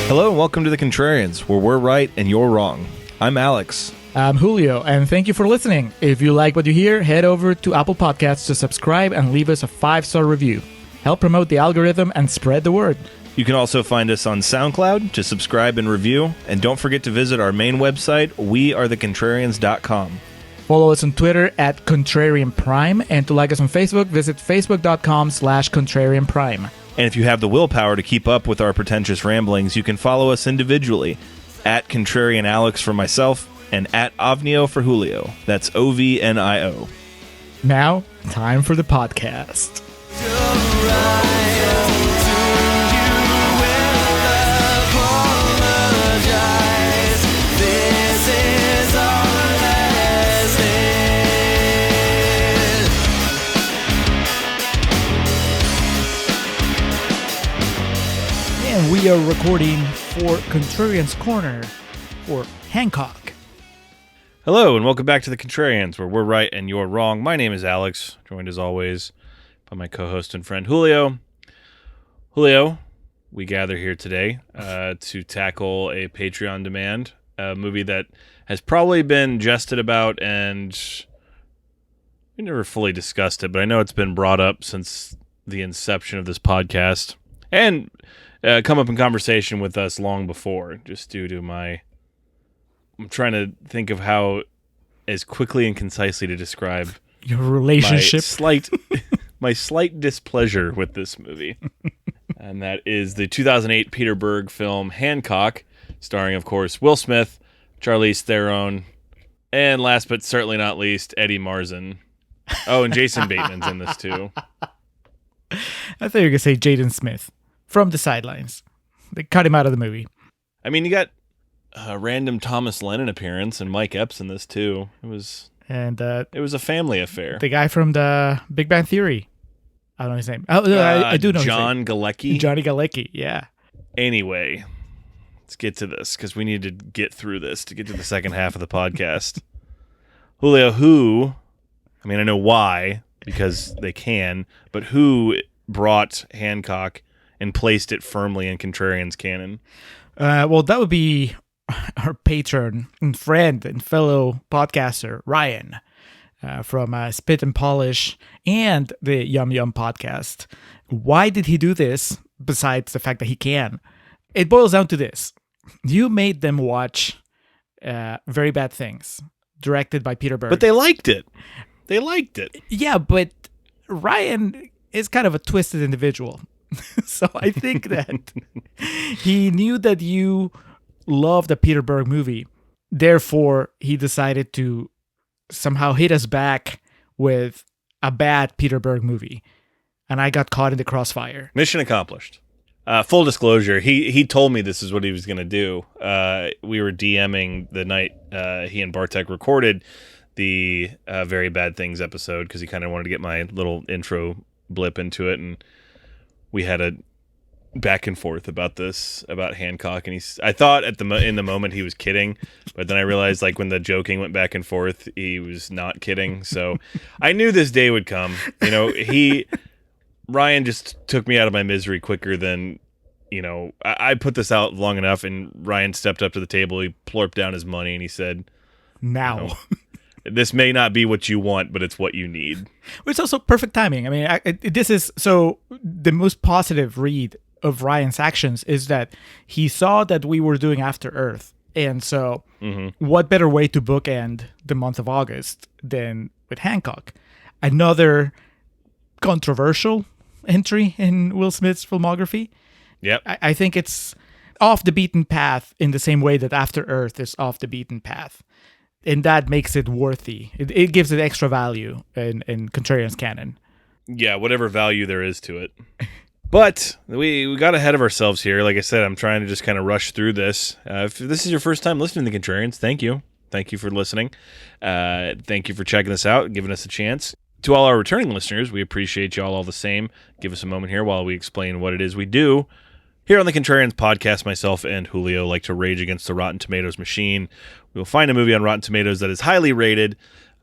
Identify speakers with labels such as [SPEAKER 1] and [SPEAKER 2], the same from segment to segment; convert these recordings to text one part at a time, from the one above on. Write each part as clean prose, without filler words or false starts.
[SPEAKER 1] Hello and welcome to the Contrarians, where we're right and you're wrong. I'm Alex.
[SPEAKER 2] I'm Julio, and thank you for listening. If you like what you hear, head over to Apple Podcasts to subscribe and leave us a 5-star review. Help promote the algorithm and spread the word.
[SPEAKER 1] You can also find us on SoundCloud to subscribe and review, and don't forget to visit our main website, wearethecontrarians.com.
[SPEAKER 2] Follow us on Twitter at Contrarian Prime, and to like us on Facebook, visit facebook.com/Contrarian Prime.
[SPEAKER 1] And if you have the willpower to keep up with our pretentious ramblings, you can follow us individually at Contrarian Alex for myself and at Ovnio for Julio. That's OVNIO.
[SPEAKER 2] Now, time for the podcast. And we are recording for Contrarians Corner for Hancock.
[SPEAKER 1] Hello, and welcome back to the Contrarians, where we're right and you're wrong. My name is Alex, joined as always by my co-host and friend Julio. Julio, we gather here today to tackle a Patreon demand, a movie that has probably been jested about, and we never fully discussed it, but I know it's been brought up since the inception of this podcast, and come up in conversation with us long before, just due to I'm trying to think of how, as quickly and concisely to describe
[SPEAKER 2] Your relationship.
[SPEAKER 1] My slight displeasure with this movie. And that is the 2008 Peter Berg film Hancock, starring, of course, Will Smith, Charlize Theron, and last but certainly not least, Eddie Marsan. Oh, and Jason Bateman's in this too.
[SPEAKER 2] I thought you were going to say Jaden Smith from the sidelines. They cut him out of the movie.
[SPEAKER 1] I mean, you got a random Thomas Lennon appearance and Mike Epps in this too. It was a family affair.
[SPEAKER 2] The guy from the Big Bang Theory. I don't know his name. I do know
[SPEAKER 1] John
[SPEAKER 2] his name.
[SPEAKER 1] Galecki.
[SPEAKER 2] Johnny Galecki, yeah.
[SPEAKER 1] Anyway, let's get to this because we need to get through this to get to the second half of the podcast. Julio, I know why, because they can, but who brought Hancock and placed it firmly in Contrarian's canon?
[SPEAKER 2] Well, that would be our patron and friend and fellow podcaster, Ryan, from Spit and Polish and the Yum Yum podcast. Why did he do this, besides the fact that he can? It boils down to this. You made them watch Very Bad Things, directed by Peter Berg.
[SPEAKER 1] But they liked it.
[SPEAKER 2] Yeah, but Ryan is kind of a twisted individual. So I think that he knew that you loved a Peter Berg movie. Therefore, he decided to somehow hit us back with a bad Peter Berg movie. And I got caught in the crossfire.
[SPEAKER 1] Mission accomplished. Full disclosure, he told me this is what he was going to do. We were DMing the night he and Bartek recorded the Very Bad Things episode because he kind of wanted to get my little intro blip into it, and we had a back and forth about Hancock, and I thought in the moment he was kidding, but then I realized like when the joking went back and forth, he was not kidding. So I knew this day would come. You know, Ryan just took me out of my misery quicker than, I put this out long enough, and Ryan stepped up to the table, he plorped down his money, and he said,
[SPEAKER 2] now.
[SPEAKER 1] This may not be what you want, but it's what you need.
[SPEAKER 2] Well, it's also perfect timing. I mean, this is so the most positive read of Ryan's actions is that he saw that we were doing After Earth. And so what better way to bookend the month of August than with Hancock? Another controversial entry in Will Smith's filmography.
[SPEAKER 1] Yep.
[SPEAKER 2] I think it's off the beaten path in the same way that After Earth is off the beaten path. And that makes it worthy. It gives it extra value in Contrarian's canon.
[SPEAKER 1] Yeah, whatever value there is to it. But we got ahead of ourselves here. Like I said, I'm trying to just kind of rush through this. If this is your first time listening to the Contrarians, thank you. Thank you for listening. Thank you for checking this out and giving us a chance. To all our returning listeners, we appreciate y'all all the same. Give us a moment here while we explain what it is we do. Here on the Contrarians podcast, myself and Julio like to rage against the Rotten Tomatoes machine. We'll find a movie on Rotten Tomatoes that is highly rated,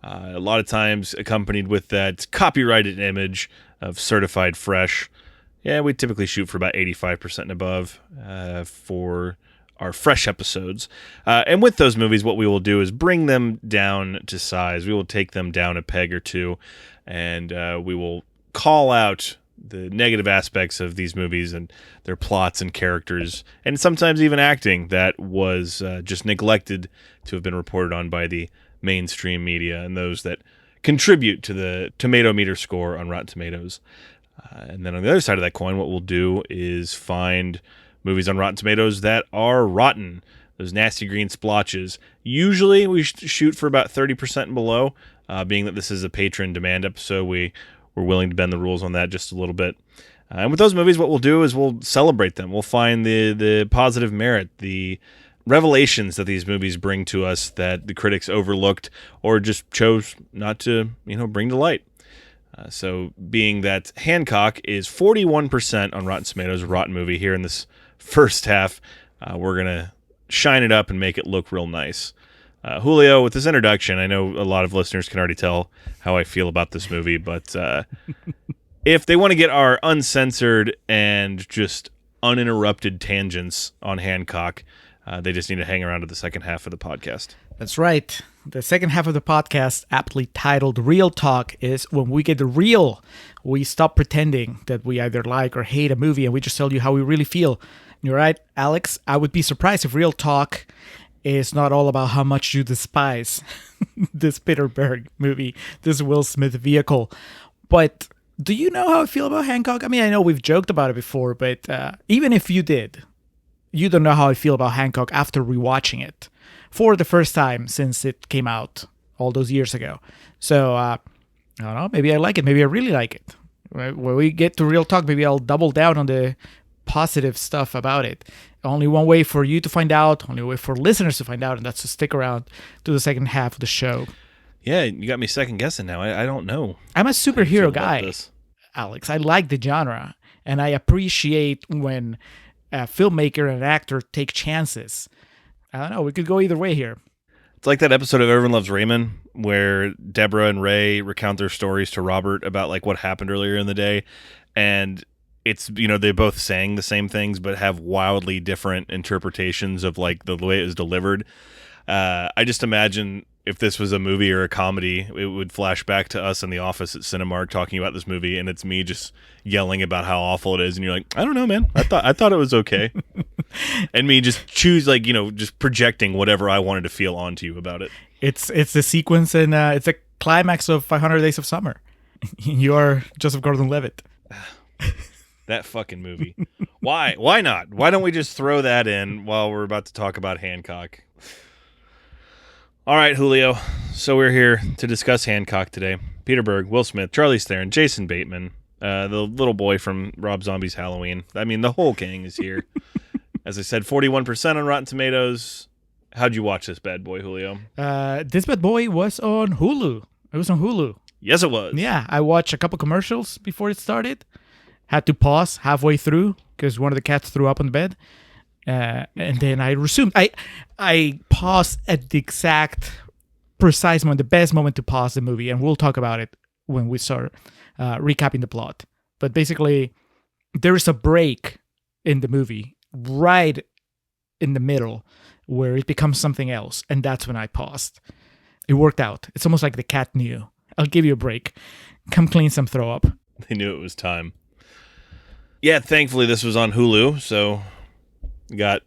[SPEAKER 1] a lot of times accompanied with that copyrighted image of certified fresh. Yeah, we typically shoot for about 85% and above for our fresh episodes. And with those movies, what we will do is bring them down to size. We will take them down a peg or two, and we will call out the negative aspects of these movies and their plots and characters, and sometimes even acting that was just neglected to have been reported on by the mainstream media and those that contribute to the tomato meter score on Rotten Tomatoes. And then on the other side of that coin, what we'll do is find movies on Rotten Tomatoes that are rotten, those nasty green splotches. Usually we shoot for about 30% and below, being that this is a patron demand episode. We're willing to bend the rules on that just a little bit. And with those movies, what we'll do is we'll celebrate them. We'll find the positive merit, the revelations that these movies bring to us that the critics overlooked or just chose not to, bring to light. So being that Hancock is 41% on Rotten Tomatoes, a rotten movie here in this first half, we're going to shine it up and make it look real nice. Julio, with this introduction, I know a lot of listeners can already tell how I feel about this movie, but if they want to get our uncensored and just uninterrupted tangents on Hancock, they just need to hang around to the second half of the podcast.
[SPEAKER 2] That's right. The second half of the podcast, aptly titled Real Talk, is when we get real. We stop pretending that we either like or hate a movie, and we just tell you how we really feel. You're right, Alex. I would be surprised if Real Talk is not all about how much you despise this Peter Berg movie, this Will Smith vehicle. But do you know how I feel about Hancock? I mean, I know we've joked about it before, but even if you did, you don't know how I feel about Hancock after rewatching it for the first time since it came out all those years ago. So, I don't know, maybe I like it. Maybe I really like it. When we get to Real Talk, maybe I'll double down on the positive stuff about it. Only one way for you to find out, only way for listeners to find out, and that's to stick around to the second half of the show.
[SPEAKER 1] Yeah, you got me second guessing now. I don't know.
[SPEAKER 2] I'm a superhero guy, Alex. I like the genre, and I appreciate when a filmmaker and an actor take chances. I don't know. We could go either way here.
[SPEAKER 1] It's like that episode of Everyone Loves Raymond where Deborah and Ray recount their stories to Robert about like what happened earlier in the day, and it's, they both saying the same things but have wildly different interpretations of like the way it was delivered. I just imagine if this was a movie or a comedy, it would flash back to us in the office at Cinemark talking about this movie, and it's me just yelling about how awful it is, and you're like, I don't know, man. I thought it was okay. And me just choose just projecting whatever I wanted to feel onto you about it.
[SPEAKER 2] It's the sequence and it's a climax of 500 Days of Summer. You're Joseph Gordon-Levitt.
[SPEAKER 1] That fucking movie. Why? Why not? Why don't we just throw that in while we're about to talk about Hancock? All right, Julio. So we're here to discuss Hancock today. Peter Berg, Will Smith, Charlize Theron, Jason Bateman, the little boy from Rob Zombie's Halloween. I mean, the whole gang is here. As I said, 41% on Rotten Tomatoes. How'd you watch this bad boy, Julio?
[SPEAKER 2] This bad boy was on Hulu. It was on Hulu.
[SPEAKER 1] Yes, it was.
[SPEAKER 2] Yeah, I watched a couple commercials before it started. Had to pause halfway through because one of the cats threw up on the bed. And then I resumed. I paused at the exact precise moment, the best moment to pause the movie, and we'll talk about it when we start recapping the plot. But basically, there is a break in the movie right in the middle where it becomes something else, and that's when I paused. It worked out. It's almost like the cat knew. I'll give you a break. Come clean some throw up.
[SPEAKER 1] They knew it was time. Yeah, thankfully this was on Hulu, so got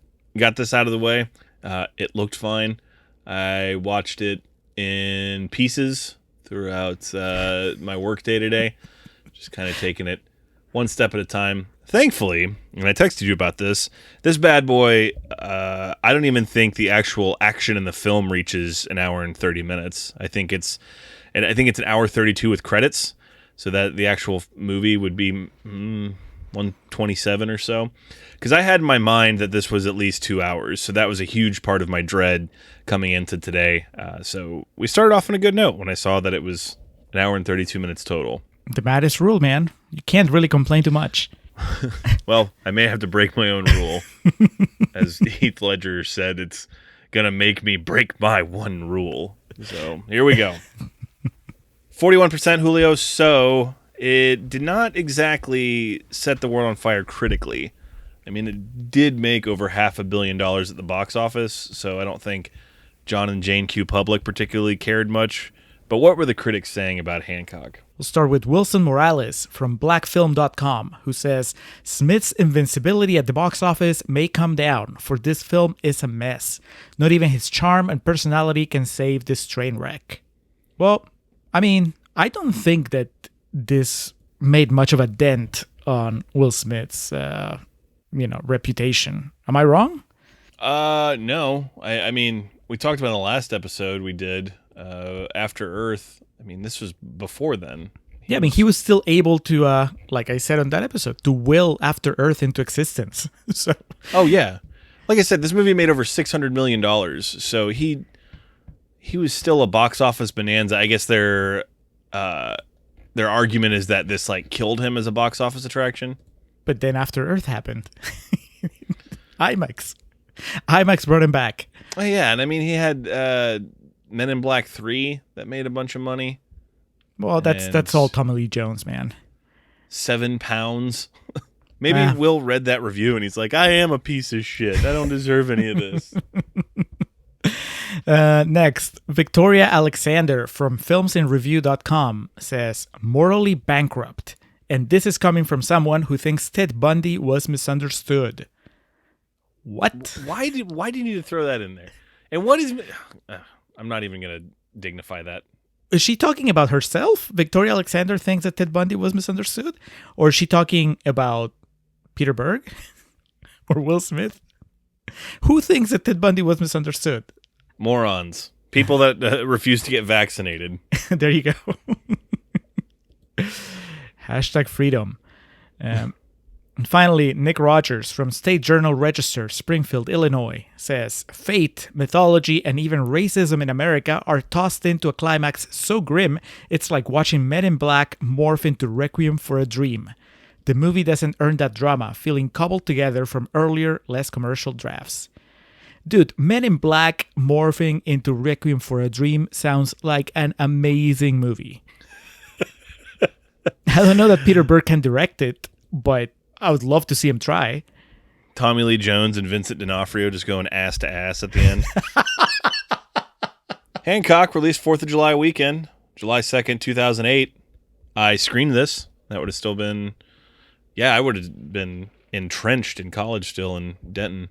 [SPEAKER 1] this out of the way. It looked fine. I watched it in pieces throughout my work day today, just kind of taking it one step at a time. Thankfully, and I texted you about this bad boy, I don't even think the actual action in the film reaches an hour and 30 minutes. I think it's an hour 32 with credits, so that the actual movie would be 127 or so. Because I had in my mind that this was at least 2 hours, so that was a huge part of my dread coming into today. So we started off on a good note when I saw that it was an hour and 32 minutes total.
[SPEAKER 2] The maddest rule, man. You can't really complain too much.
[SPEAKER 1] Well, I may have to break my own rule. As Heath Ledger said, it's going to make me break my one rule. So here we go. 41% Julio. So It did not exactly set the world on fire critically. I mean, it did make over $500 million at the box office, so I don't think John and Jane Q. Public particularly cared much. But what were the critics saying about Hancock?
[SPEAKER 2] We'll start with Wilson Morales from blackfilm.com, who says, Smith's invincibility at the box office may come down, for this film is a mess. Not even his charm and personality can save this train wreck. Well, I mean, I don't think that this made much of a dent on Will Smith's, reputation. Am I wrong?
[SPEAKER 1] No. I mean, we talked about in the last episode we did, After Earth. I mean, this was before then.
[SPEAKER 2] He was still able to, like I said on that episode, to will After Earth into existence. So.
[SPEAKER 1] Oh, yeah. Like I said, this movie made over $600 million. So he was still a box office bonanza. I guess their argument is that this like killed him as a box office attraction.
[SPEAKER 2] But then After Earth happened. IMAX brought him back.
[SPEAKER 1] Oh, yeah. And I mean, he had Men in Black 3 that made a bunch of money.
[SPEAKER 2] Well, that's all Tommy Lee Jones, man.
[SPEAKER 1] 7 pounds. Maybe Will read that review and he's like, I am a piece of shit. I don't deserve any of this.
[SPEAKER 2] Next, Victoria Alexander from filmsinreview.com says, morally bankrupt. And this is coming from someone who thinks Ted Bundy was misunderstood. What?
[SPEAKER 1] Why do you need to throw that in there? And what is... I'm not even going to dignify that.
[SPEAKER 2] Is she talking about herself? Victoria Alexander thinks that Ted Bundy was misunderstood? Or is she talking about Peter Berg? Or Will Smith? Who thinks that Ted Bundy was misunderstood?
[SPEAKER 1] Morons. People that refuse to get vaccinated.
[SPEAKER 2] There you go. Hashtag freedom. And finally, Nick Rogers from State Journal Register, Springfield, Illinois, says, fate, mythology, and even racism in America are tossed into a climax so grim, it's like watching Men in Black morph into Requiem for a Dream. The movie doesn't earn that drama, feeling cobbled together from earlier, less commercial drafts. Dude, Men in Black morphing into Requiem for a Dream sounds like an amazing movie. I don't know that Peter Berg can direct it, but I would love to see him try.
[SPEAKER 1] Tommy Lee Jones and Vincent D'Onofrio just going ass to ass at the end. Hancock released 4th of July weekend, July 2nd, 2008. I screened this. That would have still been... Yeah, I would have been entrenched in college still in Denton.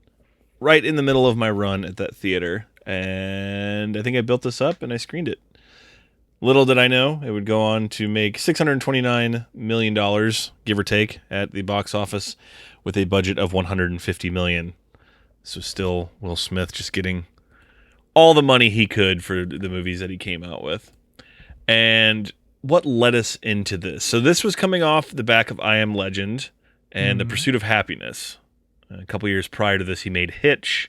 [SPEAKER 1] Right in the middle of my run at that theater. And I think I built this up and I screened it. Little did I know it would go on to make $629 million, give or take, at the box office with a budget of $150 million. So still Will Smith just getting all the money he could for the movies that he came out with. And what led us into this? So this was coming off the back of I Am Legend and The Pursuit of Happiness. A couple years prior to this, he made Hitch.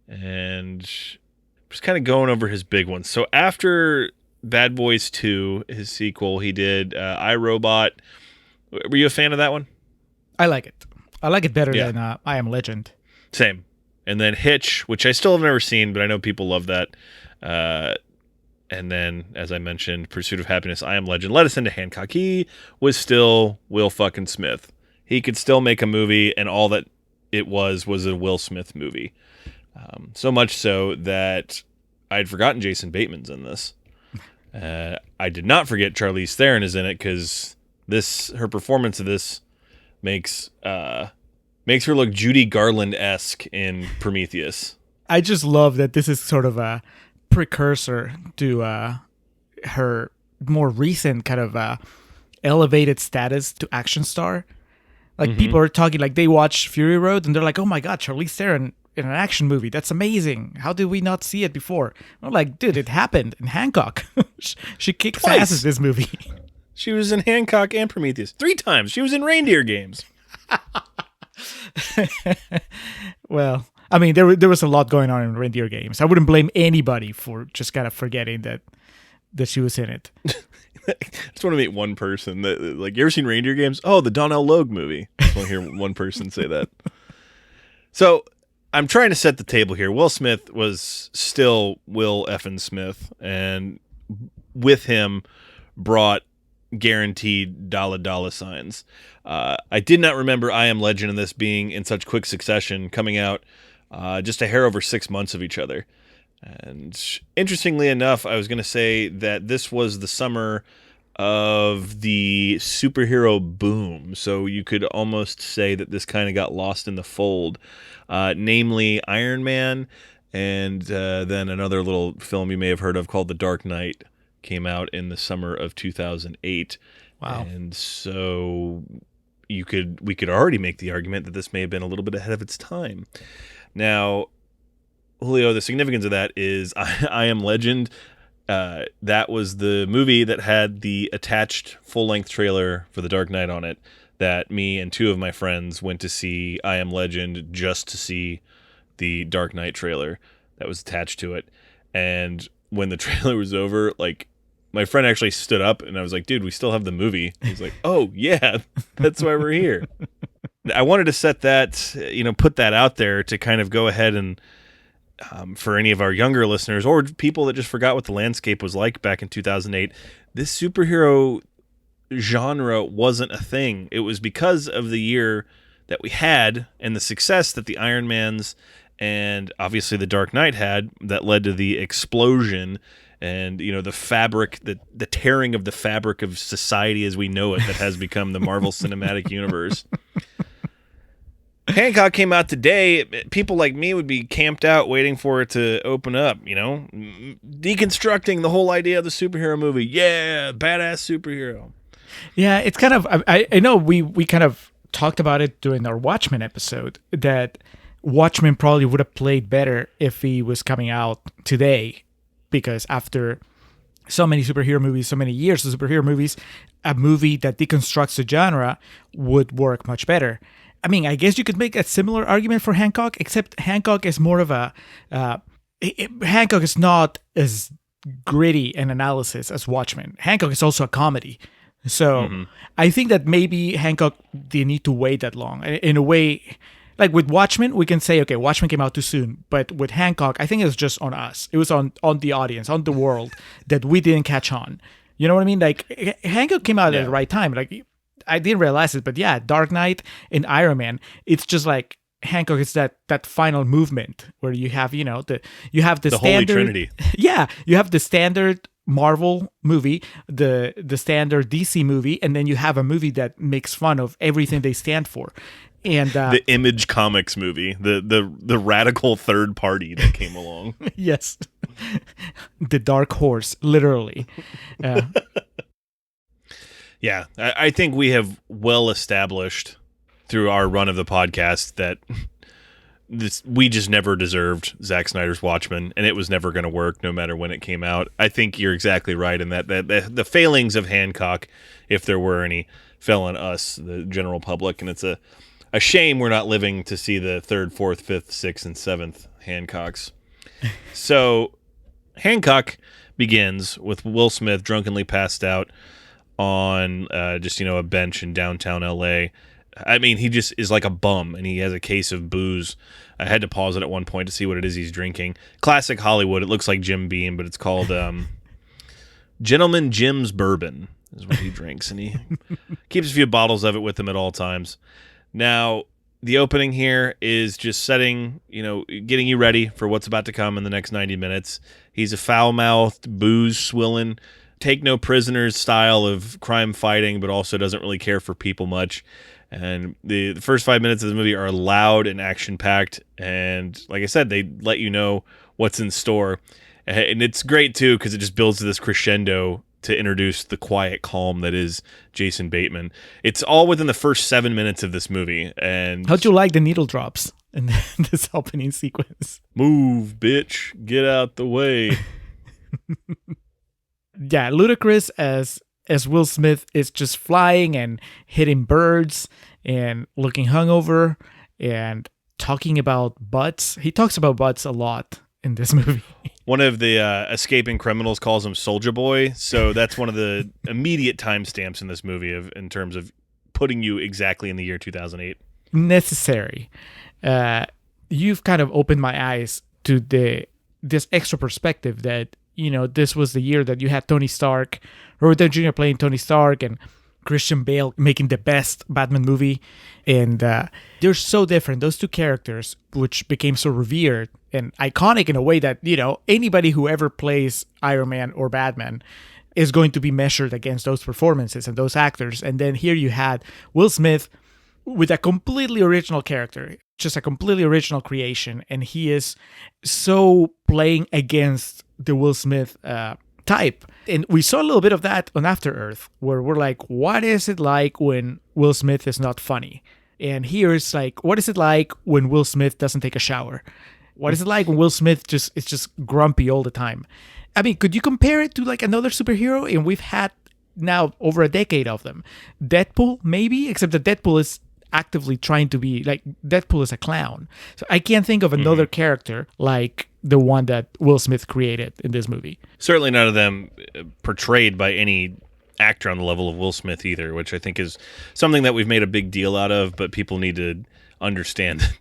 [SPEAKER 1] And just kind of going over his big ones. So after Bad Boys 2, his sequel, he did iRobot. Were you a fan of that one?
[SPEAKER 2] I like it. I like it better than I Am Legend.
[SPEAKER 1] Same. And then Hitch, which I still have never seen, but I know people love that. And then, as I mentioned, Pursuit of Happiness, I Am Legend, led us into Hancock. He was still Will fucking Smith. He could still make a movie, and all that it was a Will Smith movie. So much so that I'd forgotten Jason Bateman's in this. I did not forget Charlize Theron is in it because her performance of this makes her look Judy Garland-esque in Prometheus.
[SPEAKER 2] I just love that this is sort of a precursor to her more recent kind of elevated status to action star. Like people are talking, like they watch Fury Road and they're like, oh my God, Charlize Theron in an action movie. That's amazing. How did we not see it before? I'm like, dude, it happened in Hancock. She kicks ass in this movie.
[SPEAKER 1] She was in Hancock and Prometheus 3 times. She was in Reindeer Games.
[SPEAKER 2] Well, I mean, there was a lot going on in Reindeer Games. I wouldn't blame anybody for just kind of forgetting that she was in it.
[SPEAKER 1] I just want to meet one person that, like, you ever seen Reindeer Games? Oh, the Donnell Logue movie. I just want to hear one person say that. So I'm trying to set the table here. Will Smith was still Will effing Smith, and with him brought guaranteed dollar signs. I did not remember I Am Legend and this being in such quick succession, coming out just a hair over 6 months of each other. And interestingly enough, I was going to say that this was the summer of the superhero boom. So you could almost say that this kind of got lost in the fold, namely Iron Man, and then another little film you may have heard of called The Dark Knight came out in the summer of 2008.
[SPEAKER 2] Wow.
[SPEAKER 1] And so we could already make the argument that this may have been a little bit ahead of its time. Now, Julio, the significance of that is I Am Legend. That was the movie that had the attached full-length trailer for The Dark Knight on it, that me and two of my friends went to see I Am Legend just to see the Dark Knight trailer that was attached to it. And when the trailer was over, like, my friend actually stood up and I was like, dude, we still have the movie. He's like, oh yeah, that's why we're here. I wanted to set that, put that out there to kind of go ahead and for any of our younger listeners or people that just forgot what the landscape was like back in 2008, this superhero genre wasn't a thing. It was because of the year that we had and the success that the Iron Mans and obviously the Dark Knight had that led to the explosion and, the fabric, the tearing of the fabric of society as we know it that has become the Marvel Cinematic Universe. Hancock came out today. People like me would be camped out waiting for it to open up, deconstructing the whole idea of the superhero movie. Yeah, badass superhero.
[SPEAKER 2] Yeah, it's kind of, I know we kind of talked about it during our Watchmen episode, that Watchmen probably would have played better if he was coming out today, because after so many superhero movies, so many years of superhero movies, a movie that deconstructs the genre would work much better. I mean, I guess you could make a similar argument for Hancock, except Hancock is more of a... Hancock is not as gritty an analysis as Watchmen. Hancock is also a comedy. So I think that maybe Hancock didn't need to wait that long. In a way, like with Watchmen, we can say, okay, Watchmen came out too soon. But with Hancock, I think it was just on us. It was on the audience, on the world, that we didn't catch on. You know what I mean? Like, Hancock came out at the right time. Like, I didn't realize it, but yeah, Dark Knight and Iron Man, it's just like Hancock is that final movement where you have, the standard
[SPEAKER 1] Holy Trinity.
[SPEAKER 2] Yeah, you have the standard Marvel movie, the standard DC movie, and then you have a movie that makes fun of everything they stand for. And
[SPEAKER 1] the Image Comics movie, the radical third party that came along.
[SPEAKER 2] Yes. The Dark Horse, literally.
[SPEAKER 1] Yeah, I think we have well established through our run of the podcast that we just never deserved Zack Snyder's Watchmen, and it was never going to work no matter when it came out. I think you're exactly right in that the failings of Hancock, if there were any, fell on us, the general public, and it's a shame we're not living to see the 3rd, 4th, 5th, 6th, and 7th Hancocks. So Hancock begins with Will Smith drunkenly passed out on a bench in downtown LA. I mean, he just is like a bum, and he has a case of booze. I had to pause it at one point to see what it is he's drinking. Classic Hollywood. It looks like Jim Beam, but it's called Gentleman Jim's Bourbon is what he drinks, and he keeps a few bottles of it with him at all times. Now, the opening here is just setting, getting you ready for what's about to come in the next 90 minutes. He's a foul-mouthed, booze-swilling, take no prisoners style of crime fighting, but also doesn't really care for people much. And the first 5 minutes of the movie are loud and action-packed, and like I said, they let you know what's in store. And it's great, too, because it just builds to this crescendo to introduce the quiet calm that is Jason Bateman. It's all within the first 7 minutes of this movie. And
[SPEAKER 2] how'd you like the needle drops in this opening sequence?
[SPEAKER 1] Move, bitch. Get out the way.
[SPEAKER 2] Yeah, Ludacris as Will Smith is just flying and hitting birds and looking hungover and talking about butts. He talks about butts a lot in this movie.
[SPEAKER 1] One of the escaping criminals calls him Soulja Boy, so that's one of the immediate timestamps in this movie in terms of putting you exactly in the year 2008.
[SPEAKER 2] Necessary. You've kind of opened my eyes to this extra perspective that this was the year that you had Tony Stark, Robert Downey Jr. playing Tony Stark, and Christian Bale making the best Batman movie. And they're so different, those two characters, which became so revered and iconic in a way that, anybody who ever plays Iron Man or Batman is going to be measured against those performances and those actors. And then here you had Will Smith with a completely original character, just a completely original creation. And he is so playing against the Will Smith type. And we saw a little bit of that on After Earth, where we're like, what is it like when Will Smith is not funny? And here it's like, what is it like when Will Smith doesn't take a shower? What is it like when Will Smith is just grumpy all the time? I mean, could you compare it to like another superhero? And we've had now over a decade of them. Deadpool, maybe, except that Deadpool is actively trying to be like, Deadpool is a clown. So I can't think of another character like the one that Will Smith created in this movie.
[SPEAKER 1] Certainly none of them portrayed by any actor on the level of Will Smith either, which I think is something that we've made a big deal out of, but people need to understand,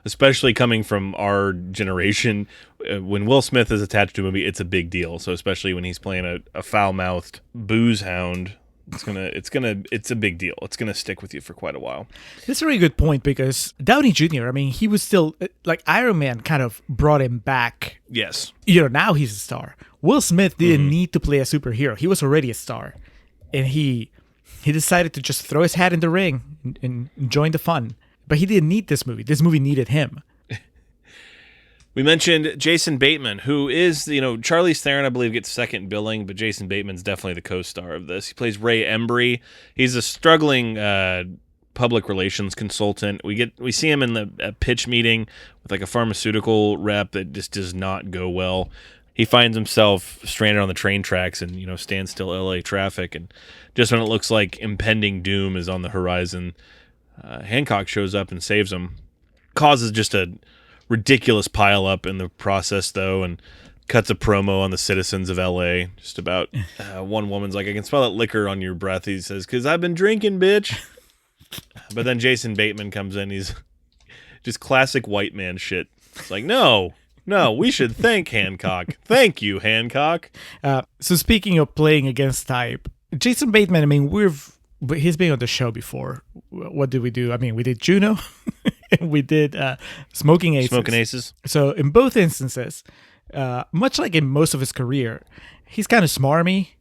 [SPEAKER 1] especially coming from our generation. When Will Smith is attached to a movie, it's a big deal. So especially when he's playing a foul-mouthed booze hound, it's a big deal. It's gonna stick with you for quite a while.
[SPEAKER 2] That's a really good point, because Downey Jr., I mean, he was still like, Iron Man kind of brought him back.
[SPEAKER 1] Yes.
[SPEAKER 2] Now he's a star. Will Smith didn't need to play a superhero. He was already a star. And he decided to just throw his hat in the ring and join the fun. But he didn't need this movie. This movie needed him.
[SPEAKER 1] We mentioned Jason Bateman, who is, Charlize Theron, I believe, gets second billing, but Jason Bateman's definitely the co-star of this. He plays Ray Embry. He's a struggling public relations consultant. We see him in a pitch meeting with like a pharmaceutical rep that just does not go well. He finds himself stranded on the train tracks and, standstill LA traffic. And just when it looks like impending doom is on the horizon, Hancock shows up and saves him. Causes just a ridiculous pile up in the process, though, and cuts a promo on the citizens of LA. Just about one woman's like, I can smell that liquor on your breath. He says, because I've been drinking, bitch. But then Jason Bateman comes in. He's just classic white man shit. It's like, no, we should thank Hancock. Thank you, Hancock.
[SPEAKER 2] So speaking of playing against type, Jason Bateman, I mean, he's been on the show before. What did we do? I mean, we did Juno. And we did Smoking Aces. So in both instances, much like in most of his career, he's kind of smarmy.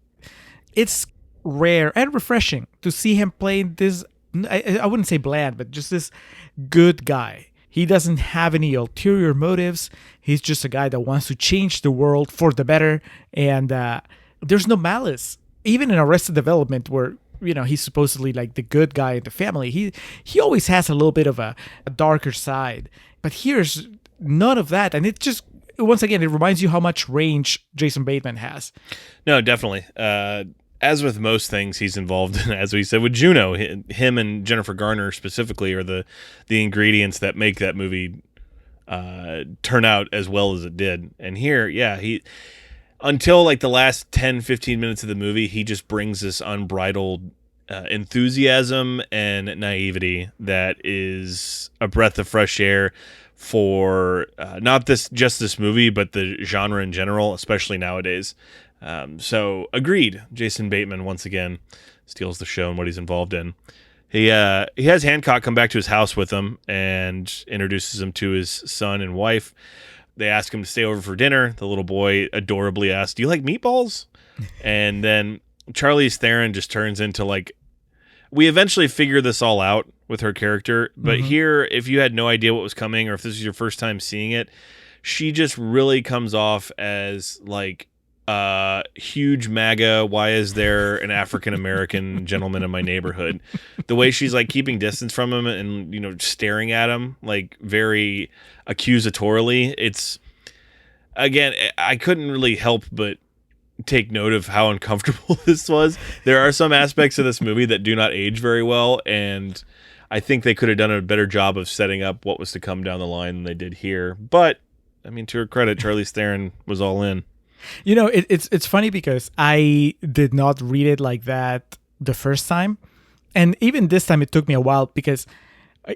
[SPEAKER 2] It's rare and refreshing to see him playing this, I wouldn't say bland, but just this good guy. He doesn't have any ulterior motives. He's just a guy that wants to change the world for the better. And there's no malice. Even in Arrested Development, where he's supposedly like the good guy in the family, he always has a little bit of a darker side. But here's none of that. And it just, once again, it reminds you how much range Jason Bateman has.
[SPEAKER 1] No, definitely. As with most things he's involved in, as we said, with Juno, him and Jennifer Garner specifically are the ingredients that make that movie turn out as well as it did. And here, he until like the last 10, 15 minutes of the movie, he just brings this unbridled enthusiasm and naivety that is a breath of fresh air for not just this movie, but the genre in general, especially nowadays. So agreed. Jason Bateman once again steals the show and what he's involved in. He has Hancock come back to his house with him and introduces him to his son and wife. They ask him to stay over for dinner. The little boy adorably asks, "Do you like meatballs?" And then Charlize Theron just turns into like, we eventually figure this all out with her character. But here, if you had no idea what was coming, or if this is your first time seeing it, she just really comes off as like, huge MAGA, why is there an African American gentleman in my neighborhood? The way she's like keeping distance from him and staring at him like very accusatorily. It's, again, I couldn't really help but take note of how uncomfortable this was. There are some aspects of this movie that do not age very well, and I think they could have done a better job of setting up what was to come down the line than they did here. But I mean, to her credit, Charlize Theron was all in.
[SPEAKER 2] It's funny because I did not read it like that the first time. And even this time it took me a while, because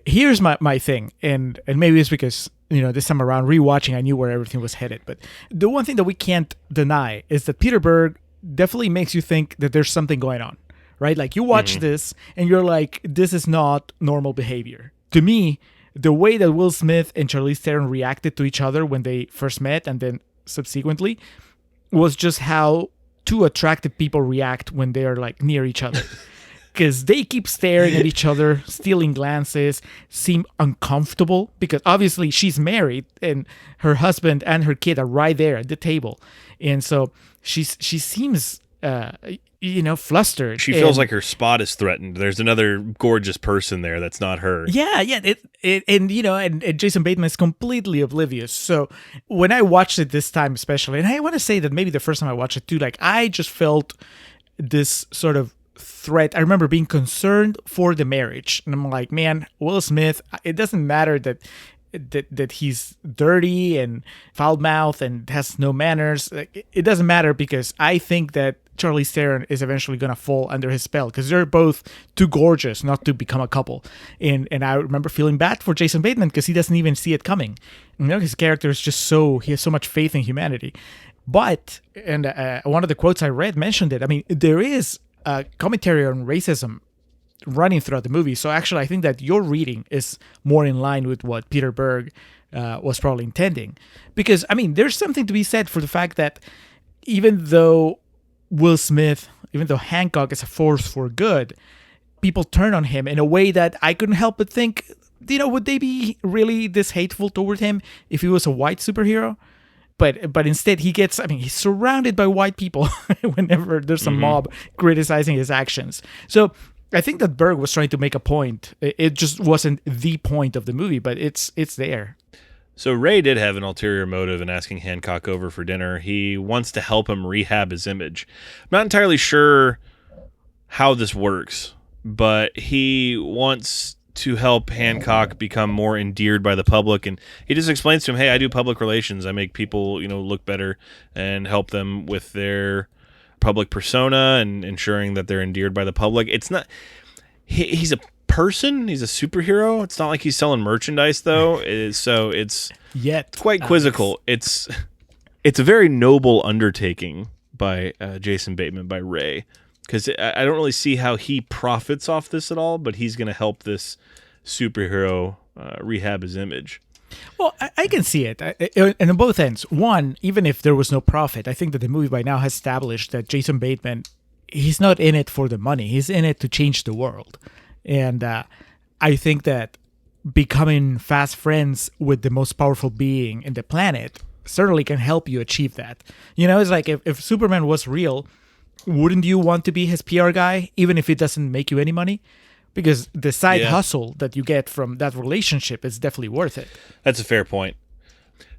[SPEAKER 2] here's my thing. And maybe it's because this time around, rewatching, I knew where everything was headed. But the one thing that we can't deny is that Peter Berg definitely makes you think that there's something going on, right? Like, you watch this and you're like, this is not normal behavior. To me, the way that Will Smith and Charlize Theron reacted to each other when they first met and then subsequently was just how two attractive people react when they are like near each other. Because they keep staring at each other, stealing glances, seem uncomfortable because obviously she's married and her husband and her kid are right there at the table. And so she seems, flustered.
[SPEAKER 1] She feels like her spot is threatened. There's another gorgeous person there that's not her.
[SPEAKER 2] Yeah. And Jason Bateman is completely oblivious. So when I watched it this time especially, and I want to say that maybe the first time I watched it too, like, I just felt this sort of threat. I remember being concerned for the marriage, and I'm like, man, Will Smith, it doesn't matter that he's dirty and foul-mouthed and has no manners. It doesn't matter, because I think that Charlize Theron is eventually going to fall under his spell, because they're both too gorgeous not to become a couple. And I remember feeling bad for Jason Bateman because he doesn't even see it coming. His character is just he has so much faith in humanity. But, and one of the quotes I read mentioned it, I mean, there is commentary on racism running throughout the movie. So actually, I think that your reading is more in line with what Peter Berg was probably intending. Because, I mean, there's something to be said for the fact that even though Hancock is a force for good, people turn on him in a way that I couldn't help but think, would they be really this hateful toward him if he was a white superhero? But instead he's surrounded by white people whenever there's a mob criticizing his actions. So I think that Berg was trying to make a point. It just wasn't the point of the movie, but it's there.
[SPEAKER 1] So Ray did have an ulterior motive in asking Hancock over for dinner. He wants to help him rehab his image. I'm not entirely sure how this works, but he wants to help Hancock become more endeared by the public, and he just explains to him, hey, I do public relations. I make people, look better and help them with their public persona and ensuring that they're endeared by the public. It's not, he's a person, he's a superhero. It's not like he's selling merchandise, though. It's quite quizzical. It's a very noble undertaking by Jason Bateman, by Ray. Because I don't really see how he profits off this at all, but he's going to help this superhero rehab his image.
[SPEAKER 2] Well, I can see it. And on both ends. One, even if there was no profit, I think that the movie by now has established that Jason Bateman, he's not in it for the money. He's in it to change the world. And I think that becoming fast friends with the most powerful being in the planet certainly can help you achieve that. It's like if Superman was real, wouldn't you want to be his PR guy, even if it doesn't make you any money? Because the side hustle that you get from that relationship is definitely worth it.
[SPEAKER 1] That's a fair point.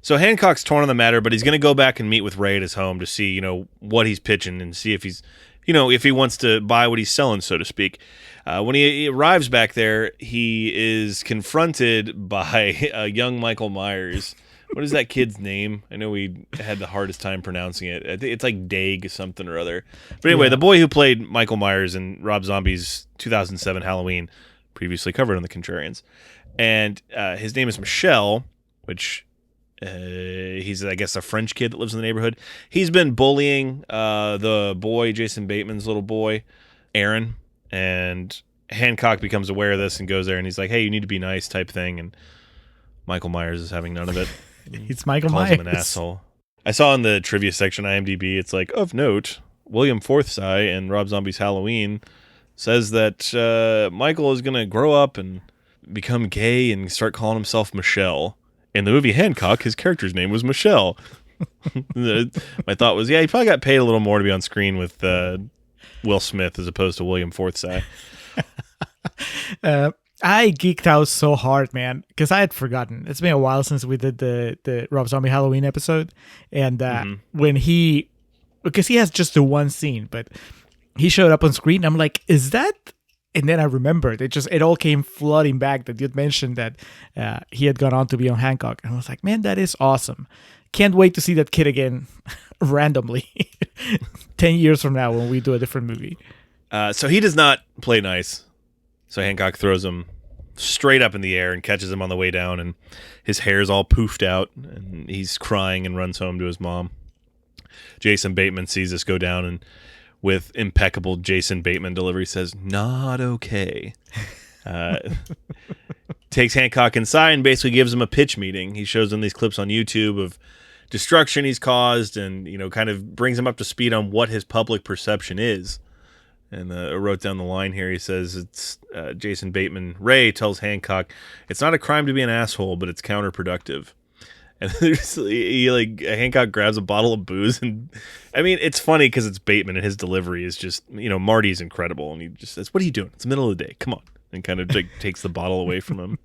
[SPEAKER 1] So Hancock's torn on the matter, but he's going to go back and meet with Ray at his home to see, what he's pitching and see if he's, if he wants to buy what he's selling, so to speak. When he arrives back there, he is confronted by a young Michael Myers. What is that kid's name? I know we had the hardest time pronouncing it. I think it's like Daig something or other. But anyway, the boy who played Michael Myers in Rob Zombie's 2007 Halloween, previously covered on the Contrarians. And his name is Michel, which he's, I guess, a French kid that lives in the neighborhood. He's been bullying the boy, Jason Bateman's little boy, Aaron. And Hancock becomes aware of this and goes there and he's like, hey, you need to be nice type thing. And Michael Myers is having none of it.
[SPEAKER 2] It's Michael
[SPEAKER 1] Myers.
[SPEAKER 2] Calls
[SPEAKER 1] him an asshole. I saw in the trivia section IMDb, it's like, of note, William Forsythe in Rob Zombie's Halloween says that Michael is going to grow up and become gay and start calling himself Michelle. In the movie Hancock, his character's name was Michelle. My thought was, he probably got paid a little more to be on screen with Will Smith as opposed to William Forsythe.
[SPEAKER 2] I geeked out so hard, man, because I had forgotten. It's been a while since we did the Rob Zombie Halloween episode. And because he has just the one scene, but he showed up on screen. I'm like, is that? And then I remembered. It all came flooding back that you'd mentioned that he had gone on to be on Hancock. And I was like, man, that is awesome. Can't wait to see that kid again randomly 10 years from now when we do a different movie.
[SPEAKER 1] So he does not play nice. So Hancock throws him straight up in the air and catches him on the way down, and his hair's all poofed out, and he's crying and runs home to his mom. Jason Bateman sees this go down and with impeccable Jason Bateman delivery says, "Not okay." Takes Hancock inside and basically gives him a pitch meeting. He shows him these clips on YouTube of destruction he's caused and, kind of brings him up to speed on what his public perception is. And I wrote down the line here. He says, it's Jason Bateman. Ray tells Hancock, "It's not a crime to be an asshole, but it's counterproductive." And Hancock grabs a bottle of booze, and I mean, it's funny because it's Bateman, and his delivery is just, Marty's incredible, and he just says, "What are you doing? It's the middle of the day. Come on," and kind of takes the bottle away from him.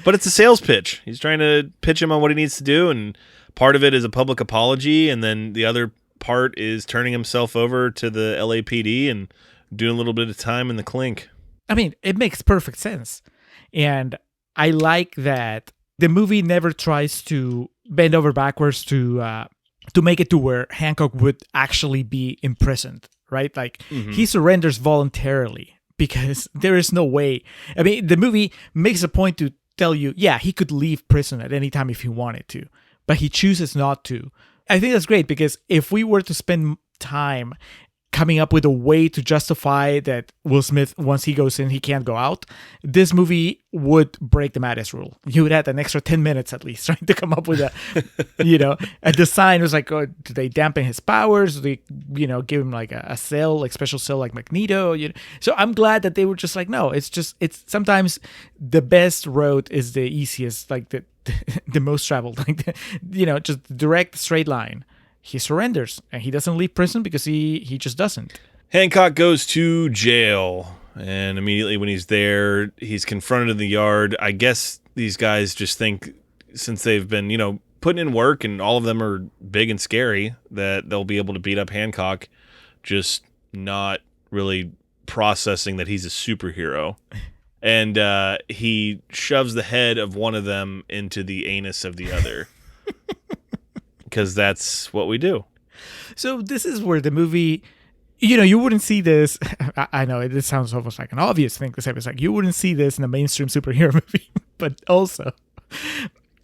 [SPEAKER 1] But it's a sales pitch. He's trying to pitch him on what he needs to do, and part of it is a public apology, and then the other part is turning himself over to the LAPD and doing a little bit of time in the clink.
[SPEAKER 2] I mean, it makes perfect sense, and I like that the movie never tries to bend over backwards to make it to where Hancock would actually be imprisoned, right? Like, he surrenders voluntarily because there is no way. I mean, the movie makes a point to tell you, yeah, he could leave prison at any time if he wanted to, but he chooses not to. I think that's great because if we were to spend time coming up with a way to justify that Will Smith, once he goes in, he can't go out, this movie would break the Mattis rule. You would have an extra 10 minutes at least trying to come up with a design. It was like, do they dampen his powers? Do they, give him like a cell, like special cell like Magneto? So I'm glad that they were just like, no, it's sometimes the best road is the easiest, like the most traveled, like, just direct straight line. He surrenders, and he doesn't leave prison because he just doesn't.
[SPEAKER 1] Hancock goes to jail, and immediately when he's there, he's confronted in the yard. I guess these guys just think, since they've been, putting in work, and all of them are big and scary, that they'll be able to beat up Hancock, just not really processing that he's a superhero. And he shoves the head of one of them into the anus of the other. Because that's what we do.
[SPEAKER 2] So this is where the movie, you wouldn't see this. I know it sounds almost like an obvious thing to say. It's like you wouldn't see this in a mainstream superhero movie. But also,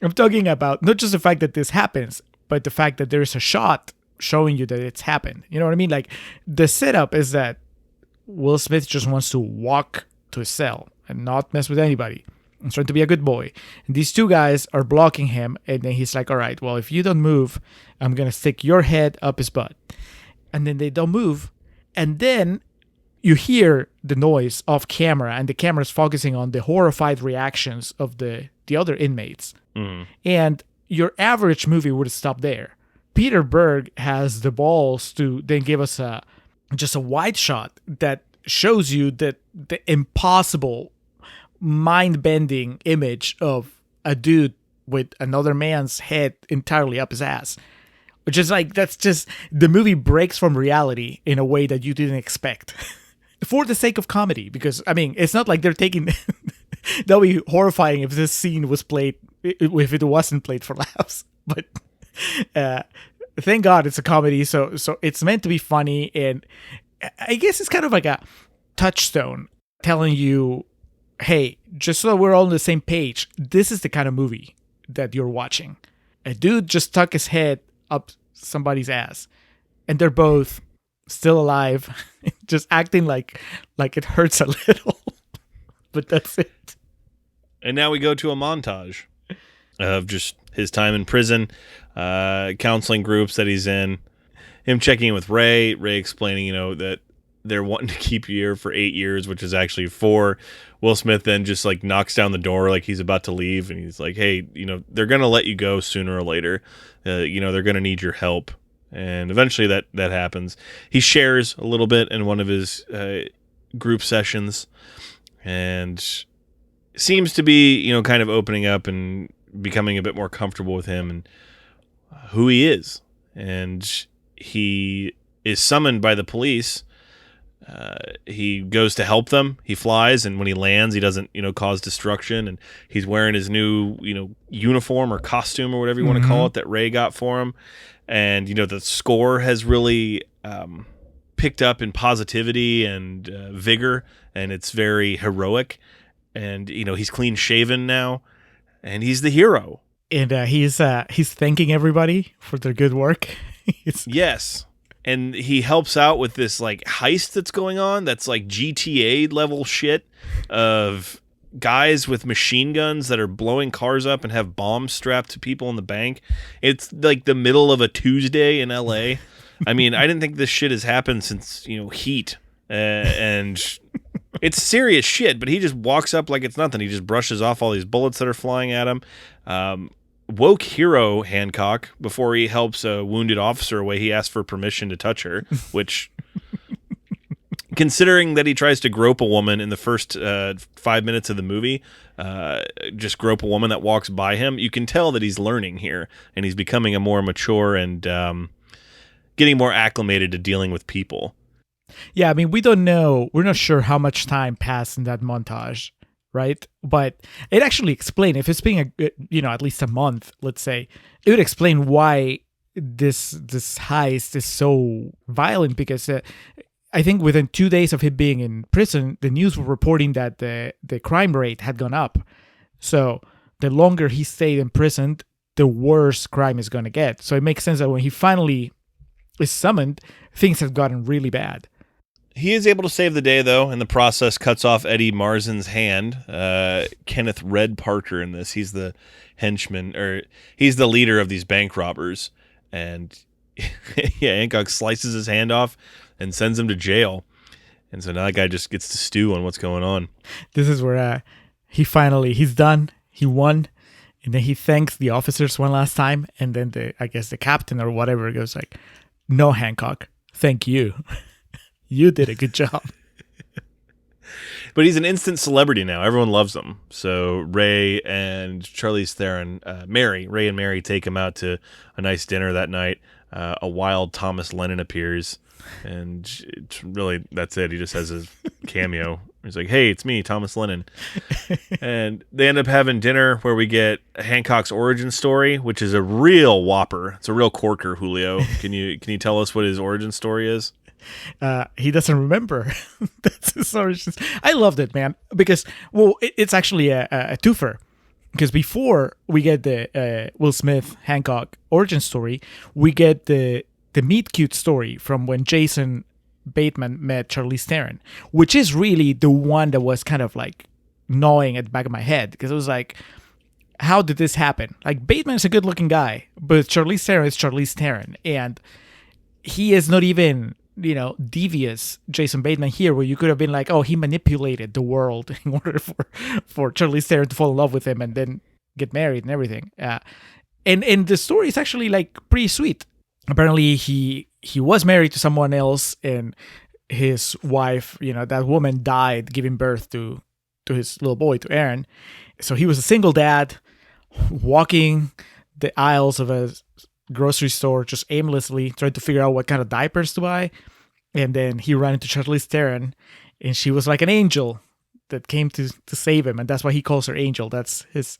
[SPEAKER 2] I'm talking about not just the fact that this happens, but the fact that there's a shot showing you that it's happened. You know what I mean? Like, the setup is that Will Smith just wants to walk to his cell and not mess with anybody. He's trying to be a good boy. And these two guys are blocking him. And then he's like, all right, well, if you don't move, I'm going to stick your head up his butt. And then they don't move. And then you hear the noise off camera. And the camera's focusing on the horrified reactions of the other inmates. And your average movie would stop there. Peter Berg has the balls to then give us just a wide shot that shows you that the impossible mind-bending image of a dude with another man's head entirely up his ass, which is like, that's just, the movie breaks from reality in a way that you didn't expect for the sake of comedy. Because I mean, it's not like they're taking that would be horrifying if this scene was played, if it wasn't played for laughs, but thank God it's a comedy, so it's meant to be funny. And I guess it's kind of like a touchstone telling you, hey, just so we're all on the same page, this is the kind of movie that you're watching. A dude just stuck his head up somebody's ass, and they're both still alive, just acting like it hurts a little. But that's it.
[SPEAKER 1] And now we go to a montage of just his time in prison, counseling groups that he's in, him checking in with Ray explaining, that they're wanting to keep you here for 8 years, which is actually 4. Will Smith then just like knocks down the door like he's about to leave, and he's like, hey, they're going to let you go sooner or later. They're going to need your help. And eventually that happens. He shares a little bit in one of his group sessions and seems to be, kind of opening up and becoming a bit more comfortable with him and who he is. And he is summoned by the police. He goes to help them. He flies, and when he lands, he doesn't, cause destruction. And he's wearing his new, uniform or costume or whatever you want to call it that Ray got for him. And, the score has really picked up in positivity and vigor, and it's very heroic. and he's clean shaven now, and he's the hero.
[SPEAKER 2] And he's thanking everybody for their good work.
[SPEAKER 1] Yes. And he helps out with this like heist that's going on that's like GTA level shit of guys with machine guns that are blowing cars up and have bombs strapped to people in the bank. It's like the middle of a Tuesday in LA. I mean, I didn't think this shit has happened since, Heat. And it's serious shit, but he just walks up like it's nothing. He just brushes off all these bullets that are flying at him. Woke hero Hancock, before he helps a wounded officer away, he asks for permission to touch her, which, considering that he tries to grope a woman in the first 5 minutes of the movie, just grope a woman that walks by him, you can tell that he's learning here, and he's becoming a more mature and getting more acclimated to dealing with people.
[SPEAKER 2] Yeah, I mean, we don't know. We're not sure how much time passed in that montage, right? But it actually explained, if it's being at least a month, let's say, it would explain why this heist is so violent, because I think within 2 days of him being in prison, the news were reporting that the crime rate had gone up. So the longer he stayed in prison, the worse crime is going to get. So it makes sense that when he finally is summoned, things have gotten really bad.
[SPEAKER 1] He is able to save the day, though, and the process cuts off Eddie Marzin's hand. Kenneth Red Parker in this. He's the henchman, or he's the leader of these bank robbers. And yeah, Hancock slices his hand off and sends him to jail. And so now that guy just gets to stew on what's going on.
[SPEAKER 2] This is where he's done. He won. And then he thanks the officers one last time. And then the captain or whatever goes like, "No, Hancock, thank you. You did a good job."
[SPEAKER 1] But he's an instant celebrity now. Everyone loves him. So Ray and Charlize Theron, Ray and Mary take him out to a nice dinner that night. A wild Thomas Lennon appears, and it's really, that's it. He just has his cameo. He's like, "Hey, it's me, Thomas Lennon." And they end up having dinner where we get Hancock's origin story, which is a real whopper. It's a real corker, Julio. Can you tell us what his origin story is?
[SPEAKER 2] He doesn't remember. That's his origins. I loved it, man, because it's actually a twofer. Because before we get the Will Smith Hancock origin story, we get the meet cute story from when Jason Bateman met Charlize Theron, which is really the one that was kind of like gnawing at the back of my head, because it was like, how did this happen? Like, Bateman's a good-looking guy, but Charlize Theron is Charlize Theron, and he is not even devious Jason Bateman here, where you could have been like, oh, he manipulated the world in order for Charlize Theron to fall in love with him and then get married and everything. And the story is actually like pretty sweet. Apparently he was married to someone else, and his wife, that woman, died giving birth to his little boy, to Aaron. So he was a single dad walking the aisles of a grocery store just aimlessly trying to figure out what kind of diapers to buy, and then he ran into Charlize Theron, and she was like an angel that came to save him, and that's why he calls her Angel. That's his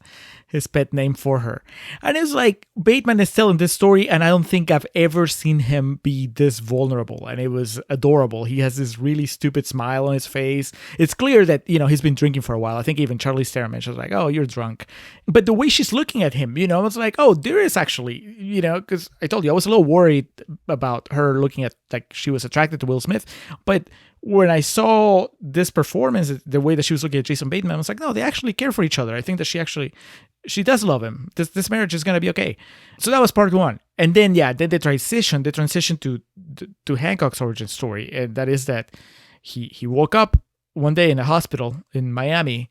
[SPEAKER 2] pet name for her. And it's like, Bateman is telling this story, and I don't think I've ever seen him be this vulnerable, and it was adorable. He has this really stupid smile on his face. It's clear that he's been drinking for a while. I think even Charlize Theron mentioned, like, "Oh, you're drunk," but the way she's looking at him, it's like, oh, there is actually, because I told you I was a little worried about her looking at, like, she was attracted to Will Smith, but when I saw this performance, the way that she was looking at Jason Bateman, I was like, no, they actually care for each other. I think that she does love him. This marriage is going to be okay. So that was part one. And then, then the transition to Hancock's origin story. And that is that he woke up one day in a hospital in Miami,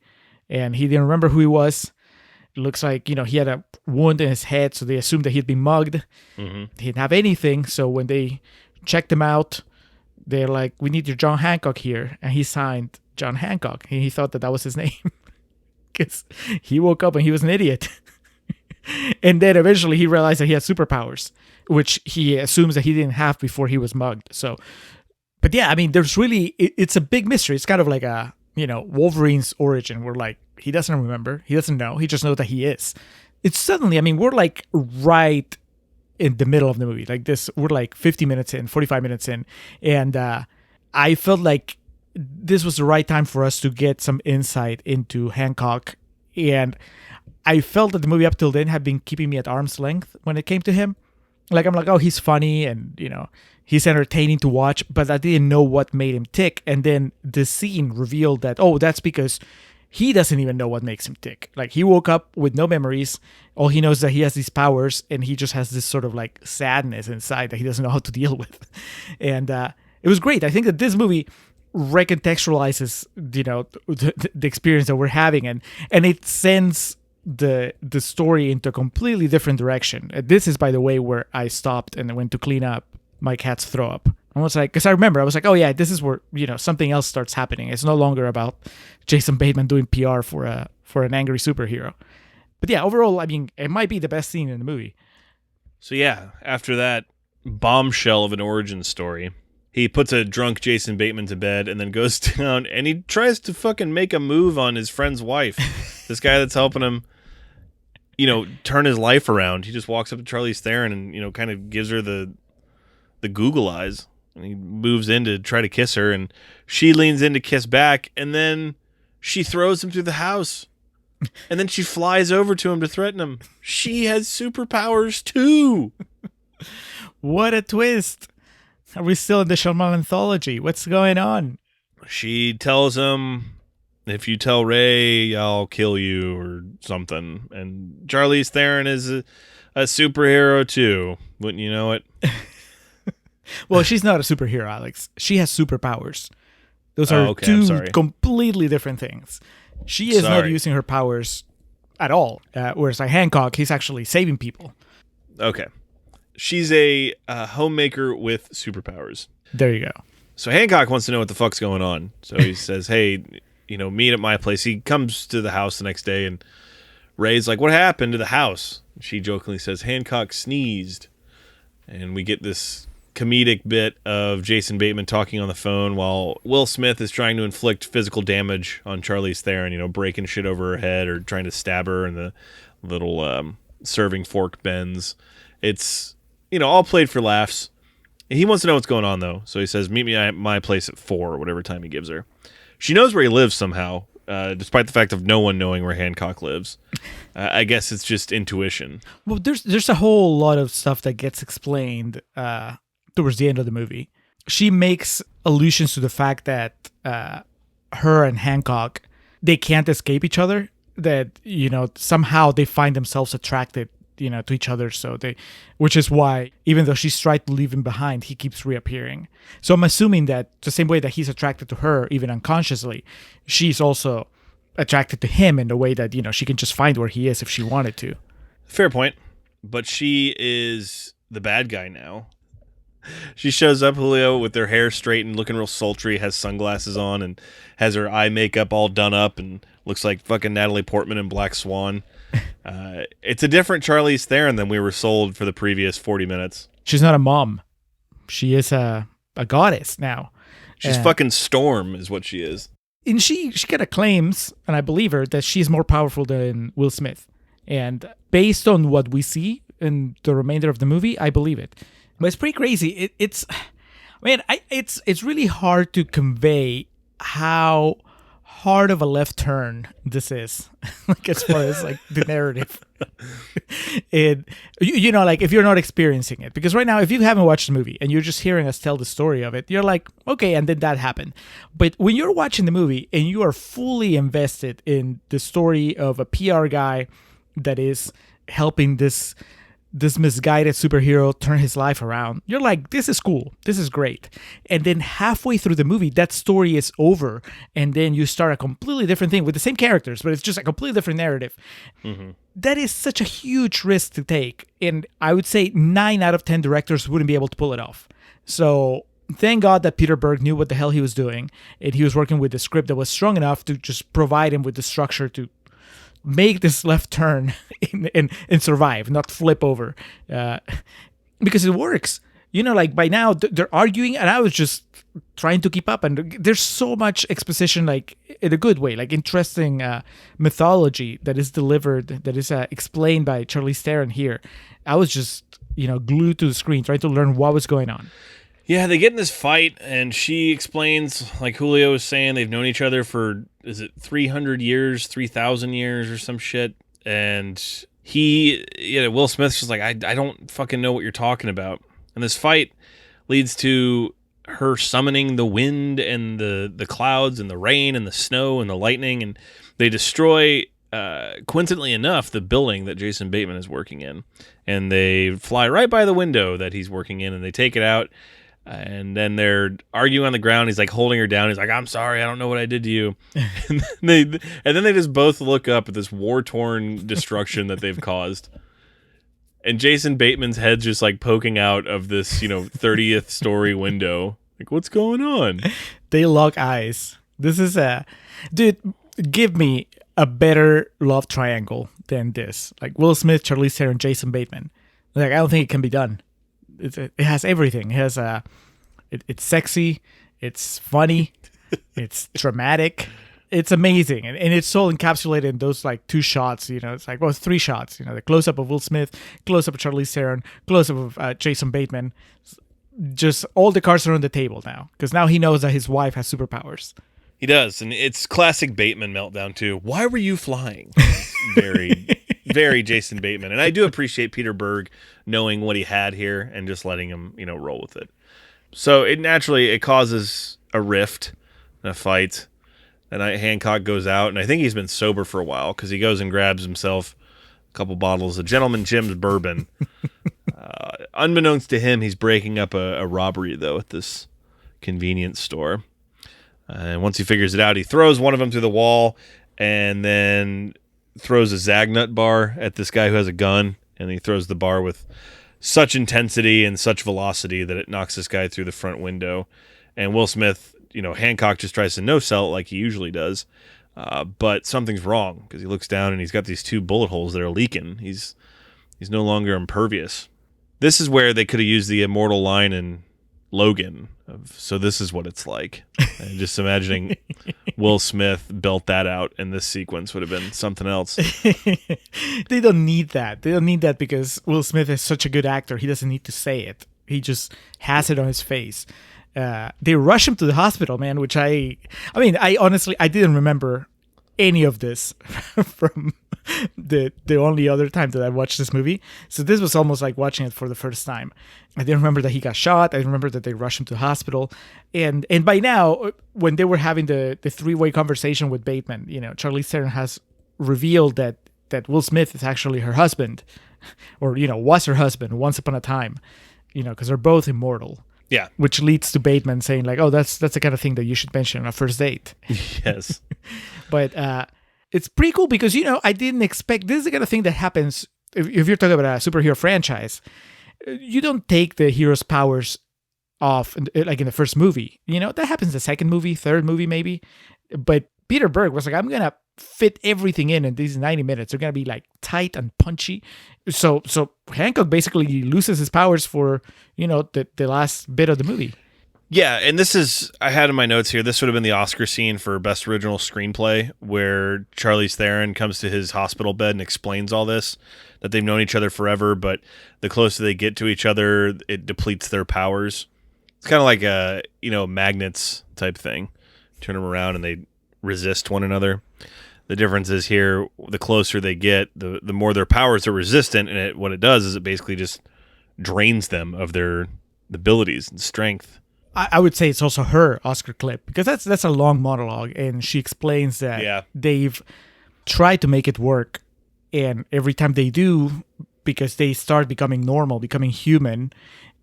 [SPEAKER 2] and he didn't remember who he was. It looks like, he had a wound in his head, so they assumed that he'd been mugged. Mm-hmm. He didn't have anything. So when they checked him out, they're like, "We need your John Hancock here." And he signed John Hancock. And he thought that was his name, because he woke up and he was an idiot. And then eventually he realized that he had superpowers, which he assumes that he didn't have before he was mugged. So, but yeah, I mean, there's really, it's a big mystery. It's kind of like a, Wolverine's origin, where like, he doesn't remember, he doesn't know, he just knows that he is. It's suddenly, I mean, we're like right in the middle of the movie. Like this, we're like 50 minutes in, 45 minutes in. And I felt like this was the right time for us to get some insight into Hancock. And I felt that the movie up till then had been keeping me at arm's length when it came to him. Like, I'm like, oh, he's funny and, he's entertaining to watch, but I didn't know what made him tick. And then the scene revealed that, oh, that's because he doesn't even know what makes him tick. Like, he woke up with no memories. All he knows is that he has these powers, and he just has this sort of like sadness inside that he doesn't know how to deal with. And it was great. I think that this movie recontextualizes, the experience that we're having, and it sends the story into a completely different direction. This is, by the way, where I stopped and went to clean up my cat's throw up. I was like, because I remember, I was like, oh yeah, this is where, something else starts happening. It's no longer about Jason Bateman doing PR for an angry superhero. But yeah, overall, I mean, it might be the best scene in the movie.
[SPEAKER 1] So yeah, after that bombshell of an origin story, he puts a drunk Jason Bateman to bed and then goes down and he tries to fucking make a move on his friend's wife. This guy that's helping him, turn his life around. He just walks up to Charlize Theron and, kind of gives her the Google eyes. And he moves in to try to kiss her, and she leans in to kiss back, and then she throws him through the house. And then she flies over to him to threaten him. She has superpowers too.
[SPEAKER 2] What a twist. Are we still in the Shyamalan anthology? What's going on?
[SPEAKER 1] She tells him, if you tell Ray, I'll kill you or something. And Charlize Theron is a superhero too. Wouldn't you know it?
[SPEAKER 2] Well, she's not a superhero, Alex. She has superpowers. Those are two completely different things. She is not using her powers at all. Whereas like Hancock, he's actually saving people.
[SPEAKER 1] Okay. She's a homemaker with superpowers.
[SPEAKER 2] There you go.
[SPEAKER 1] So Hancock wants to know what the fuck's going on. So he says, hey, meet at my place. He comes to the house the next day, and Ray's like, what happened to the house? She jokingly says, Hancock sneezed. And we get this comedic bit of Jason Bateman talking on the phone while Will Smith is trying to inflict physical damage on Charlize Theron, breaking shit over her head or trying to stab her, and the little serving fork bends. It's, all played for laughs. He wants to know what's going on, though. So he says, meet me at my place at 4, or whatever time he gives her. She knows where he lives somehow, despite the fact of no one knowing where Hancock lives. I guess it's just intuition.
[SPEAKER 2] Well, there's a whole lot of stuff that gets explained towards the end of the movie. She makes allusions to the fact that her and Hancock, they can't escape each other. That, somehow they find themselves attracted, to each other. Which is why, even though she's tried to leave him behind, he keeps reappearing. So I'm assuming that the same way that he's attracted to her, even unconsciously, she's also attracted to him in the way that, she can just find where he is if she wanted to.
[SPEAKER 1] Fair point. But she is the bad guy now. She shows up, Julio, with her hair straightened, looking real sultry, has sunglasses on, and has her eye makeup all done up, and looks like fucking Natalie Portman in Black Swan. It's a different Charlize Theron than we were sold for the previous 40 minutes.
[SPEAKER 2] She's not a mom. She is a goddess now.
[SPEAKER 1] She's fucking Storm is what she is.
[SPEAKER 2] And she kind of claims, and I believe her, that she's more powerful than Will Smith. And based on what we see in the remainder of the movie, I believe it. But it's pretty crazy. It's really hard to convey how hard of a left turn this is, like as far as like the narrative. And like if you're not experiencing it, because right now, if you haven't watched the movie and you're just hearing us tell the story of it, you're like, okay, and then that happened. But when you're watching the movie and you are fully invested in the story of a PR guy that is helping this misguided superhero turn his life around, you're like, this is cool, this is great. And then halfway through the movie, that story is over, and then you start a completely different thing with the same characters, but it's just a completely different narrative. Mm-hmm. That is such a huge risk to take, and I would say 9 out of 10 directors wouldn't be able to pull it off. So thank God that Peter Berg knew what the hell he was doing, and he was working with the script that was strong enough to just provide him with the structure to make this left turn and survive, not flip over, because it works. Like by now they're arguing, and I was just trying to keep up, and there's so much exposition, like in a good way, like interesting mythology that is delivered, that is explained by Charlize Theron here. I was just glued to the screen trying to learn what was going on.
[SPEAKER 1] Yeah, they get in this fight, and she explains, like Julio was saying, they've known each other for, is it 300 years, 3,000 years or some shit? And Will Smith's just like, I don't fucking know what you're talking about. And this fight leads to her summoning the wind and the clouds and the rain and the snow and the lightning, and they destroy, coincidentally enough, the building that Jason Bateman is working in. And they fly right by the window that he's working in, and they take it out. And then they're arguing on the ground. He's like holding her down. He's like, I'm sorry, I don't know what I did to you. And then they just both look up at this war-torn destruction that they've caused. And Jason Bateman's head's just like poking out of this, 30th story window. Like, what's going on?
[SPEAKER 2] They lock eyes. This is dude, give me a better love triangle than this. Like Will Smith, Charlize Theron, Jason Bateman. Like, I don't think it can be done. It has everything. It has it's sexy, it's funny, it's dramatic, it's amazing, and it's so encapsulated in those like two shots. It's like, well, it's three shots. The close up of Will Smith, close up of Charlize Theron, close up of Jason Bateman. Just all the cards are on the table now, because now he knows that his wife has superpowers.
[SPEAKER 1] He does, and it's classic Bateman meltdown too. Why were you flying? Very, very Jason Bateman, and I do appreciate Peter Berg knowing what he had here and just letting him, roll with it. So it causes a rift, and a fight. And Hancock goes out, and I think he's been sober for a while because he goes and grabs himself a couple bottles of Gentleman Jim's bourbon. Unbeknownst to him, he's breaking up a robbery though at this convenience store. And once he figures it out, he throws one of them through the wall and then throws a Zagnut bar at this guy who has a gun. And he throws the bar with such intensity and such velocity that it knocks this guy through the front window. And Will Smith, Hancock just tries to no-sell it like he usually does. But something's wrong because he looks down and he's got these two bullet holes that are leaking. He's no longer impervious. This is where they could have used the immortal line in Logan so this is what it's like. And just imagining Will Smith belt that out in this sequence would have been something else.
[SPEAKER 2] They don't need that. They don't need that because Will Smith is such a good actor. He doesn't need to say it. He just has it on his face. They rush him to the hospital, man, which I honestly, I didn't remember any of this from the only other time that I watched this movie. So this was almost like watching it for the first time. I didn't remember that he got shot. I remember that they rushed him to the hospital. And by now, when they were having the three-way conversation with Bateman, Charlize Theron has revealed that Will Smith is actually her husband, or, was her husband once upon a time, because they're both immortal.
[SPEAKER 1] Yeah.
[SPEAKER 2] Which leads to Bateman saying like, oh, that's the kind of thing that you should mention on a first date.
[SPEAKER 1] Yes.
[SPEAKER 2] But it's pretty cool because, I didn't expect, this is the kind of thing that happens if you're talking about a superhero franchise. You don't take the hero's powers off like in the first movie. That happens in the second movie, third movie maybe. But Peter Berg was like, I'm going to fit everything in these 90 minutes. They're going to be like tight and punchy. So Hancock basically loses his powers for, the last bit of the movie.
[SPEAKER 1] Yeah, and I had in my notes here, this would have been the Oscar scene for Best Original Screenplay, where Charlize Theron comes to his hospital bed and explains all this, that they've known each other forever, but the closer they get to each other, it depletes their powers. It's kind of like a, magnets type thing. Turn them around and they resist one another. The difference is here, the closer they get, the more their powers are resistant, and what it does is it basically just drains them of their abilities and strength.
[SPEAKER 2] I would say it's also her Oscar clip, because that's a long monologue, and she explains that they've tried to make it work, and every time they do, because they start becoming normal, becoming human,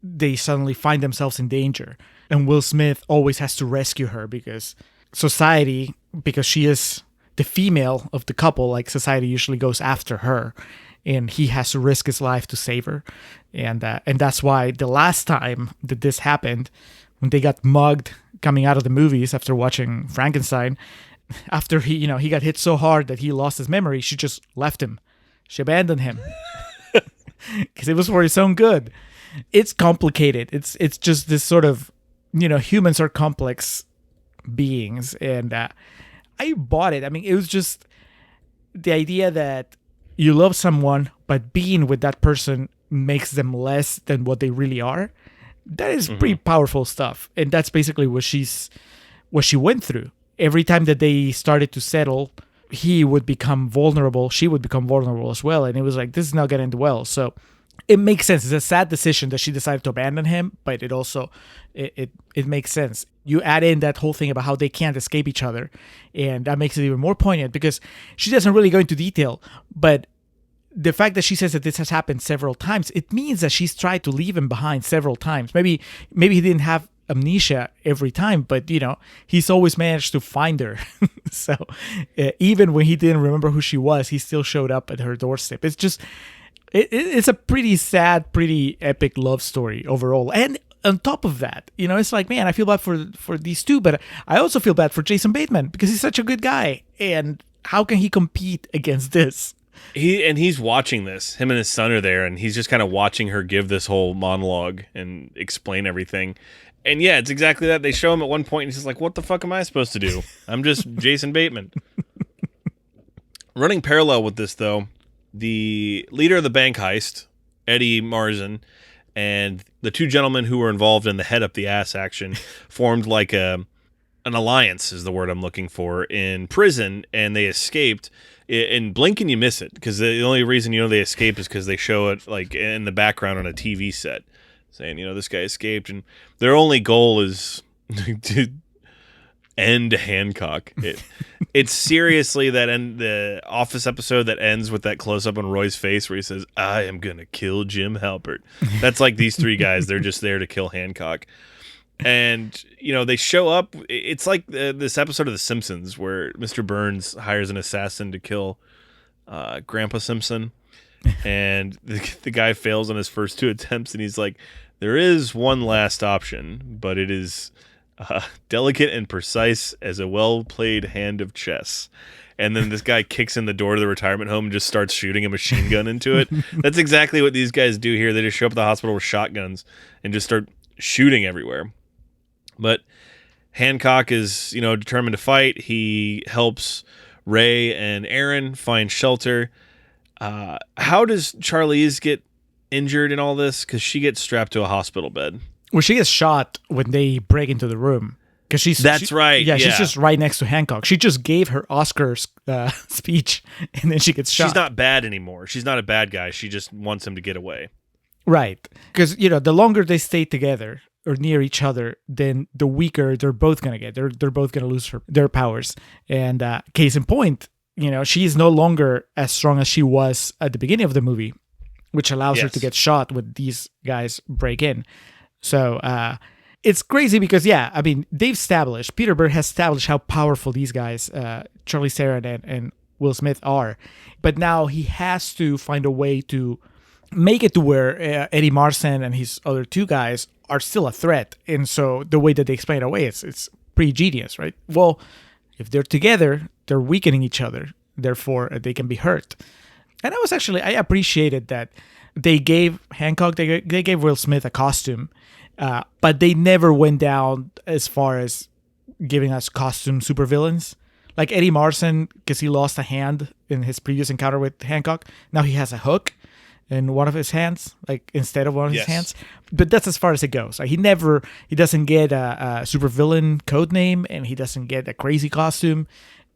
[SPEAKER 2] they suddenly find themselves in danger. And Will Smith always has to rescue her because society, because she is the female of the couple, like society usually goes after her, and he has to risk his life to save her. And that's why the last time that this happened, when they got mugged coming out of the movies after watching Frankenstein, after he got hit so hard that he lost his memory, she just left him. She abandoned him because it was for his own good. It's complicated. It's just this sort of, humans are complex beings, and I bought it. I mean, it was just the idea that you love someone, but being with that person makes them less than what they really are. That is pretty powerful stuff. And that's basically what she went through. Every time that they started to settle, he would become vulnerable. She would become vulnerable as well. And it was like, this is not going to end well. So it makes sense. It's a sad decision that she decided to abandon him, but it also, it makes sense. You add in that whole thing about how they can't escape each other. And that makes it even more poignant because she doesn't really go into detail, but the fact that she says that this has happened several times, it means that she's tried to leave him behind several times. Maybe he didn't have amnesia every time, but he's always managed to find her. So even when he didn't remember who she was, he still showed up at her doorstep. It's just it's a pretty sad, pretty epic love story overall. And on top of that, it's like, man, I feel bad for these two, but I also feel bad for Jason Bateman because he's such a good guy. And how can he compete against this?
[SPEAKER 1] He's watching this. Him and his son are there, and he's just kind of watching her give this whole monologue and explain everything. And yeah, it's exactly that. They show him at one point, and he's just like, "What the fuck am I supposed to do? I'm just Jason Bateman." Running parallel with this, though, the leader of the bank heist, Eddie Marzen, and the two gentlemen who were involved in the head up the ass action formed like an alliance, is the word I'm looking for, in prison, and they escaped. In blink and you miss it, because the only reason they escape is because they show it like in the background on a TV set, saying this guy escaped, and their only goal is to end Hancock. It's seriously that end the Office episode that ends with that close up on Roy's face where he says, "I am gonna kill Jim Halpert." That's like these three guys. They're just there to kill Hancock. And, they show up. It's like this episode of The Simpsons where Mr. Burns hires an assassin to kill Grandpa Simpson. And the guy fails on his first two attempts. And he's like, there is one last option, but it is delicate and precise as a well-played hand of chess. And then this guy kicks in the door to the retirement home and just starts shooting a machine gun into it. That's exactly what these guys do here. They just show up at the hospital with shotguns and just start shooting everywhere. But Hancock is, determined to fight. He helps Ray and Aaron find shelter. How does Charlize get injured in all this? Because she gets strapped to a hospital bed.
[SPEAKER 2] Well, she gets shot when they break into the room.
[SPEAKER 1] That's right.
[SPEAKER 2] Yeah, she's just right next to Hancock. She just gave her Oscar speech, and then she gets shot.
[SPEAKER 1] She's not bad anymore. She's not a bad guy. She just wants him to get away.
[SPEAKER 2] Right. Because, the longer they stay together or near each other, then the weaker they're both going to get. They're both going to lose their powers. And case in point, she is no longer as strong as she was at the beginning of the movie, which allows her to get shot when these guys break in. So it's crazy because, Peter Berg has established how powerful these guys, Charlize Theron and Will Smith, are. But now he has to find a way to make it to where Eddie Marzen and his other two guys are still a threat. And so the way that they explain it away, it's pretty genius, right? Well, if they're together, they're weakening each other. Therefore, they can be hurt. And I appreciated that they gave Hancock, they gave Will Smith a costume, but they never went down as far as giving us costume supervillains. Like Eddie Marzen, because he lost a hand in his previous encounter with Hancock. Now he has a hook in one of his hands, like instead of one of his hands. But that's as far as it goes. Like he doesn't get a supervillain code name, and he doesn't get a crazy costume.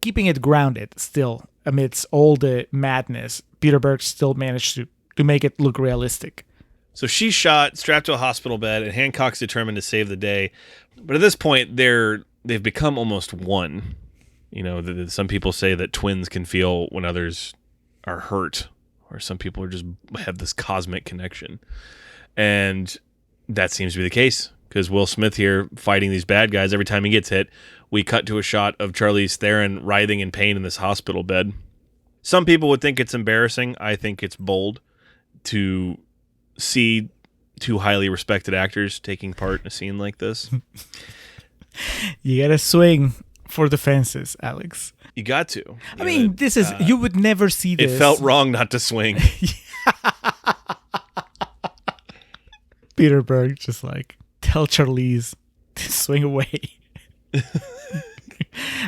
[SPEAKER 2] Keeping it grounded still amidst all the madness, Peter Berg still managed to make it look realistic.
[SPEAKER 1] So she's shot, strapped to a hospital bed, and Hancock's determined to save the day. But at this point, they've become almost one. Some people say that twins can feel when others are hurt, or some people just have this cosmic connection. And that seems to be the case, because Will Smith here fighting these bad guys, every time he gets hit, we cut to a shot of Charlize Theron writhing in pain in this hospital bed. Some people would think it's embarrassing. I think it's bold to see two highly respected actors taking part in a scene like this.
[SPEAKER 2] You gotta swing for the fences, Alex.
[SPEAKER 1] You got to.
[SPEAKER 2] This is, you would never see this.
[SPEAKER 1] It felt wrong not to swing.
[SPEAKER 2] Peter Berg just tell Charlize to swing away.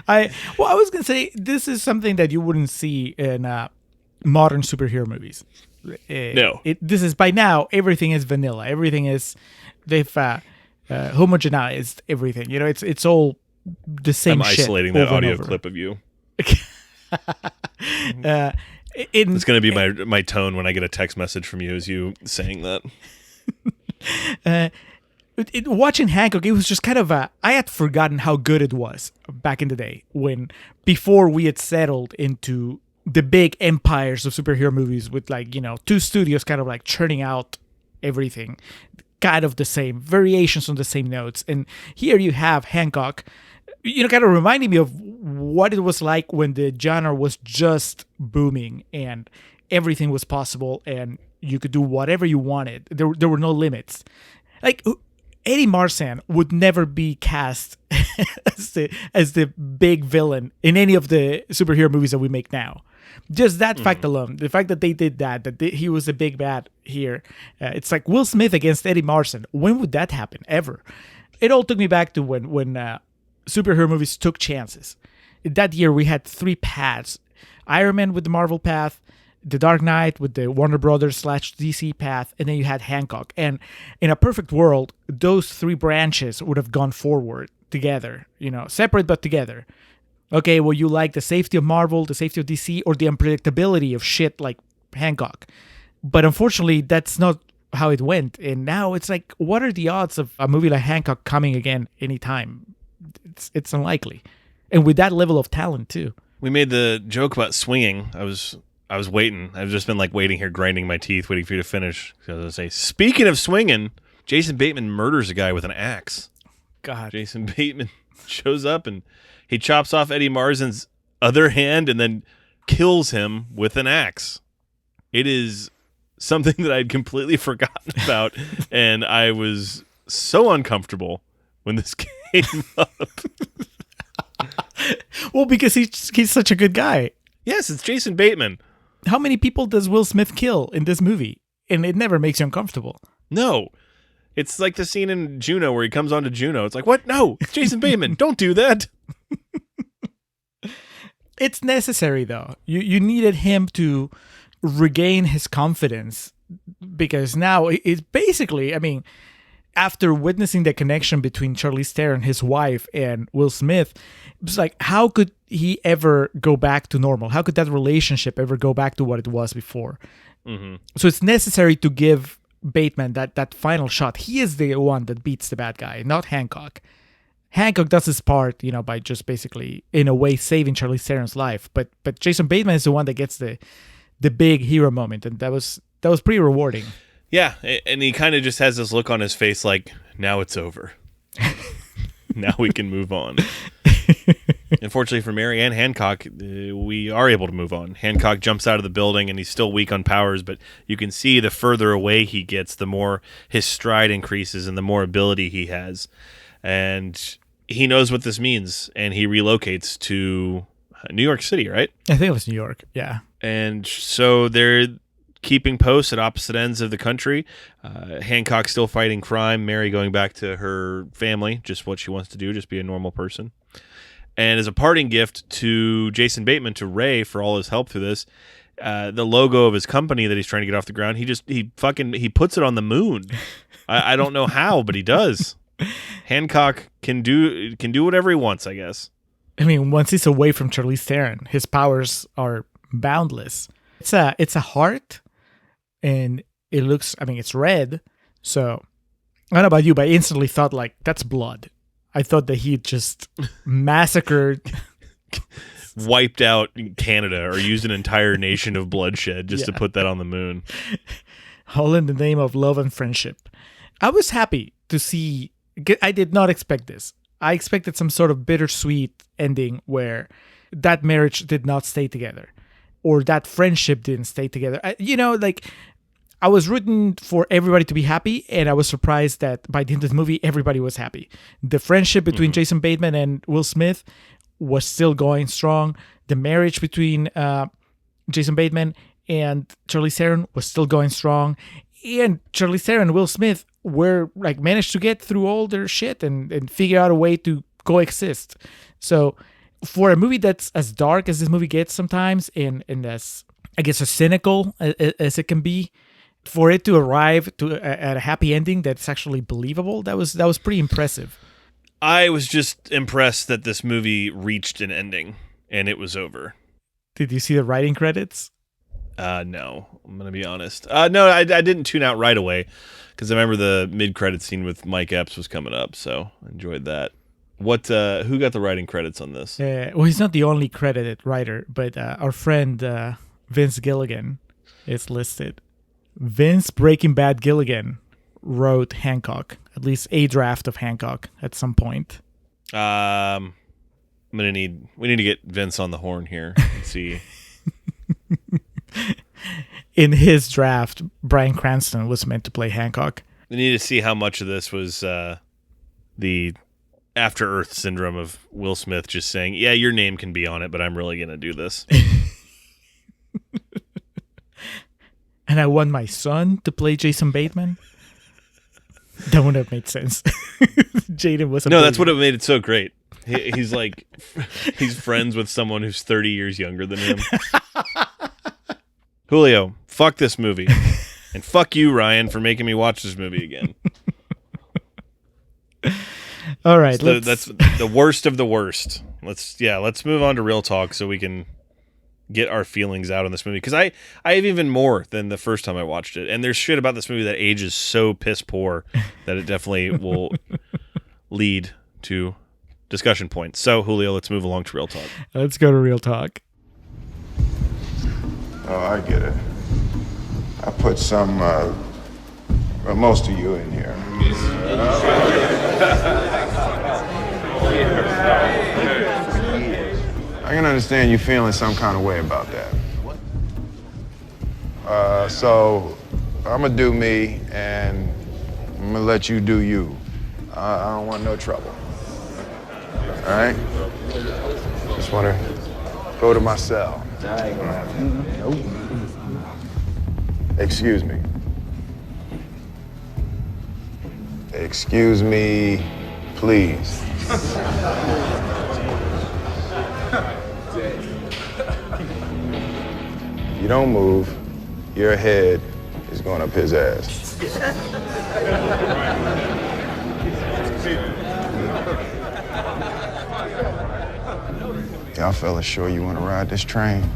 [SPEAKER 2] I was gonna say, this is something that you wouldn't see in modern superhero movies.
[SPEAKER 1] No.
[SPEAKER 2] This is, by now, everything is vanilla. Everything is They've homogenized everything. You know, it's all the same
[SPEAKER 1] I'm
[SPEAKER 2] shit.
[SPEAKER 1] isolating that
[SPEAKER 2] over and
[SPEAKER 1] audio
[SPEAKER 2] over.
[SPEAKER 1] clip of you.
[SPEAKER 2] Uh,
[SPEAKER 1] It's going to be my tone when I get a text message from you, is you saying that.
[SPEAKER 2] Watching Hancock, it was just kind of I had forgotten how good it was back in the day, before we had settled into the big empires of superhero movies with, like, you know, two studios kind of like churning out everything kind of the same, variations on the same notes. And here you have Hancock, you know, kind of reminding me of what it was like when the genre was just booming and everything was possible and you could do whatever you wanted. There were no limits. Like, Eddie Marsan would never be cast as the big villain in any of the superhero movies that we make now. Just that fact alone, the fact that they did that he was a big bad here. It's like Will Smith against Eddie Marsan. When would that happen? Ever? It all took me back to when superhero movies took chances. That year we had three paths: Iron Man with the Marvel path, The Dark Knight with the Warner Brothers / DC path, and then you had Hancock. And in a perfect world, those three branches would have gone forward together, you know, separate but together. Okay, well, you like the safety of Marvel, the safety of DC, or the unpredictability of shit like Hancock. But unfortunately, that's not how it went. And now it's like, what are the odds of a movie like Hancock coming again anytime? It's unlikely. And with that level of talent, too.
[SPEAKER 1] We made the joke about swinging. I was waiting. I've just been like waiting here, grinding my teeth, waiting for you to finish. So I was going to say, speaking of swinging, Jason Bateman murders a guy with an axe.
[SPEAKER 2] God.
[SPEAKER 1] Jason Bateman shows up and he chops off Eddie Marsan's other hand and then kills him with an axe. It is something that I'd completely forgotten about, and I was so uncomfortable when this came up.
[SPEAKER 2] Well, because he's such a good guy.
[SPEAKER 1] Yes, it's Jason Bateman.
[SPEAKER 2] How many people does Will Smith kill in this movie? And it never makes you uncomfortable.
[SPEAKER 1] No. It's like the scene in Juno where he comes on to Juno. It's like, what? No, it's Jason Bateman. Don't do that.
[SPEAKER 2] It's necessary, though. You needed him to regain his confidence, because now it's basically, I mean, after witnessing the connection between Charlize Theron, his wife, and Will Smith, it's like, how could he ever go back to normal? How could that relationship ever go back to what it was before? Mm-hmm. So it's necessary to give Bateman that final shot. He is the one that beats the bad guy, not Hancock. Hancock does his part, you know, by just basically, in a way, saving Charlize Theron's life. But Jason Bateman is the one that gets the big hero moment, and that was pretty rewarding.
[SPEAKER 1] Yeah, and he kind of just has this look on his face like, now it's over. Now we can move on. Unfortunately for Mary and Hancock, we are able to move on. Hancock jumps out of the building, and he's still weak on powers, but you can see the further away he gets, the more his stride increases and the more ability he has. And he knows what this means, and he relocates to New York City, right?
[SPEAKER 2] I think it was New York, yeah.
[SPEAKER 1] And so they're keeping posts at opposite ends of the country. Hancock still fighting crime, Mary going back to her family, just what she wants to do, just be a normal person. And as a parting gift to Jason Bateman, to Ray, for all his help through this, the logo of his company that he's trying to get off the ground, he puts it on the moon. I don't know how, but he does. Hancock can do whatever he wants, I guess.
[SPEAKER 2] I mean, once he's away from Charlize Theron, his powers are boundless. It's a heart, and it looks, I mean, it's red. So I don't know about you, but I instantly thought, like, that's blood. I thought that he just massacred,
[SPEAKER 1] wiped out Canada, or used an entire nation of bloodshed just to put that on the moon.
[SPEAKER 2] All in the name of love and friendship. I was happy to see. I did not expect this. I expected some sort of bittersweet ending where that marriage did not stay together, or that friendship didn't stay together. I was rooting for everybody to be happy, and I was surprised that by the end of the movie, everybody was happy. The friendship between Jason Bateman and Will Smith was still going strong. The marriage between Jason Bateman and Charlize Theron was still going strong. And Charlize Theron and Will Smith were like managed to get through all their shit and figure out a way to coexist. So for a movie that's as dark as this movie gets sometimes, and as, I guess, as cynical as it can be, for it to arrive at a happy ending that's actually believable, that was pretty impressive.
[SPEAKER 1] I was just impressed that this movie reached an ending and it was over.
[SPEAKER 2] Did you see the writing credits?
[SPEAKER 1] No, I'm going to be honest. No, I didn't tune out right away because I remember the mid-credit scene with Mike Epps was coming up, so I enjoyed that. Who got the writing credits on this?
[SPEAKER 2] Well, he's not the only credited writer, but our friend Vince Gilligan is listed. Vince Breaking Bad Gilligan wrote Hancock, at least a draft of Hancock at some point.
[SPEAKER 1] We need to get Vince on the horn here and see.
[SPEAKER 2] In his draft, Bryan Cranston was meant to play Hancock.
[SPEAKER 1] We need to see how much of this was the After Earth syndrome of Will Smith just saying, yeah, your name can be on it, but I'm really going to do this.
[SPEAKER 2] And I want my son to play Jason Bateman. That wouldn't have made sense. Jaden was
[SPEAKER 1] No, that's what it made it so great. He's like, he's friends with someone who's 30 years younger than him. Julio, fuck this movie. And fuck you, Ryan, for making me watch this movie again.
[SPEAKER 2] All right.
[SPEAKER 1] That's the worst of the worst. Let's move on to real talk so we can get our feelings out on this movie. Because I have even more than the first time I watched it. And there's shit about this movie that ages so piss poor that it definitely will lead to discussion points. So, Julio, let's move along to real talk.
[SPEAKER 2] Let's go to real talk.
[SPEAKER 3] Oh, I get it. I put most of you in here. I can understand you feeling some kind of way about that. So I'm gonna do me, and I'm gonna let you do you. I don't want no trouble. All right? Just wanna go to my cell. Excuse me. Excuse me, please. If you don't move, your head is going up his ass. Y'all fellas sure you want to ride this train?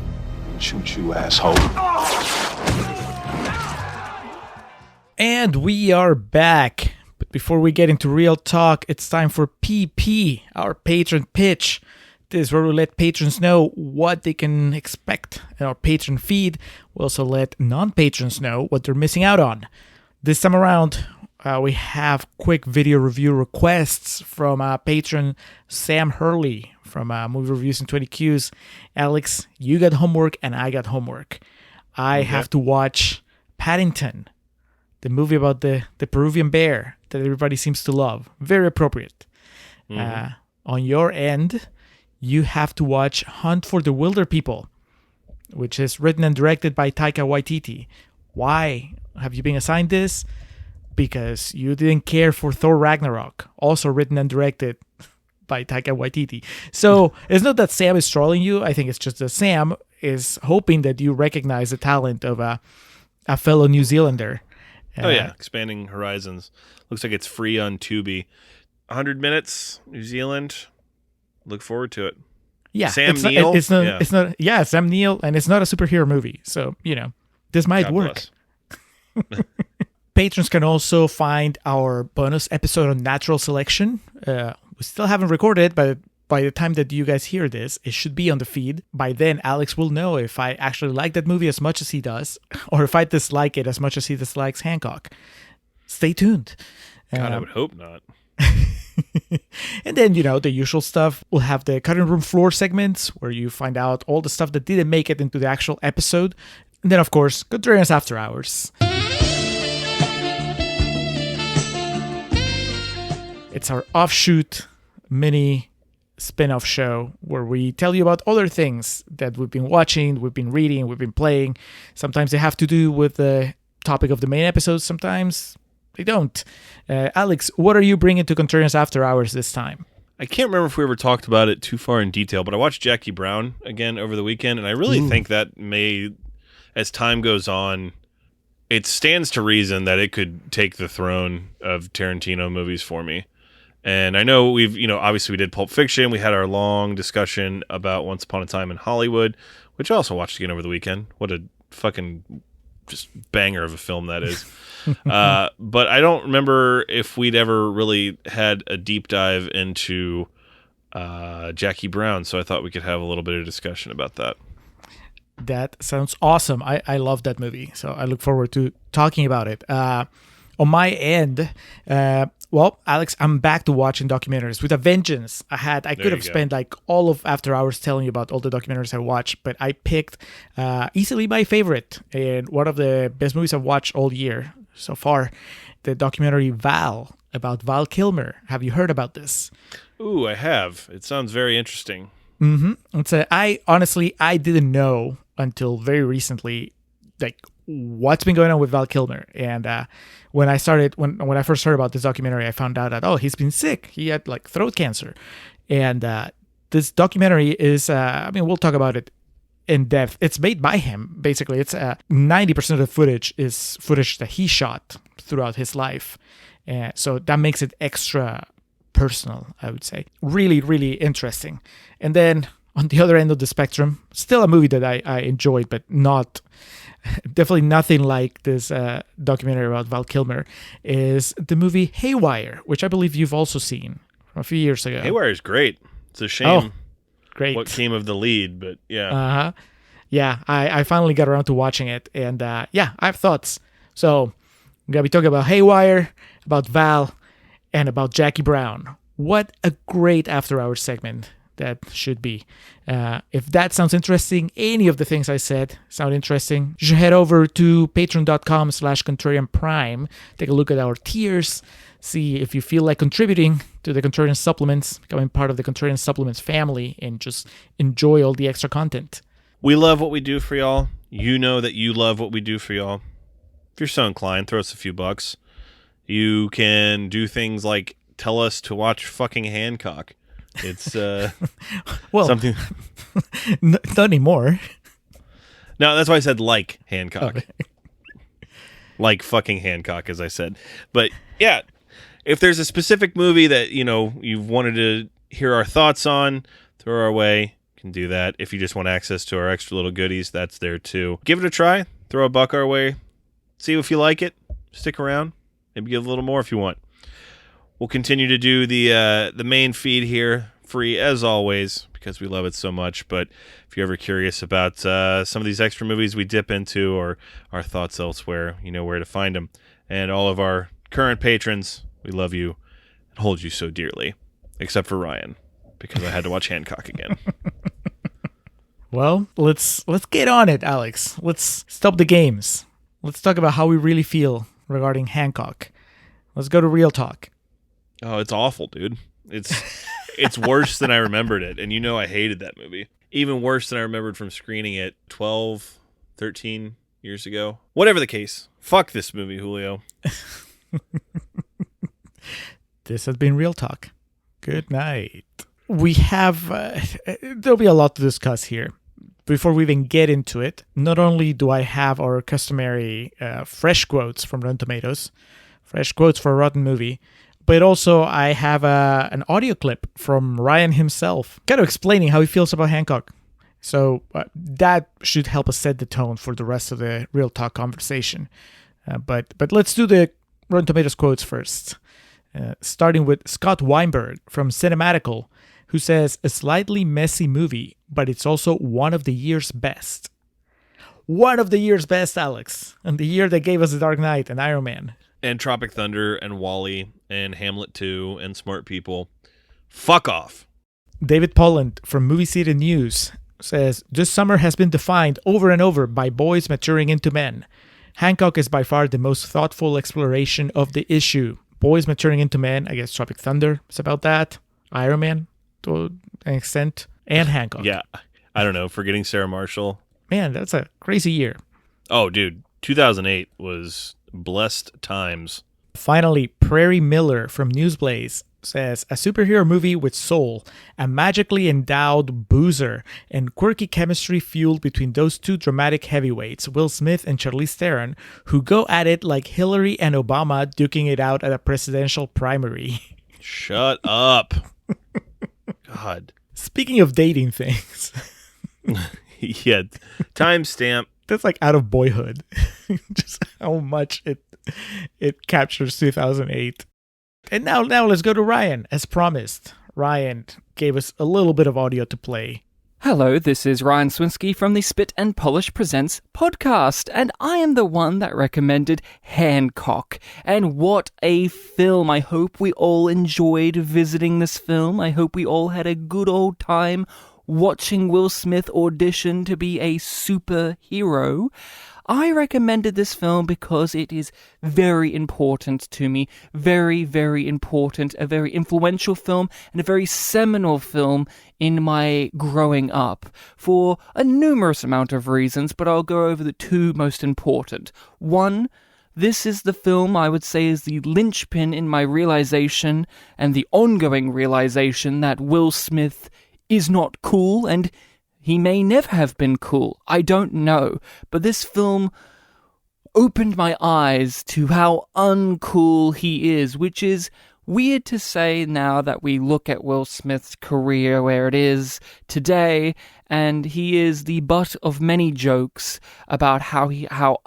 [SPEAKER 3] Shoot you, asshole.
[SPEAKER 2] And we are back. But before we get into real talk, it's time for PP, our patron pitch. This is where we let patrons know what they can expect in our patron feed. We also let non-patrons know what they're missing out on. This time around, we have quick video review requests from patron Sam Hurley from Movie Reviews in 20 Qs. Alex, you got homework and I got homework. I have to watch Paddington, the movie about the Peruvian bear that everybody seems to love. Very appropriate. On your end, you have to watch Hunt for the Wilder People, which is written and directed by Taika Waititi. Why have you been assigned this? Because you didn't care for Thor Ragnarok, also written and directed by Taika Waititi. So it's not that Sam is trolling you. I think it's just that Sam is hoping that you recognize the talent of a fellow New Zealander.
[SPEAKER 1] Expanding Horizons. Looks like it's free on Tubi. 100 minutes, New Zealand. Look forward to it.
[SPEAKER 2] Yeah,
[SPEAKER 1] Sam Neill.
[SPEAKER 2] Sam Neill, and it's not a superhero movie, so this might work. Patrons can also find our bonus episode on natural selection. We still haven't recorded, but by the time that you guys hear this, it should be on the feed. By then, Alex will know if I actually like that movie as much as he does, or if I dislike it as much as he dislikes Hancock. Stay tuned.
[SPEAKER 1] God, I would hope not.
[SPEAKER 2] And then, the usual stuff. We'll have the cutting room floor segments where you find out all the stuff that didn't make it into the actual episode. And then, of course, Contrarians After Hours. It's our offshoot mini spin-off show where we tell you about other things that we've been watching, we've been reading, we've been playing. Sometimes they have to do with the topic of the main episode. Sometimes they don't. Alex, what are you bringing to Contrarians After Hours this time?
[SPEAKER 1] I can't remember if we ever talked about it too far in detail, but I watched Jackie Brown again over the weekend, and I really think that may, as time goes on, it stands to reason that it could take the throne of Tarantino movies for me. And I know we've, obviously we did Pulp Fiction. We had our long discussion about Once Upon a Time in Hollywood, which I also watched again over the weekend. What a fucking just banger of a film that is. But I don't remember if we'd ever really had a deep dive into Jackie Brown. So I thought we could have a little bit of discussion about that.
[SPEAKER 2] That sounds awesome. I love that movie, so I look forward to talking about it. On my end, well, Alex, I'm back to watching documentaries with a vengeance. I could have spent like all of after hours telling you about all the documentaries I watched, but I picked easily my favorite and one of the best movies I've watched all year so far, the documentary Val, about Val Kilmer. Have you heard about this?
[SPEAKER 1] Ooh, I have. It sounds very interesting.
[SPEAKER 2] Mm-hmm. I didn't know until very recently, like, what's been going on with Val Kilmer. And when I first heard about this documentary, I found out that, he's been sick. He had like throat cancer. And this documentary is, we'll talk about it in depth. It's made by him, basically. It's 90% of the footage is footage that he shot throughout his life. So that makes it extra personal, I would say. Really, really interesting. And then on the other end of the spectrum, still a movie that I enjoyed, but definitely nothing like this documentary about Val Kilmer, is the movie Haywire, which I believe you've also seen from a few years ago.
[SPEAKER 1] Haywire is great. It's a shame
[SPEAKER 2] great.
[SPEAKER 1] what came of the lead, but yeah.
[SPEAKER 2] Uh-huh. Yeah, I finally got around to watching it, and I have thoughts. So I'm going to be talking about Haywire, about Val, and about Jackie Brown. What a great after-hours segment that should be. If that sounds interesting, any of the things I said sound interesting, you should head over to patreon.com/Contrarian Prime. Take a look at our tiers. See if you feel like contributing to the Contrarian Supplements, becoming part of the Contrarian Supplements family, and just enjoy all the extra content.
[SPEAKER 1] We love what we do for y'all. You know that you love what we do for y'all. If you're so inclined, throw us a few bucks. You can do things like tell us to watch fucking Hancock. It's
[SPEAKER 2] well,
[SPEAKER 1] something.
[SPEAKER 2] Not anymore.
[SPEAKER 1] No, that's why I said like Hancock. Like fucking Hancock, as I said. But yeah, if there's a specific movie that you've wanted to hear our thoughts on, throw our way. You can do that. If you just want access to our extra little goodies, that's there too. Give it a try. Throw a buck our way. See if you like it. Stick around. Maybe give a little more if you want. We'll continue to do the main feed here, free as always, because we love it so much. But if you're ever curious about some of these extra movies we dip into or our thoughts elsewhere, you know where to find them. And all of our current patrons, we love you and hold you so dearly, except for Ryan, because I had to watch Hancock again.
[SPEAKER 2] Well, let's get on it, Alex. Let's stop the games. Let's talk about how we really feel regarding Hancock. Let's go to real talk.
[SPEAKER 1] Oh, it's awful, dude. It's worse than I remembered it. And I hated that movie. Even worse than I remembered from screening it 12, 13 years ago. Whatever the case. Fuck this movie, Julio.
[SPEAKER 2] This has been Real Talk. Good night. We have... there'll be a lot to discuss here. Before we even get into it, not only do I have our customary fresh quotes from Rotten Tomatoes, fresh quotes for a rotten movie, but also I have an audio clip from Ryan himself, kind of explaining how he feels about Hancock. So that should help us set the tone for the rest of the Real Talk conversation. But let's do the Rotten Tomatoes quotes first, starting with Scott Weinberg from Cinematical, who says, a slightly messy movie, but it's also one of the year's best. One of the year's best, Alex. And the year that gave us The Dark Knight and Iron Man.
[SPEAKER 1] And Tropic Thunder and WALL-E and Hamlet 2 and Smart People. Fuck off.
[SPEAKER 2] David Polland from Movie City News says, this summer has been defined over and over by boys maturing into men. Hancock is by far the most thoughtful exploration of the issue. Boys maturing into men, I guess Tropic Thunder is about that. Iron Man, to an extent, and Hancock.
[SPEAKER 1] Yeah, I don't know, forgetting Sarah Marshall.
[SPEAKER 2] Man, that's a crazy year.
[SPEAKER 1] Oh, dude, 2008 was blessed times.
[SPEAKER 2] Finally, Prairie Miller from Newsblaze says, a superhero movie with soul, a magically endowed boozer, and quirky chemistry fueled between those two dramatic heavyweights, Will Smith and Charlize Theron, who go at it like Hillary and Obama duking it out at a presidential primary.
[SPEAKER 1] Shut up. God.
[SPEAKER 2] Speaking of dating things.
[SPEAKER 1] Yeah, timestamp.
[SPEAKER 2] That's like out of Boyhood. Just how much it captures 2008. And now let's go to Ryan. As promised, Ryan gave us a little bit of audio to play.
[SPEAKER 4] Hello, this is Ryan Swinsky from the Spit and Polish Presents podcast, and I am the one that recommended Hancock. And what a film. I hope we all enjoyed visiting this film. I hope we all had a good old time watching Will Smith audition to be a superhero. I recommended this film because it is very important to me. Very, very important. A very influential film and a very seminal film in my growing up for a numerous amount of reasons, but I'll go over the two most important. One, this is the film I would say is the linchpin in my realization and the ongoing realization that Will Smith is not cool, and he may never have been cool. I don't know. But this film opened my eyes to how uncool he is, which is weird to say now that we look at Will Smith's career where it is today, and he is the butt of many jokes about how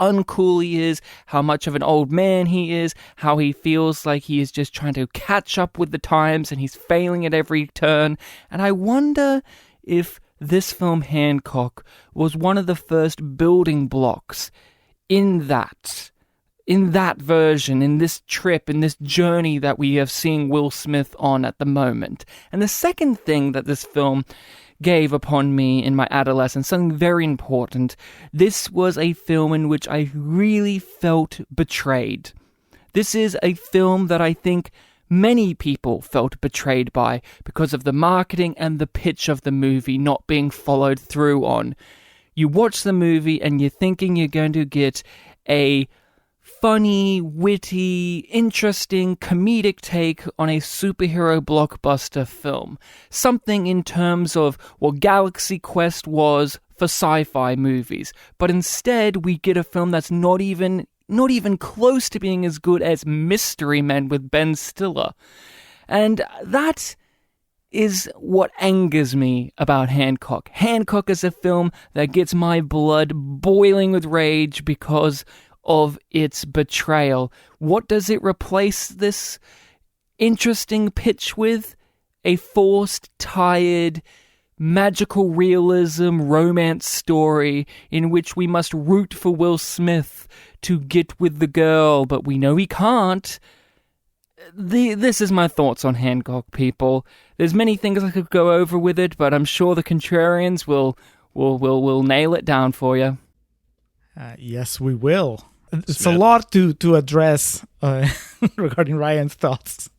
[SPEAKER 4] uncool he is, how much of an old man he is, how he feels like he is just trying to catch up with the times and he's failing at every turn. And I wonder if this film, Hancock, was one of the first building blocks in that version, in this trip, in this journey that we have seen Will Smith on at the moment. And the second thing that this film gave upon me in my adolescence, something very important, this was a film in which I really felt betrayed. This is a film that I think many people felt betrayed by because of the marketing and the pitch of the movie not being followed through on. You watch the movie and you're thinking you're going to get a funny, witty, interesting, comedic take on a superhero blockbuster film. Something in terms of what Galaxy Quest was for sci-fi movies. But instead, we get a film that's not even close to being as good as Mystery Men with Ben Stiller. And that is what angers me about Hancock. Hancock is a film that gets my blood boiling with rage because of its betrayal. What does it replace this interesting pitch with? A forced, tired, magical realism romance story in which we must root for Will Smith to get with the girl, but we know he can't. This is my thoughts on Hancock, people. There's many things I could go over with it, but I'm sure the Contrarians will nail it down for you.
[SPEAKER 2] Yes, we will. It's a lot to address regarding Ryan's thoughts,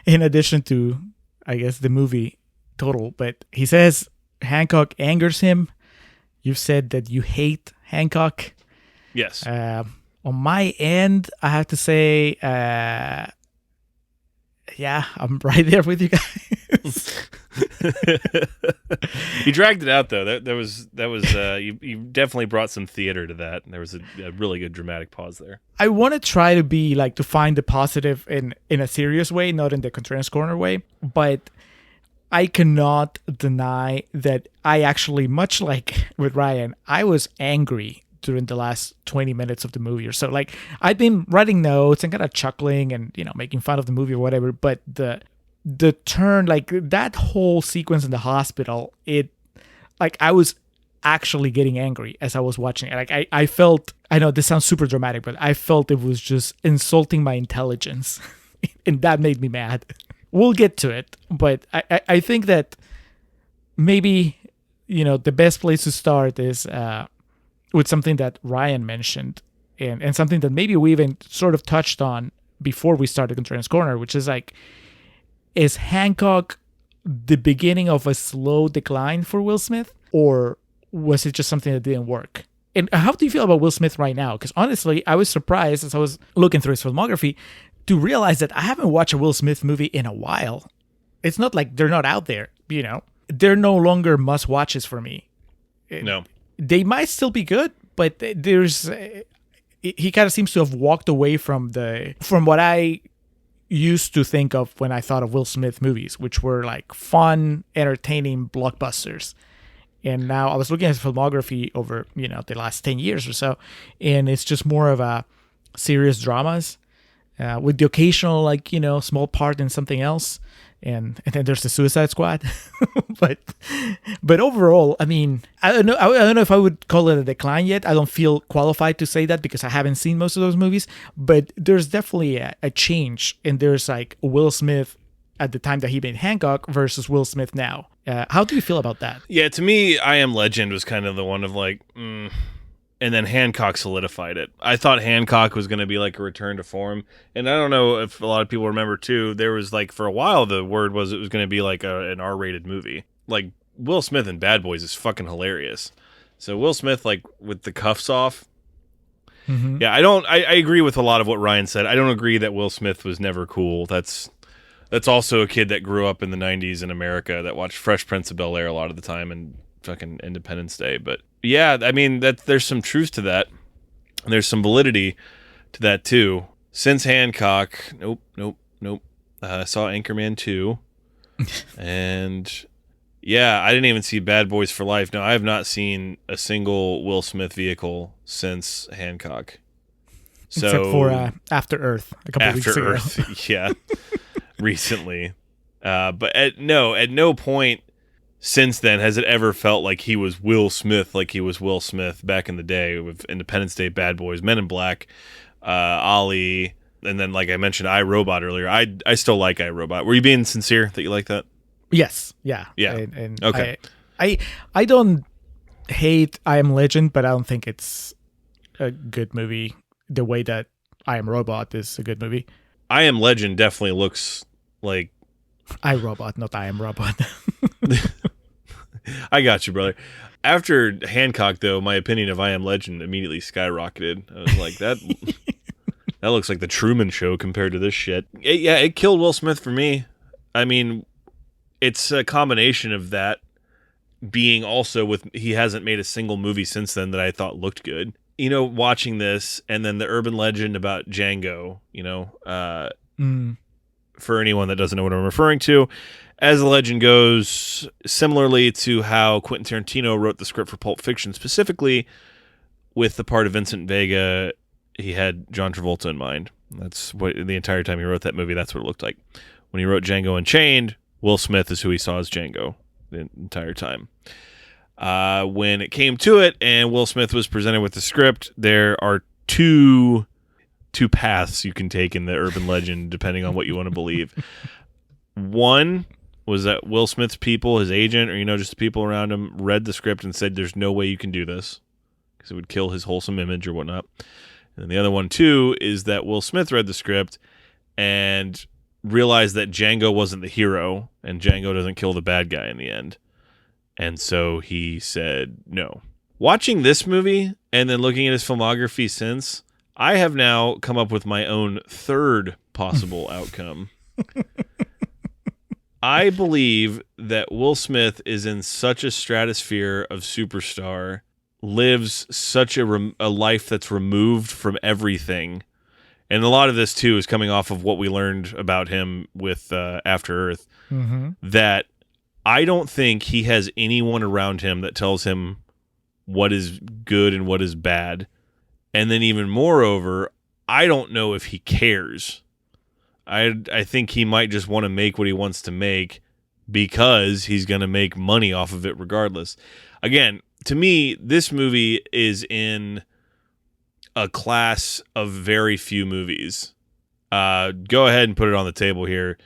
[SPEAKER 2] in addition to, I guess, the movie total. But he says Hancock angers him. You've said that you hate Hancock.
[SPEAKER 1] Yes.
[SPEAKER 2] On my end, I have to say, yeah, I'm right there with you guys.
[SPEAKER 1] You dragged it out though. That was you definitely brought some theater to that. There was a really good dramatic pause there.
[SPEAKER 2] I want to try to be like to find the positive in a serious way, not in the Contrarians Corner way, but I cannot deny that I actually, much like with Ryan, I was angry during the last 20 minutes of the movie or so. Like, I'd been writing notes and kind of chuckling and, making fun of the movie or whatever, but the turn, like that whole sequence in the hospital, I was actually getting angry as I was watching it. Like, I felt, I know this sounds super dramatic, but I felt it was just insulting my intelligence. And that made me mad. We'll get to it, but I think that maybe, the best place to start is with something that Ryan mentioned and something that maybe we even sort of touched on before we started Contrarians Corner, which is like, is Hancock the beginning of a slow decline for Will Smith, or was it just something that didn't work? And how do you feel about Will Smith right now? Because honestly, I was surprised as I was looking through his filmography to realize that I haven't watched a Will Smith movie in a while. It's not like they're not out there, you know. They're no longer must watches for me.
[SPEAKER 1] No.
[SPEAKER 2] They might still be good, but there's he kind of seems to have walked away from what I used to think of when I thought of Will Smith movies, which were like fun, entertaining blockbusters. And now I was looking at his filmography over, you know, the last 10 years or so, and it's just more of a serious dramas with the occasional, like, you know, small part in something else. And then there's the Suicide Squad. but overall, I mean, I don't know if I would call it a decline yet. I don't feel qualified to say that because I haven't seen most of those movies, but there's definitely a change. And there's like Will Smith at the time that he made Hancock versus Will Smith now. How do you feel about that?
[SPEAKER 1] Yeah, to me, I Am Legend was kind of the one of like, and then Hancock solidified it. I thought Hancock was going to be like a return to form. And I don't know if a lot of people remember too, there was like for a while the word was it was going to be like an R-rated movie. Like Will Smith in Bad Boys is fucking hilarious. So Will Smith like with the cuffs off. Mm-hmm. Yeah, I agree with a lot of what Ryan said. I don't agree that Will Smith was never cool. That's also a kid that grew up in the 90s in America that watched Fresh Prince of Bel-Air a lot of the time and fucking Independence Day. But yeah, I mean, there's some truth to that. There's some validity to that too. Since Hancock, nope. I saw Anchorman 2. And yeah, I didn't even see Bad Boys for Life. No, I have not seen a single Will Smith vehicle since Hancock. So,
[SPEAKER 2] except for After Earth a couple weeks ago.
[SPEAKER 1] After Earth, yeah. Recently. But at no point since then has it ever felt like he was Will Smith back in the day with Independence Day, Bad Boys, Men in Black, Ali, and then like I mentioned iRobot earlier. I still like iRobot. Were you being sincere that you like that?
[SPEAKER 2] Yes. Yeah.
[SPEAKER 1] And okay.
[SPEAKER 2] I don't hate I Am Legend, but I don't think it's a good movie the way that I Am Robot is a good movie.
[SPEAKER 1] I Am Legend definitely looks like
[SPEAKER 2] iRobot, not I Am Robot.
[SPEAKER 1] I got you, brother. After Hancock, though, my opinion of I Am Legend immediately skyrocketed. I was like, that looks like the Truman Show compared to this shit. It killed Will Smith for me. I mean, it's a combination of that being also with he hasn't made a single movie since then that I thought looked good. You know, watching this and then the urban legend about Django, you know, for anyone that doesn't know what I'm referring to, as the legend goes, similarly to how Quentin Tarantino wrote the script for Pulp Fiction, specifically with the part of Vincent Vega, he had John Travolta in mind. That's what the entire time he wrote that movie, that's what it looked like. When he wrote Django Unchained, Will Smith is who he saw as Django the entire time. When it came to it and Will Smith was presented with the script, there are two paths you can take in the urban legend depending on what you want to believe. One was that Will Smith's people, his agent, or, you know, just the people around him, read the script and said, there's no way you can do this because it would kill his wholesome image or whatnot. And the other one, too, is that Will Smith read the script and realized that Django wasn't the hero and Django doesn't kill the bad guy in the end. And so he said no. Watching this movie and then looking at his filmography since, I have now come up with my own third possible outcome. I believe that Will Smith is in such a stratosphere of superstar, lives such a life that's removed from everything. And a lot of this, too, is coming off of what we learned about him with After Earth, that I don't think he has anyone around him that tells him what is good and what is bad. And then even moreover, I don't know if he cares. I think he might just want to make what he wants to make because he's going to make money off of it regardless. Again, to me, this movie is in a class of very few movies. Go ahead and put it on the table here.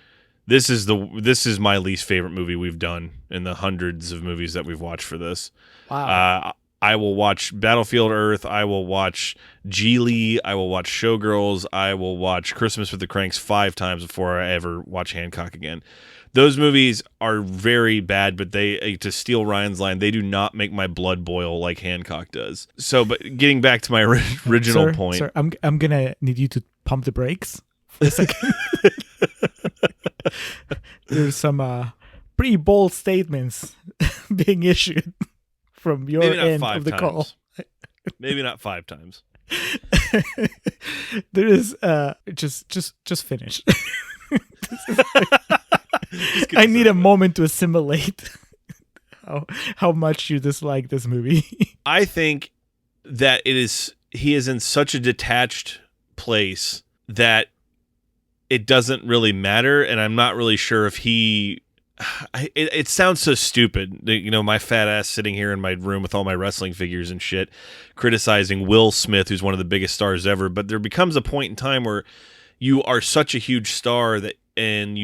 [SPEAKER 1] This is my least favorite movie we've done in the hundreds of movies that we've watched for this.
[SPEAKER 2] Wow.
[SPEAKER 1] I will watch Battlefield Earth. I will watch Geely. I will watch Showgirls. I will watch Christmas with the Cranks 5 times before I ever watch Hancock again. Those movies are very bad, but they, to steal Ryan's line, they do not make my blood boil like Hancock does. So, but getting back to my original point.
[SPEAKER 2] Sir, I'm going to need you to pump the brakes. for a second. There's some pretty bold statements being issued from your
[SPEAKER 1] Maybe not
[SPEAKER 2] end
[SPEAKER 1] 5
[SPEAKER 2] of the
[SPEAKER 1] times.
[SPEAKER 2] call.
[SPEAKER 1] Maybe not 5 times.
[SPEAKER 2] There is just finish. I need a moment to assimilate how much you dislike this movie.
[SPEAKER 1] I think that he is in such a detached place that it doesn't really matter, and I'm not really sure if it sounds so stupid. You know, my fat ass sitting here in my room with all my wrestling figures and shit, criticizing Will Smith, who's one of the biggest stars ever. But there becomes a point in time where you are such a huge star and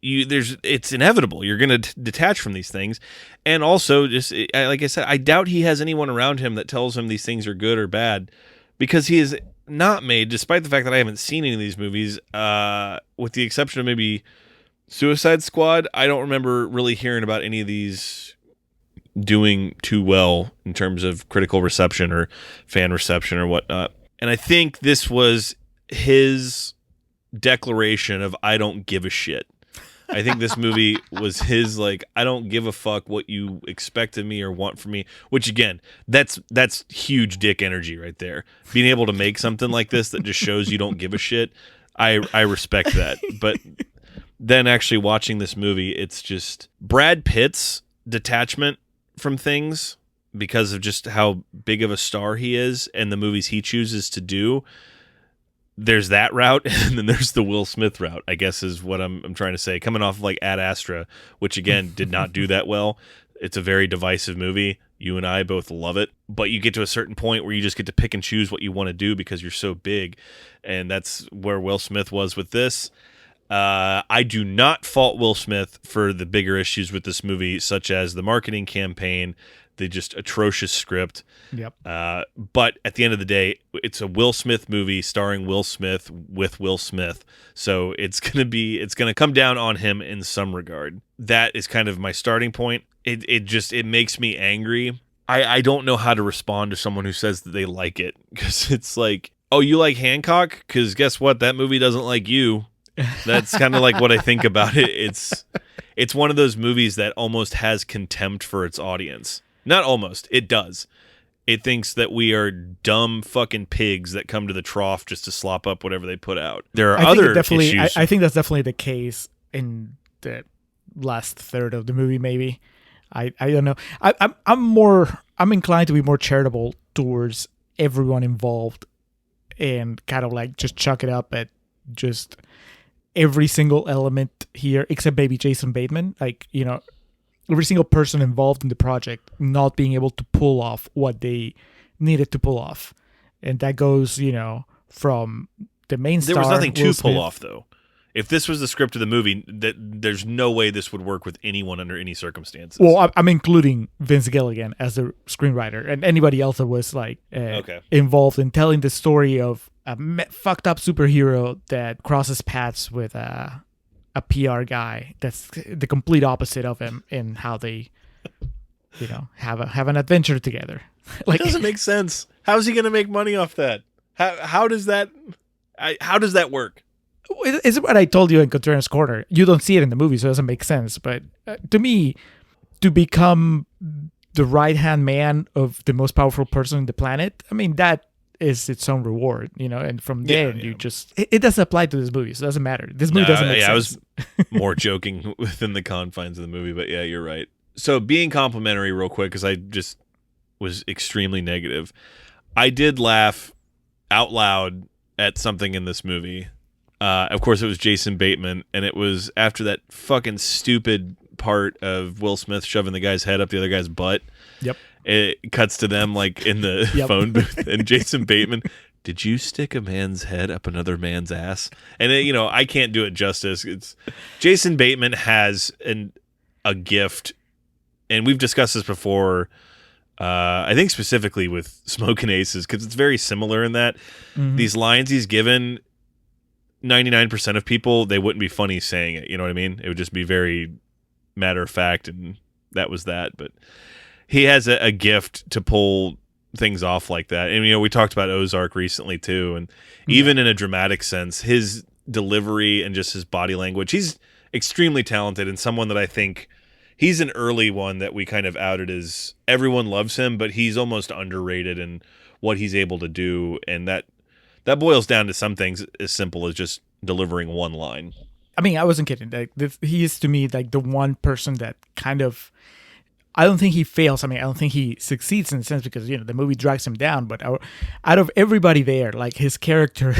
[SPEAKER 1] it's inevitable. You're going to detach from these things. And also, just like I said, I doubt he has anyone around him that tells him these things are good or bad, because he is not made, despite the fact that I haven't seen any of these movies, with the exception of maybe Suicide Squad. I don't remember really hearing about any of these doing too well in terms of critical reception or fan reception or whatnot. And I think this was his declaration of, I don't give a shit. I think this movie was his, like, I don't give a fuck what you expect of me or want from me, which again, that's huge dick energy right there. Being able to make something like this that just shows you don't give a shit, I respect that. But then actually watching this movie, it's just Brad Pitt's detachment from things because of just how big of a star he is and the movies he chooses to do. There's that route, and then there's the Will Smith route, I guess is what I'm trying to say. Coming off of like Ad Astra, which again did not do that well. It's a very divisive movie. You and I both love it, but you get to a certain point where you just get to pick and choose what you want to do because you're so big, and that's where Will Smith was with this. I do not fault Will Smith for the bigger issues with this movie, such as the marketing campaign, the just atrocious script.
[SPEAKER 2] Yep.
[SPEAKER 1] But at the end of the day, it's a Will Smith movie starring Will Smith with Will Smith. So it's gonna come down on him in some regard. That is kind of my starting point. It makes me angry. I don't know how to respond to someone who says that they like it, because it's like, oh, you like Hancock? Because guess what? That movie doesn't like you. That's kind of like what I think about it. It's one of those movies that almost has contempt for its audience. Not almost. It does. It thinks that we are dumb fucking pigs that come to the trough just to slop up whatever they put out. There are other issues.
[SPEAKER 2] I think that's definitely the case in the last third of the movie, maybe. I don't know. I'm inclined to be more charitable towards everyone involved and kind of like just chuck it up at just every single element here, except maybe Jason Bateman. Like, you know, every single person involved in the project not being able to pull off what they needed to pull off. And that goes, you know, from the main star.
[SPEAKER 1] There was nothing to
[SPEAKER 2] Will
[SPEAKER 1] pull
[SPEAKER 2] Smith.
[SPEAKER 1] off, though. If this was the script of the movie, there's no way this would work with anyone under any circumstances.
[SPEAKER 2] Well, I'm including Vince Gilligan as the screenwriter and anybody else that was like involved in telling the story of a fucked up superhero that crosses paths with a PR guy that's the complete opposite of him in how they, you know, have an adventure together. Like,
[SPEAKER 1] it doesn't make sense. How's he going to make money off that? How does that work?
[SPEAKER 2] It's what I told you in Contrarians Corner. You don't see it in the movie, so it doesn't make sense. But to me, to become the right-hand man of the most powerful person on the planet, I mean, that is its own reward, you know. And from then, you just... It doesn't apply to this movie, so it doesn't matter. This movie doesn't make sense.
[SPEAKER 1] I was more joking within the confines of the movie, but yeah, you're right. So being complimentary real quick, because I just was extremely negative. I did laugh out loud at something in this movie. Of course, it was Jason Bateman, and it was after that fucking stupid part of Will Smith shoving the guy's head up the other guy's butt.
[SPEAKER 2] Yep.
[SPEAKER 1] It cuts to them like in the phone booth, and Jason Bateman, did you stick a man's head up another man's ass? And you know, I can't do it justice. It's Jason Bateman has a gift, and we've discussed this before. I think specifically with Smokin' Aces, because it's very similar in that these lines he's given. 99% of people, they wouldn't be funny saying it. You know what I mean? It would just be very matter of fact, and that was that. But he has a gift to pull things off like that. And, you know, we talked about Ozark recently, too. And even in a dramatic sense, his delivery and just his body language. He's extremely talented and someone that I think he's an early one that we kind of outed as everyone loves him, but he's almost underrated in what he's able to do. And that boils down to some things as simple as just delivering one line.
[SPEAKER 2] I mean, I wasn't kidding. Like, he is to me like the one person that kind of, I don't think he fails. I mean, I don't think he succeeds in a sense because, the movie drags him down. But out of everybody there, like his character,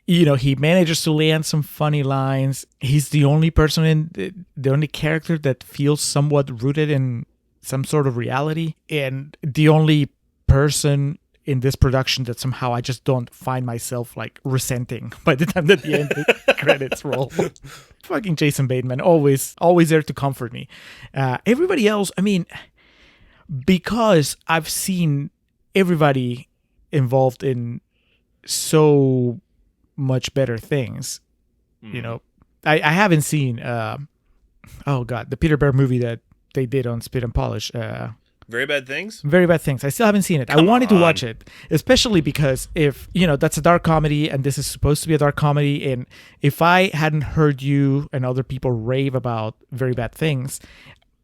[SPEAKER 2] he manages to land some funny lines. He's the only person the only character that feels somewhat rooted in some sort of reality. And the only person in this production that somehow I just don't find myself like resenting by the time that the end credits roll. Fucking Jason Bateman, always there to comfort me. Everybody else, I mean, because I've seen everybody involved in so much better things. I haven't seen the Peter Bear movie that they did on Spit and Polish.
[SPEAKER 1] Very Bad Things?
[SPEAKER 2] Very Bad Things. I still haven't seen it. I wanted to watch it, especially because if, that's a dark comedy and this is supposed to be a dark comedy. And if I hadn't heard you and other people rave about Very Bad Things,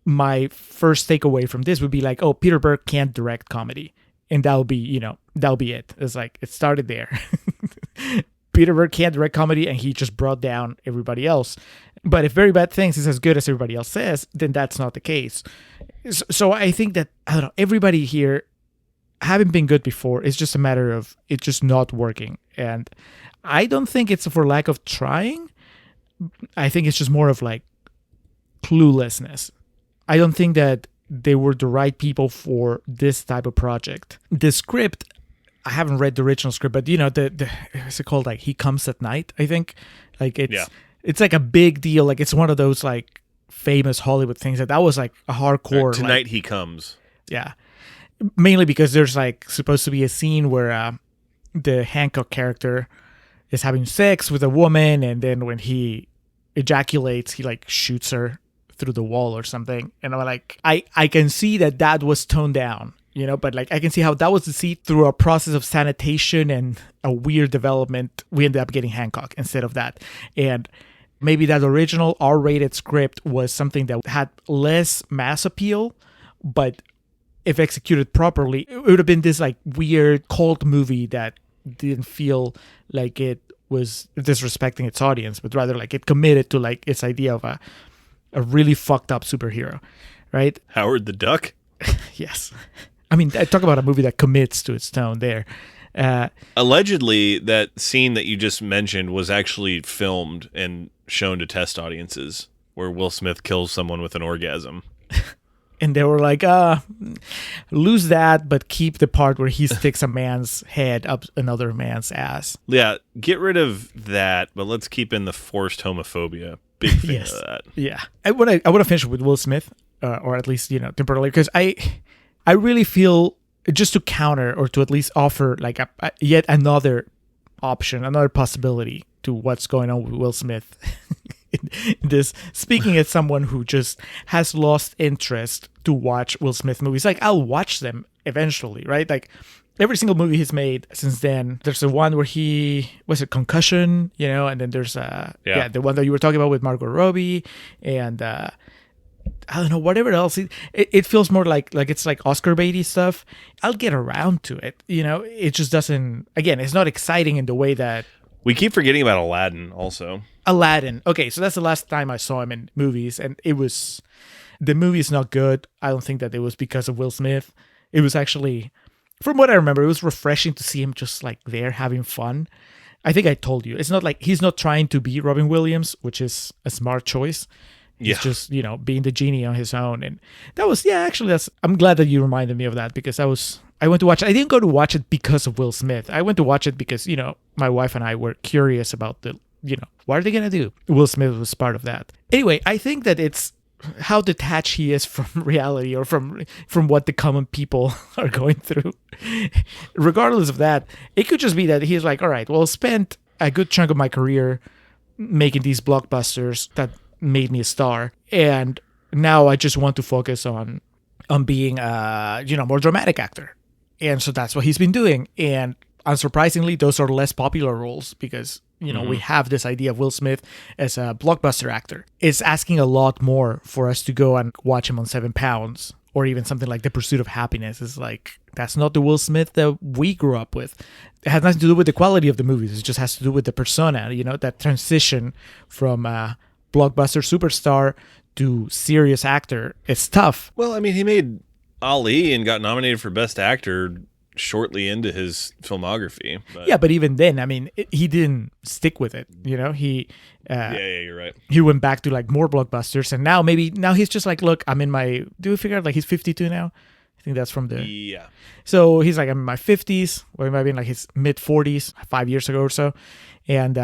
[SPEAKER 2] my first takeaway from this would be like, oh, Peter Berg can't direct comedy. And that'll be it. It's like, it started there. Peter Berg can't direct comedy and he just brought down everybody else. But if Very Bad Things is as good as everybody else says, then that's not the case. So I think that, I don't know, everybody here haven't been good before. It's just a matter of it just not working. And I don't think it's for lack of trying. I think it's just more of like cluelessness. I don't think that they were the right people for this type of project. The script, I haven't read the original script, but what's it called? Like He Comes at Night, I think. Like it's like a big deal. Like it's one of those like famous Hollywood things that was like a hardcore.
[SPEAKER 1] Tonight He Comes.
[SPEAKER 2] Yeah. Mainly because there's like supposed to be a scene where the Hancock character is having sex with a woman, and then when he ejaculates, he like shoots her through the wall or something. And I'm like, I can see that was toned down, but like I can see how that was deceived through a process of sanitation and a weird development. We ended up getting Hancock instead of that. And maybe that original R-rated script was something that had less mass appeal, but if executed properly, it would have been this like weird cult movie that didn't feel like it was disrespecting its audience, but rather like it committed to like its idea of a really fucked up superhero, right?
[SPEAKER 1] Howard the Duck?
[SPEAKER 2] Yes. I mean, I talk about a movie that commits to its tone there.
[SPEAKER 1] Allegedly, that scene that you just mentioned was actually filmed and shown to test audiences where Will Smith kills someone with an orgasm.
[SPEAKER 2] And they were like, lose that, but keep the part where he sticks a man's head up another man's ass.
[SPEAKER 1] Yeah, get rid of that, but let's keep in the forced homophobia. Big fan of that.
[SPEAKER 2] Yeah. I want to finish with Will Smith, or at least, temporarily, because I really feel, just to counter or to at least offer like a yet another option, another possibility to what's going on with Will Smith. This, speaking as someone who just has lost interest to watch Will Smith movies, like I'll watch them eventually, right? Like every single movie he's made since then. There's the one where was it Concussion, and then there's the one that you were talking about with Margot Robbie, and I don't know, whatever else. It feels more like it's like Oscar baity stuff. I'll get around to it, It just doesn't. Again, it's not exciting in the way that.
[SPEAKER 1] We keep forgetting about Aladdin also.
[SPEAKER 2] Aladdin. Okay, so that's the last time I saw him in movies, and the movie is not good. I don't think that it was because of Will Smith. It was actually, from what I remember, it was refreshing to see him just like there having fun. I think I told you, it's not like he's not trying to be Robin Williams, which is a smart choice. He's just, being the genie on his own. And that was, I'm glad that you reminded me of that, because I went to watch it. I didn't go to watch it because of Will Smith. I went to watch it because, my wife and I were curious about what are they going to do? Will Smith was part of that. Anyway, I think that it's how detached he is from reality, or from what the common people are going through. Regardless of that, it could just be that he's like, all right, well, spent a good chunk of my career making these blockbusters that made me a star, and now I just want to focus on being a more dramatic actor. And so that's what he's been doing. And Unsurprisingly, those are less popular roles because, we have this idea of Will Smith as a blockbuster actor. It's asking a lot more for us to go and watch him on 7 Pounds or even something like The Pursuit of Happiness. It's like, that's not the Will Smith that we grew up with. It has nothing to do with the quality of the movies. It just has to do with the persona, that transition from blockbuster superstar to serious actor. It's tough.
[SPEAKER 1] Well, I mean, he made Ali and got nominated for Best Actor shortly into his filmography. But.
[SPEAKER 2] Yeah, but even then, I mean, he didn't stick with it. He
[SPEAKER 1] you're right.
[SPEAKER 2] He went back to like more blockbusters, and now he's just like, look, I'm in my. Do we figure out like he's 52 now? I think that's from the.
[SPEAKER 1] Yeah.
[SPEAKER 2] So he's like, I'm in my 50s, or he might be in like his mid 40s, 5 years ago or so, and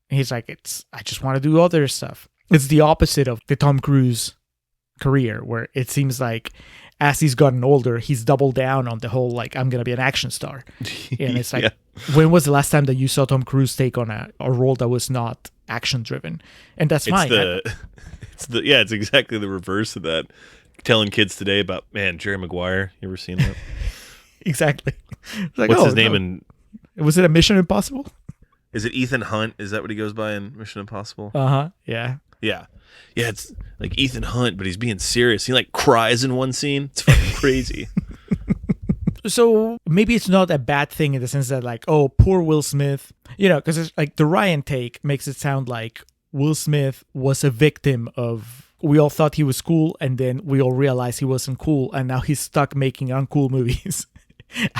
[SPEAKER 2] he's like, I just want to do other stuff. It's the opposite of the Tom Cruise career, where it seems like as he's gotten older, he's doubled down on the whole, like, I'm going to be an action star. And it's like, when was the last time that you saw Tom Cruise take on a role that was not action driven? And that's fine.
[SPEAKER 1] It's exactly the reverse of that. Telling kids today about, man, Jerry Maguire. You ever seen that?
[SPEAKER 2] Exactly. Like,
[SPEAKER 1] what's his name in...
[SPEAKER 2] Was it a Mission Impossible?
[SPEAKER 1] Is it Ethan Hunt? Is that what he goes by in Mission Impossible?
[SPEAKER 2] Uh-huh. Yeah.
[SPEAKER 1] Yeah. Yeah, it's like Ethan Hunt, but he's being serious. He like cries in one scene. It's fucking crazy.
[SPEAKER 2] So maybe it's not a bad thing in the sense that like, oh, poor Will Smith, because it's like the Ryan take makes it sound like Will Smith was a victim of, we all thought he was cool and then we all realized he wasn't cool and now he's stuck making uncool movies.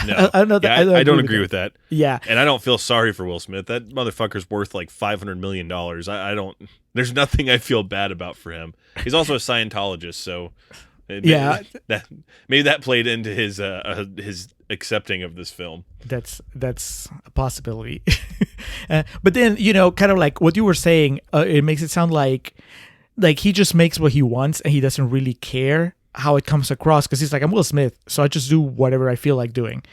[SPEAKER 1] No, I don't agree with that.
[SPEAKER 2] Yeah,
[SPEAKER 1] and I don't feel sorry for Will Smith. That motherfucker's worth like $500 million. I don't. There's nothing I feel bad about for him. He's also a Scientologist, so maybe that played into his accepting of this film.
[SPEAKER 2] That's a possibility. But then kind of like what you were saying, it makes it sound like he just makes what he wants and he doesn't really care how it comes across, because he's like, I'm Will Smith, so I just do whatever I feel like doing.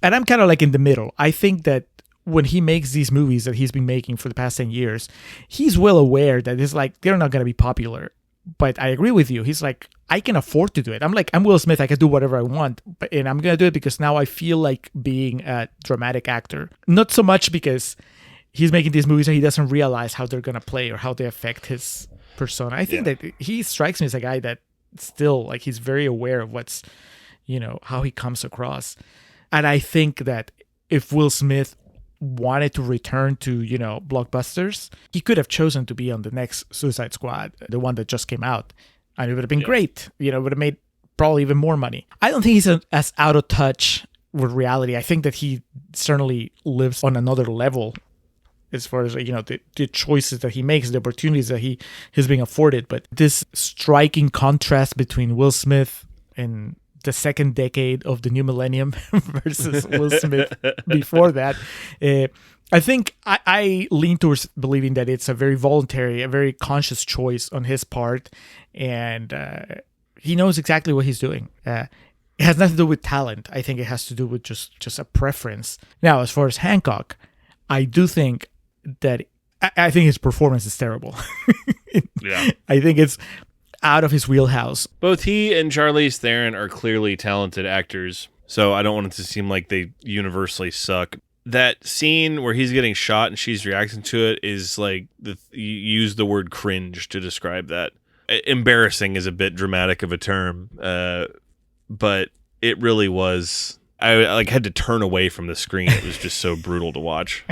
[SPEAKER 2] And I'm kind of like in the middle. I think that when he makes these movies that he's been making for the past 10 years, he's well aware that it's like, they're not going to be popular. But I agree with you. He's like, I can afford to do it. I'm Will Smith. I can do whatever I want. And I'm going to do it because now I feel like being a dramatic actor. Not so much because he's making these movies and he doesn't realize how they're going to play or how they affect his persona. I think that he strikes me as a guy that still, like, he's very aware of what's, how he comes across. And I think that if Will Smith wanted to return to, blockbusters, he could have chosen to be on the next Suicide Squad, the one that just came out. And it would have been great. It would have made probably even more money. I don't think he's as out of touch with reality. I think that he certainly lives on another level as far as, the choices that he makes, the opportunities that he's being afforded. But this striking contrast between Will Smith in the second decade of the new millennium versus Will Smith before that, I think I lean towards believing that it's a very voluntary, a very conscious choice on his part. And he knows exactly what he's doing. It has nothing to do with talent. I think it has to do with just a preference. Now, as far as Hancock, I do think that I think his performance is terrible.
[SPEAKER 1] Yeah,
[SPEAKER 2] I think it's out of his wheelhouse.
[SPEAKER 1] Both he and Charlize Theron are clearly talented actors, so I don't want it to seem like they universally suck. That scene where he's getting shot and she's reacting to it is like, you use the word cringe to describe that. Embarrassing is a bit dramatic of a term, but it really was. I had to turn away from the screen. It was just so brutal to watch.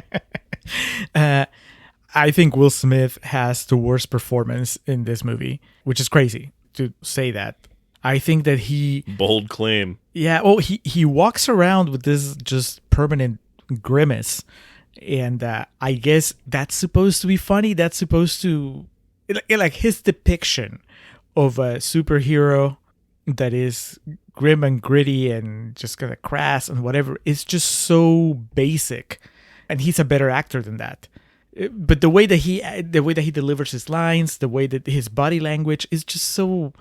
[SPEAKER 2] I think Will Smith has the worst performance in this movie, which is crazy to say that. I think that
[SPEAKER 1] bold claim.
[SPEAKER 2] Yeah, well, he walks around with this just permanent grimace, and I guess that's supposed to be funny. That's supposed to, like, his depiction of a superhero that is grim and gritty and just kind of crass and whatever is just so basic, and he's a better actor than that. But the way that he delivers his lines, the way that his body language is just so,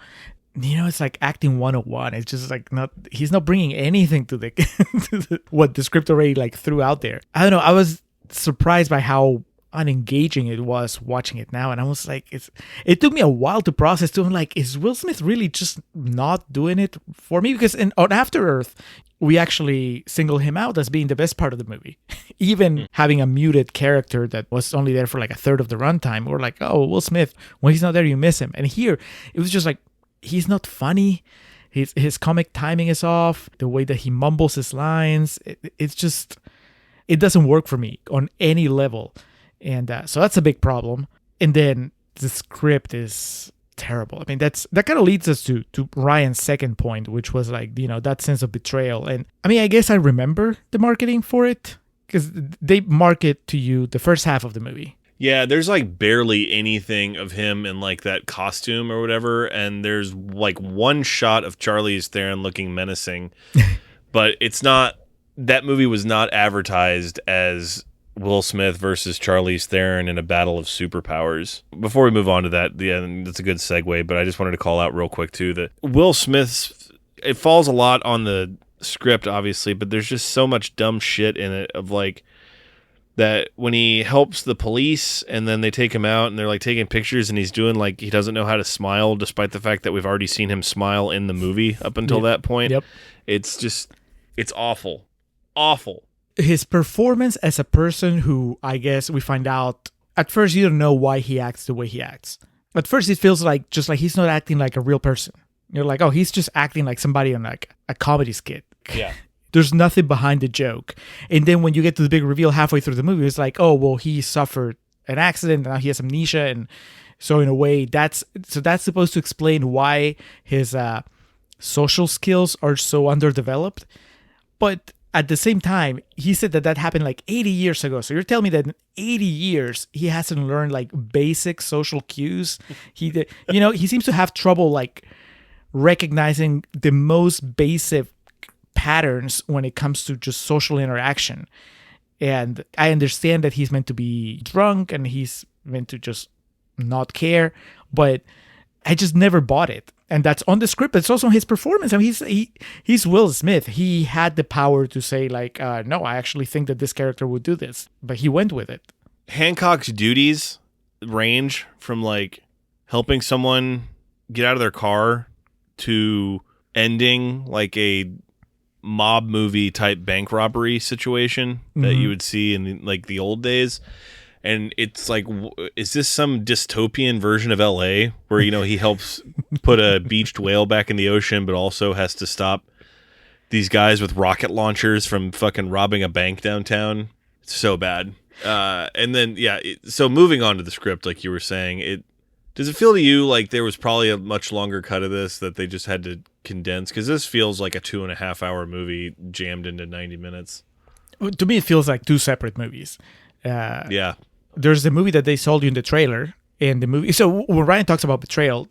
[SPEAKER 2] it's like acting 101. It's just like he's not bringing anything to the what the script already like threw out there. I don't know. I was surprised by how unengaging it was watching it now. And I was like, it took me a while to process too. I'm like, is Will Smith really just not doing it for me? Because on After Earth, we actually single him out as being the best part of the movie. Even having a muted character that was only there for like a third of the runtime, we're like, oh, Will Smith, when he's not there, you miss him. And here, it was just like, he's not funny. His comic timing is off. The way that he mumbles his lines, it's just, it doesn't work for me on any level. And so that's a big problem. And then the script is terrible. I mean, that kind of leads us to Ryan's second point, which was like, that sense of betrayal. And I mean, I guess I remember the marketing for it because they market to you the first half of the movie.
[SPEAKER 1] Yeah, there's like barely anything of him in like that costume or whatever, and there's like one shot of Charlize Theron looking menacing, but it's not, that movie was not advertised as Will Smith versus Charlize Theron in a battle of superpowers. Before we move on to that, yeah, that's a good segue, but I just wanted to call out real quick too that Will Smith's, it falls a lot on the script obviously, but there's just so much dumb shit in it of like, that when he helps the police and then they take him out and they're like taking pictures and he's doing like he doesn't know how to smile despite the fact that we've already seen him smile in the movie up until that point.
[SPEAKER 2] Yep.
[SPEAKER 1] It's awful.
[SPEAKER 2] His performance as a person who, I guess we find out at first you don't know why he acts the way he acts. At first it feels like just like he's not acting like a real person. You're like, oh, he's just acting like somebody on like a comedy skit.
[SPEAKER 1] Yeah.
[SPEAKER 2] There's nothing behind the joke. And then when you get to the big reveal halfway through the movie, it's like, oh, well, he suffered an accident. And now he has amnesia. And so in a way, that's supposed to explain why his social skills are so underdeveloped. But at the same time, he said that happened like 80 years ago. So you're telling me that in 80 years, he hasn't learned like basic social cues. He seems to have trouble like recognizing the most basic patterns when it comes to just social interaction. And I understand that he's meant to be drunk and he's meant to just not care, but I just never bought it. And that's on the script. It's also his performance. I mean, he's Will Smith. He had the power to say like, no, I actually think that this character would do this, but he went with it.
[SPEAKER 1] Hancock's duties range from like helping someone get out of their car to ending like a mob movie type bank robbery situation that you would see in like the old days. And it's like, is this some dystopian version of LA where, he helps put a beached whale back in the ocean, but also has to stop these guys with rocket launchers from fucking robbing a bank downtown? It's so bad. And then, so moving on to the script, like you were saying, does it feel to you like there was probably a much longer cut of this that they just had to condense? Because this feels like a 2.5 hour movie jammed into 90 minutes.
[SPEAKER 2] To me, it feels like two separate movies.
[SPEAKER 1] Yeah.
[SPEAKER 2] There's the movie that they sold you in the trailer. And the movie. So when Ryan talks about betrayal,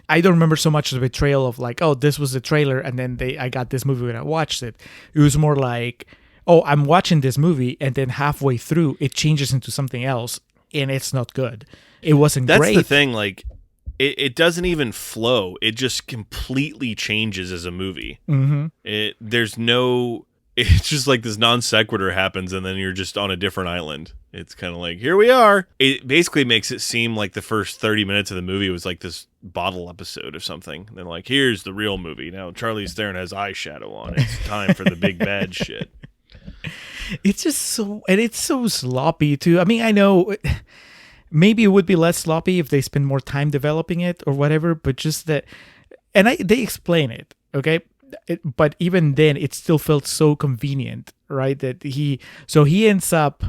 [SPEAKER 2] I don't remember so much of the betrayal of like, oh, this was the trailer, and then I got this movie when I watched it. It was more like, oh, I'm watching this movie, and then halfway through, it changes into something else, and it's not good. It wasn't great.
[SPEAKER 1] That's the thing, like, it doesn't even flow. It just completely changes as a movie.
[SPEAKER 2] Mm-hmm.
[SPEAKER 1] It's just like this non sequitur happens, and then you're just on a different island. It's kind of like, here we are. It basically makes it seem like the first 30 minutes of the movie was like this bottle episode of something. And then like, here's the real movie. Now Charlize Theron has eyeshadow on. It's time for the big bad shit.
[SPEAKER 2] It's just it's so sloppy too. I mean, I know maybe it would be less sloppy if they spend more time developing it or whatever, but just that, and they explain it, okay? But even then, it still felt so convenient, right? That he ends up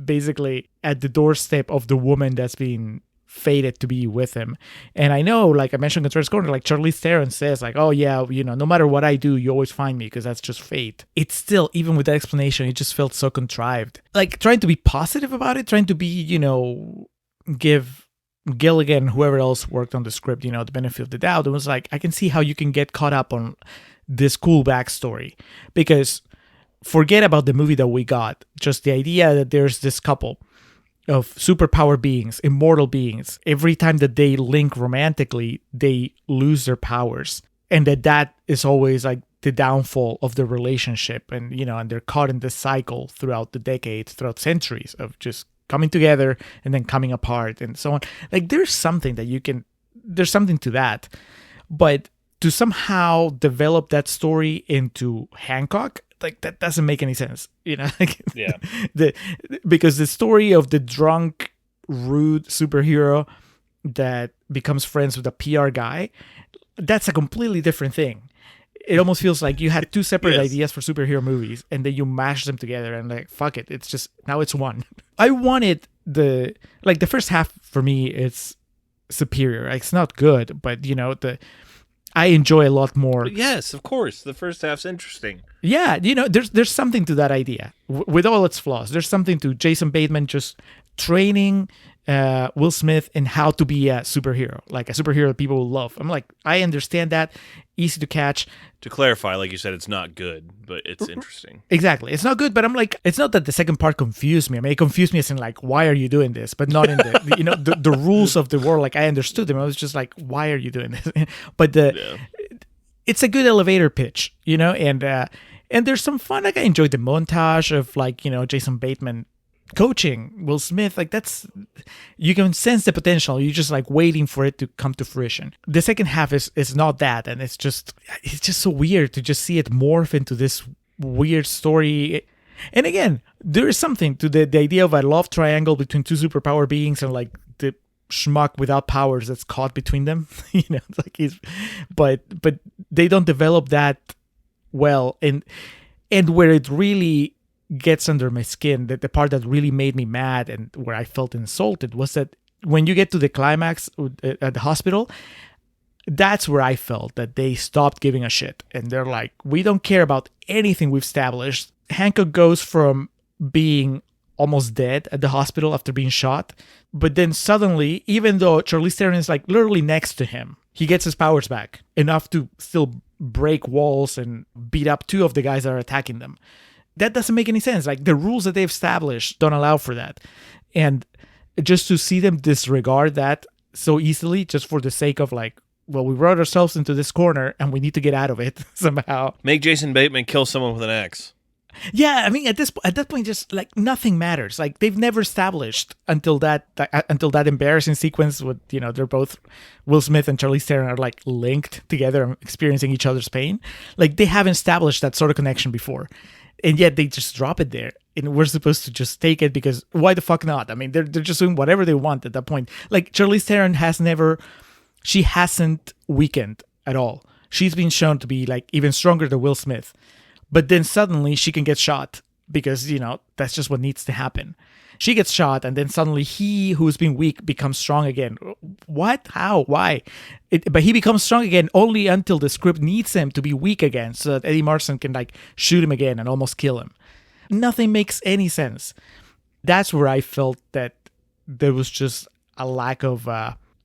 [SPEAKER 2] basically at the doorstep of the woman that's being fated to be with him. And I know, like I mentioned in Contrarians Corner, like Charlize Theron says, like, oh yeah, no matter what I do, you always find me because that's just fate. It's still, even with that explanation, it just felt so contrived. Like trying to be positive about it, trying to be, give Gilligan, whoever else worked on the script, the benefit of the doubt. It was like, I can see how you can get caught up on this cool backstory, because forget about the movie that we got. Just the idea that there's this couple of superpower beings, immortal beings. Every time that they link romantically, they lose their powers. And that is always like the downfall of the relationship, and and they're caught in this cycle throughout the decades, throughout centuries of just coming together and then coming apart and so on. Like there's something to that, but to somehow develop that story into Hancock, like that doesn't make any sense, like
[SPEAKER 1] Yeah.
[SPEAKER 2] because the story of the drunk, rude superhero that becomes friends with a PR guy, that's a completely different thing. It almost feels like you had two separate
[SPEAKER 1] Yes.
[SPEAKER 2] ideas for superhero movies, and then you mash them together and like, fuck it. It's just, now it's one. I wanted the first half for me, it's superior. It's not good, but I enjoy a lot more.
[SPEAKER 1] But yes, of course. The first half's interesting.
[SPEAKER 2] Yeah, there's something to that idea with all its flaws. There's something to Jason Bateman just training Will Smith in how to be a superhero, like a superhero that people will love. I'm like, I understand that, easy to catch.
[SPEAKER 1] To clarify, like you said, it's not good, but it's interesting.
[SPEAKER 2] Exactly, it's not good, but I'm like, it's not that the second part confused me. I mean, it confused me as in like, why are you doing this? But not in the the rules of the world. Like I understood them. I was just like, why are you doing this? But it's a good elevator pitch, and there's some fun. Like I enjoyed the montage of like Jason Bateman coaching Will Smith. Like you can sense the potential. You're just like waiting for it to come to fruition. The second half is not that, and it's just so weird to just see it morph into this weird story. And again, there is something to the idea of a love triangle between two superpower beings and like the schmuck without powers that's caught between them. It's like but they don't develop that well, and where it really gets under my skin, that the part that really made me mad and where I felt insulted was that when you get to the climax at the hospital, that's where I felt that they stopped giving a shit, and they're like, we don't care about anything we've established. Hancock goes from being almost dead at the hospital after being shot, but then suddenly, even though Charlize Theron is like literally next to him, he gets his powers back enough to still break walls and beat up two of the guys that are attacking them. That doesn't make any sense. Like the rules that they've established don't allow for that. And just to see them disregard that so easily just for the sake of like, well, we brought ourselves into this corner and we need to get out of it somehow.
[SPEAKER 1] Make Jason Bateman kill someone with an axe.
[SPEAKER 2] Yeah, I mean, at that point, just like nothing matters. Like they've never established until that embarrassing sequence with they're both Will Smith and Charlize Theron are like linked together and experiencing each other's pain. Like they haven't established that sort of connection before, and yet they just drop it there, and we're supposed to just take it because why the fuck not? I mean, they're just doing whatever they want at that point. Like Charlize Theron hasn't weakened at all. She's been shown to be like even stronger than Will Smith. But then suddenly she can get shot because, that's just what needs to happen. She gets shot and then suddenly he who's been weak becomes strong again. What? How? Why? But he becomes strong again only until the script needs him to be weak again so that Eddie Marsan can like shoot him again and almost kill him. Nothing makes any sense. That's where I felt that there was just a lack of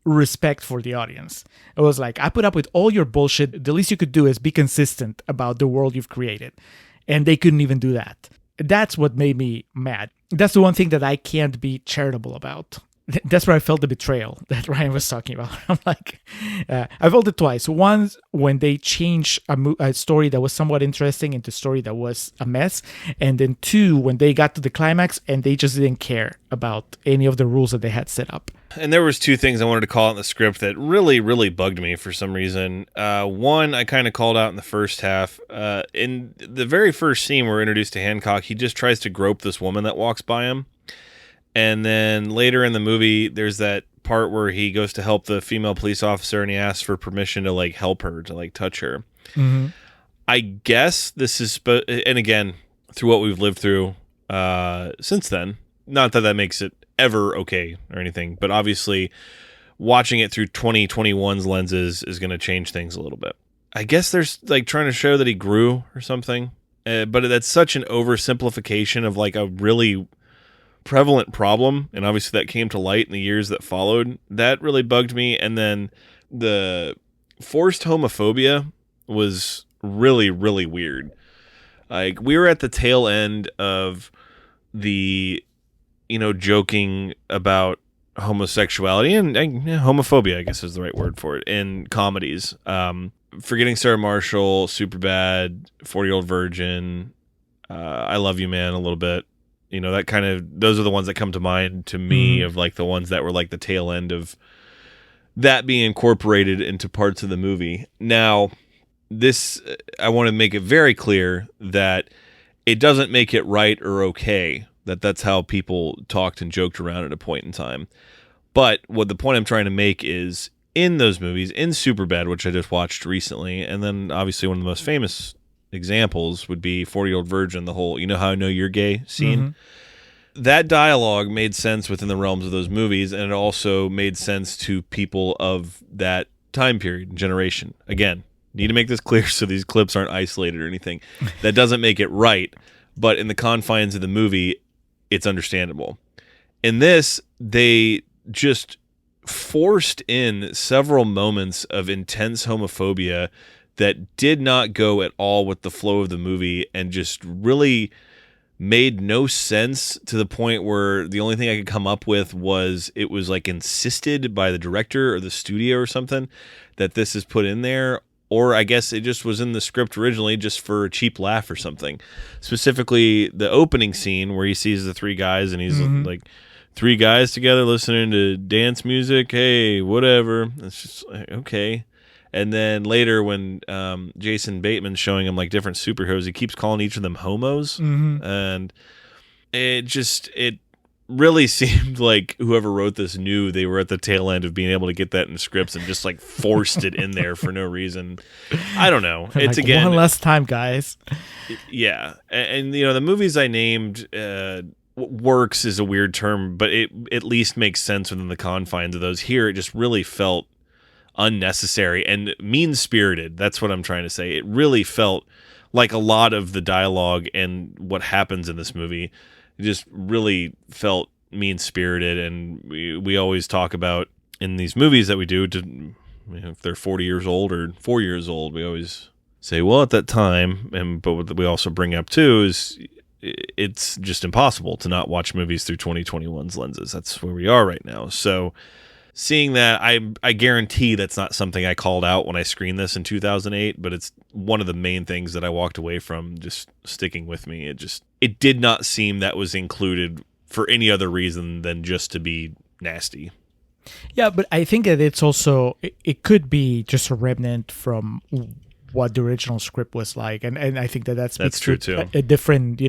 [SPEAKER 2] respect for the audience. It was like, I put up with all your bullshit. The least you could do is be consistent about the world you've created. And they couldn't even do that. That's what made me mad. That's the one thing that I can't be charitable about. That's where I felt the betrayal that Ryan was talking about. I'm like, I felt it twice. Once when they changed a story that was somewhat interesting into a story that was a mess. And then two, when they got to the climax and they just didn't care about any of the rules that they had set up.
[SPEAKER 1] And there was two things I wanted to call out in the script that really, really bugged me for some reason. One, I kind of called out in the first half. In the very first scene we're introduced to Hancock, he just tries to grope this woman that walks by him. And then later in the movie, there's that part where he goes to help the female police officer and he asks for permission to like help her, to like touch her. Mm-hmm. I guess this is, and again, through what we've lived through since then, not that that makes it ever okay or anything, but obviously watching it through 2021's lenses is going to change things a little bit. I guess there's like trying to show that he grew or something, but that's such an oversimplification of like a really prevalent problem, and obviously that came to light in the years that followed. That really bugged me. And then the forced homophobia was really, really weird. Like we were at the tail end of the joking about homosexuality and homophobia, I guess is the right word for it, in comedies. Forgetting Sarah Marshall, Superbad, 40-Year-Old Virgin, I Love You Man a little bit. You know, that kind of, those are the ones that come to mind to me of like the ones that were like the tail end of that being incorporated into parts of the movie. Now, this, I want to make it very clear that it doesn't make it right or okay. That's how people talked and joked around at a point in time. But what the point I'm trying to make is in those movies, in Superbad, which I just watched recently, and then obviously one of the most famous examples would be 40-Year-Old Virgin, the whole "you know how I know you're gay" scene. That dialogue made sense within the realms of those movies, and it also made sense to people of that time period and generation. Again, need to make this clear so these clips aren't isolated or anything. That doesn't make it right, but in the confines of the movie, it's understandable. In this, they just forced in several moments of intense homophobia that did not go at all with the flow of the movie and just really made no sense, to the point where the only thing I could come up with was it was like insisted by the director or the studio or something that this is put in there, or I guess it just was in the script originally just for a cheap laugh or something. Specifically the opening scene where he sees the three guys and he's like, three guys together listening to dance music, hey, whatever. It's just like, okay. And then later when Jason Bateman's showing him like different superheroes, he keeps calling each of them homos. And it really seemed like whoever wrote this knew they were at the tail end of being able to get that in scripts and just like forced it in there for no reason. I don't know. It's
[SPEAKER 2] like,
[SPEAKER 1] again,
[SPEAKER 2] one less time, guys.
[SPEAKER 1] Yeah. And you know, the movies I named, works is a weird term, but it at least makes sense within the confines of those. Here, it just really felt unnecessary and mean-spirited. That's what I'm trying to say. It really felt like a lot of the dialogue and what happens in this movie just really felt mean-spirited. And we always talk about in these movies that we do, if they're 40 years old or 4 years old, we always say, well, at that time, but what we also bring up too is it's just impossible to not watch movies through 2021's lenses. That's where we are right now. So seeing that, I guarantee that's not something I called out when I screened this in 2008, but it's one of the main things that I walked away from just sticking with me. It did not seem that was included for any other reason than just to be nasty.
[SPEAKER 2] Yeah, but I think that it's also, it could be just a remnant from what the original script was like, and I think that's
[SPEAKER 1] true too.
[SPEAKER 2] A different,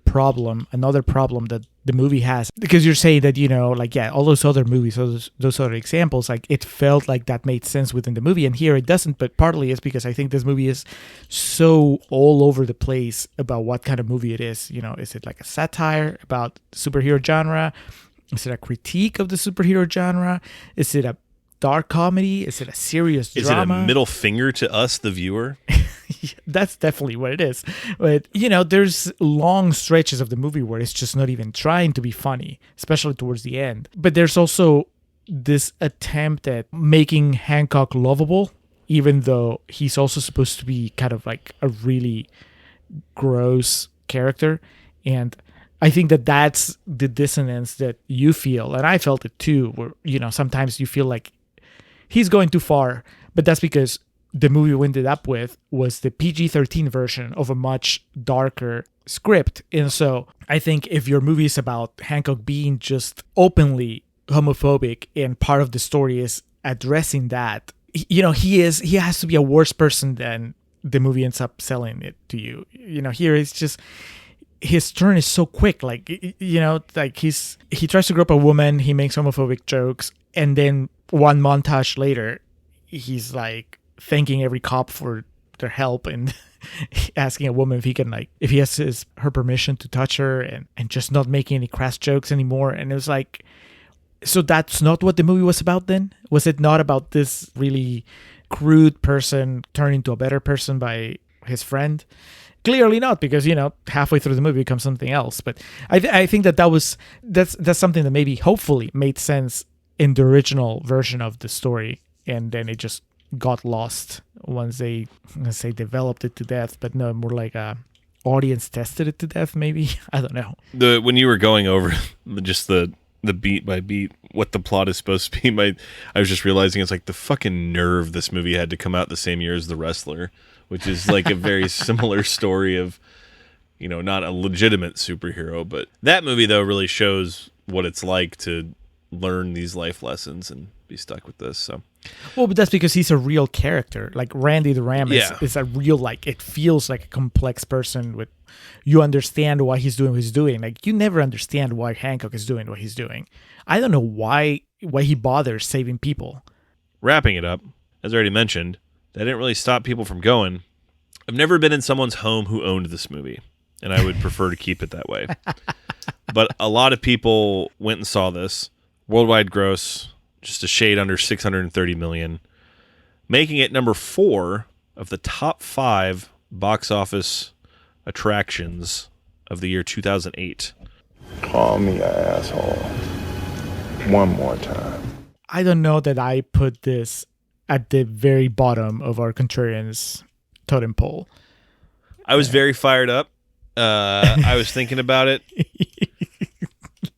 [SPEAKER 2] problem, another problem that the movie has, because you're saying that, like, yeah, all those other movies, those other examples, like, it felt like that made sense within the movie, and here it doesn't. But partly it's because I think this movie is so all over the place about what kind of movie it is. Is it like a satire about superhero genre? Is it a critique of the superhero genre? Is it a dark comedy? Is it a serious drama?
[SPEAKER 1] Is it a middle finger to us, the viewer?
[SPEAKER 2] That's definitely what it is. But, there's long stretches of the movie where it's just not even trying to be funny, especially towards the end. But there's also this attempt at making Hancock lovable, even though he's also supposed to be kind of like a really gross character. And I think that that's the dissonance that you feel, and I felt it too, where, sometimes you feel like he's going too far, but that's because the movie we ended up with was the PG-13 version of a much darker script. And so I think if your movie is about Hancock being just openly homophobic and part of the story is addressing that, he has to be a worse person than the movie ends up selling it to you. Here it's just, his turn is so quick. Like, like he tries to grope up a woman, he makes homophobic jokes, and then one montage later, he's like thanking every cop for their help and asking a woman if he has her permission to touch her, and just not making any crass jokes anymore. And it was like, so that's not what the movie was about then? Was it not about this really crude person turning into a better person by his friend? Clearly not, because halfway through the movie it becomes something else. But I think that's something that maybe hopefully made sense in the original version of the story, and then it just got lost once they, let's say, developed it to death. But no, more like audience tested it to death, maybe. I don't know.
[SPEAKER 1] When you were going over just the the beat by beat what the plot is supposed to be. I was just realizing it's like the fucking nerve this movie had to come out the same year as The Wrestler, which is like a very similar story of, not a legitimate superhero. But that movie, though, really shows what it's like to learn these life lessons and be stuck with this. So,
[SPEAKER 2] well, but that's because he's a real character. Like Randy the Ram is a real, like, it feels like a complex person with, you understand why he's doing what he's doing. Like, you never understand why Hancock is doing what he's doing. I don't know why he bothers saving people.
[SPEAKER 1] Wrapping it up, as I already mentioned, that didn't really stop people from going. I've never been in someone's home who owned this movie, and I would prefer to keep it that way. But a lot of people went and saw this. Worldwide gross, just a shade under 630 million, making it number 4 of the top 5 box office attractions of the year 2008.
[SPEAKER 3] Call me an asshole. One more time.
[SPEAKER 2] I don't know that I put this at the very bottom of our Contrarians totem pole.
[SPEAKER 1] I was very fired up. I was thinking about it.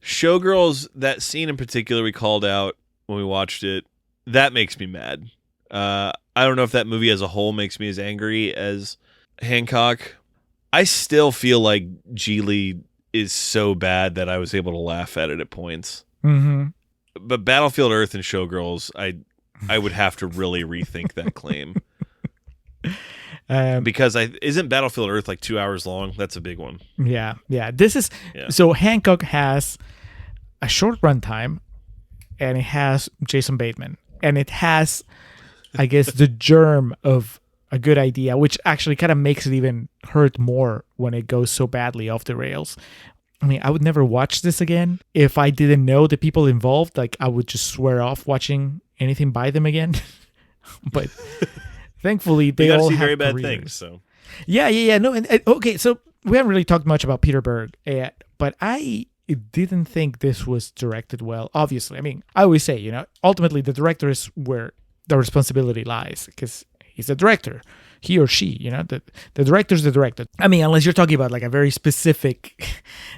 [SPEAKER 1] Showgirls, that scene in particular we called out when we watched it, that makes me mad. I don't know if that movie as a whole makes me as angry as Hancock. I still feel like Geely is so bad that I was able to laugh at it at points.
[SPEAKER 2] Mm-hmm.
[SPEAKER 1] But Battlefield Earth and Showgirls, I would have to really rethink that claim. Because isn't Battlefield Earth like 2 hours long? That's a big one.
[SPEAKER 2] Yeah. So Hancock has a short runtime, and it has Jason Bateman, and it has, I guess, the germ of a good idea, which actually kind of makes it even hurt more when it goes so badly off the rails. I mean, I would never watch this again if I didn't know the people involved. Like, I would just swear off watching anything by them again. But thankfully, they all
[SPEAKER 1] see
[SPEAKER 2] have
[SPEAKER 1] very bad
[SPEAKER 2] careers.
[SPEAKER 1] things. So
[SPEAKER 2] yeah. No, and okay. So we haven't really talked much about Peter Berg yet, but I didn't think this was directed well. Obviously, I mean, I always say, ultimately the director is where the responsibility lies, because he's the director, he or she. The director's the director. I mean, unless you're talking about like a very specific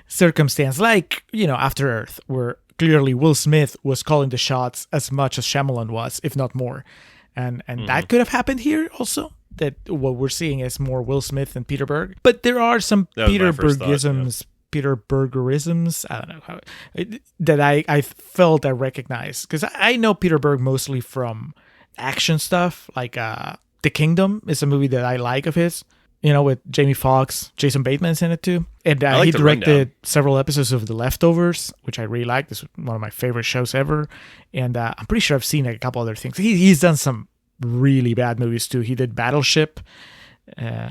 [SPEAKER 2] circumstance, like After Earth, where clearly Will Smith was calling the shots as much as Shyamalan was, if not more. And that could have happened here also, that what we're seeing is more Will Smith than Peter Berg. But there are some Peter Bergisms, Peter Bergerisms, I don't know how, that I felt I recognized. Because I know Peter Berg mostly from action stuff, like The Kingdom is a movie that I like of his, with Jamie Foxx, Jason Bateman's in it too. And he directed several episodes of The Leftovers, which I really like. This is one of my favorite shows ever. And I'm pretty sure I've seen like a couple other things. He's done some really bad movies too. He did Battleship,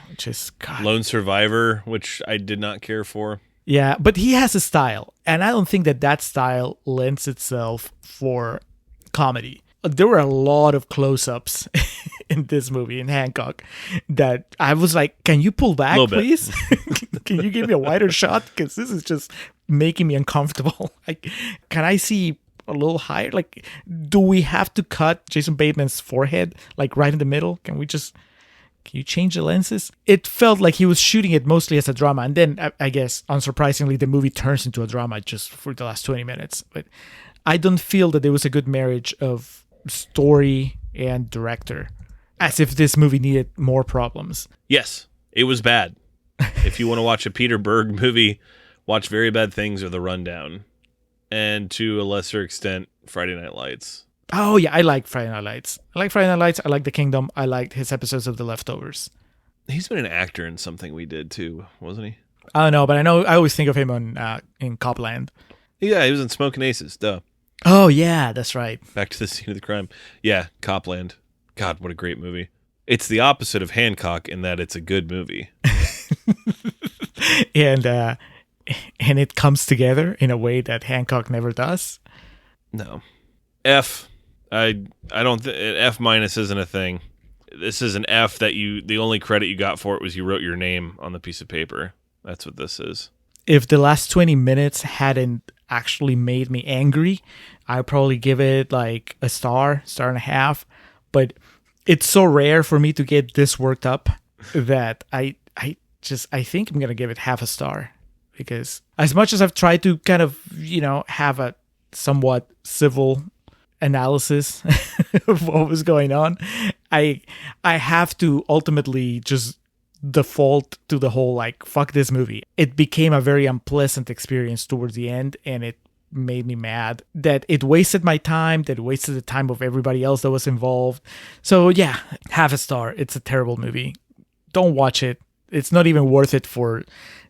[SPEAKER 2] which is
[SPEAKER 1] Lone Survivor, which I did not care for.
[SPEAKER 2] Yeah, but he has a style, and I don't think that style lends itself for comedy. There were a lot of close-ups in this movie, in Hancock, that I was like, can you pull back, please? Can you give me a wider shot? Because this is just making me uncomfortable. Like, can I see a little higher? Like, do we have to cut Jason Bateman's forehead, like right in the middle? Can you change the lenses? It felt like he was shooting it mostly as a drama. And then, I guess, unsurprisingly, the movie turns into a drama just for the last 20 minutes. But I don't feel that there was a good marriage of story and director, as if this movie needed more problems.
[SPEAKER 1] Yes, it was bad. If you want to watch a Peter Berg movie, watch Very Bad Things or The Rundown. And to a lesser extent, Friday Night Lights.
[SPEAKER 2] Oh, yeah, I like Friday Night Lights. I like The Kingdom. I liked his episodes of The Leftovers.
[SPEAKER 1] He's been an actor in something we did too, wasn't he?
[SPEAKER 2] I don't know, but I always think of him in Copland.
[SPEAKER 1] Yeah, he was in Smoking Aces, duh.
[SPEAKER 2] Oh, yeah, that's right.
[SPEAKER 1] Back to the scene of the crime. Yeah, Copland. God, what a great movie. It's the opposite of Hancock in that it's a good movie.
[SPEAKER 2] and it comes together in a way that Hancock never does.
[SPEAKER 1] No. F. I don't F minus isn't a thing. This is an F that the only credit you got for it was you wrote your name on the piece of paper. That's what this is.
[SPEAKER 2] If the last 20 minutes hadn't actually made me angry, I'd probably give it like a star and a half. But it's so rare for me to get this worked up that I think I'm going to give it half a star. Because as much as I've tried to kind of, have a somewhat civil analysis of what was going on, I have to ultimately just default to the whole like fuck this movie. It became a very unpleasant experience towards the end, and it made me mad that it wasted my time, that it wasted the time of everybody else that was involved. So yeah, half a star. It's a terrible movie. Don't watch it. It's not even worth it for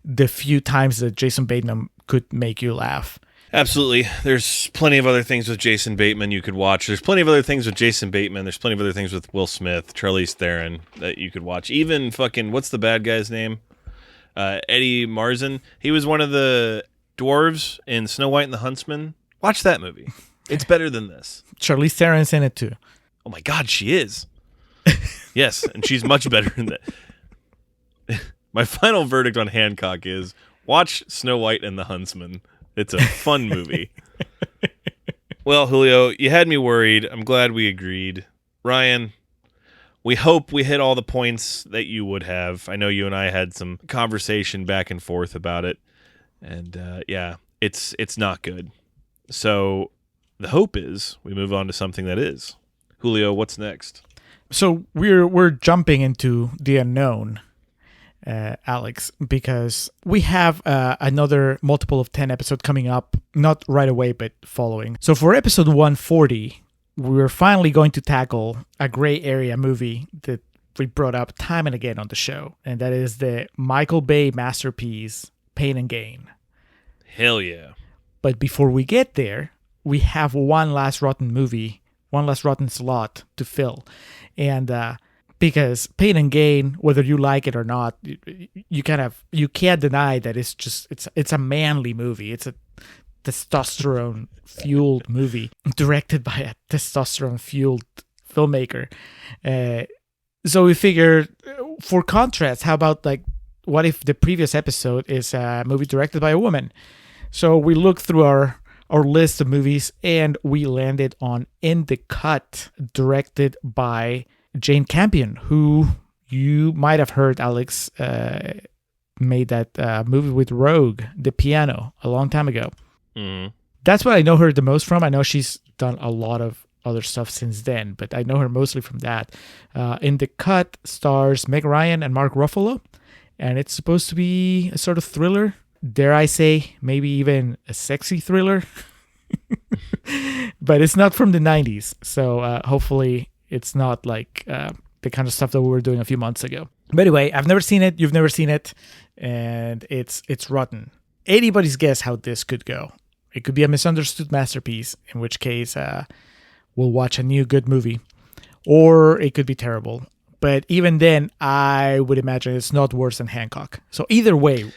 [SPEAKER 2] the few times that Jason Bateman could make you laugh.
[SPEAKER 1] Absolutely. There's plenty of other things with Jason Bateman you could watch. There's plenty of other things with Jason Bateman. There's plenty of other things with Will Smith, Charlize Theron that you could watch. Even fucking, what's the bad guy's name? Eddie Marsan. He was one of the dwarves in Snow White and the Huntsman. Watch that movie. It's better than this.
[SPEAKER 2] Charlize Theron's in it too.
[SPEAKER 1] Oh my God, she is. Yes, and she's much better than that. My final verdict on Hancock is watch Snow White and the Huntsman. It's a fun movie. Well, Julio, you had me worried. I'm glad we agreed. Ryan, we hope we hit all the points that you would have. I know you and I had some conversation back and forth about it. And yeah, it's not good. So the hope is we move on to something that is. Julio, what's next?
[SPEAKER 2] So we're jumping into the unknown, Alex, because we have another multiple of 10 episode coming up, not right away, but following. So for episode 140, we're finally going to tackle a gray area movie that we brought up time and again on the show, and that is the Michael Bay masterpiece, Pain and Gain.
[SPEAKER 1] Hell yeah.
[SPEAKER 2] But before we get there, we have one last rotten slot to fill. And because Pain and Gain, whether you like it or not, you can't deny that it's a manly movie. It's a testosterone fueled movie directed by a testosterone fueled filmmaker. So we figured, for contrast, how about like, what if the previous episode is a movie directed by a woman? So we looked through our list of movies and we landed on In the Cut, directed by Jane Campion, who you might have heard, Alex, made that movie with Rogue, The Piano, a long time ago.
[SPEAKER 1] Mm-hmm.
[SPEAKER 2] That's what I know her the most from. I know she's done a lot of other stuff since then, but I know her mostly from that. In the Cut stars Meg Ryan and Mark Ruffalo, and it's supposed to be a sort of thriller. Dare I say, maybe even a sexy thriller. But it's not from the 90s, so hopefully it's not like the kind of stuff that we were doing a few months ago. But anyway, I've never seen it, you've never seen it, and it's rotten. Anybody's guess how this could go. It could be a misunderstood masterpiece, in which case we'll watch a new good movie, or it could be terrible. But even then, I would imagine it's not worse than Hancock. So either way,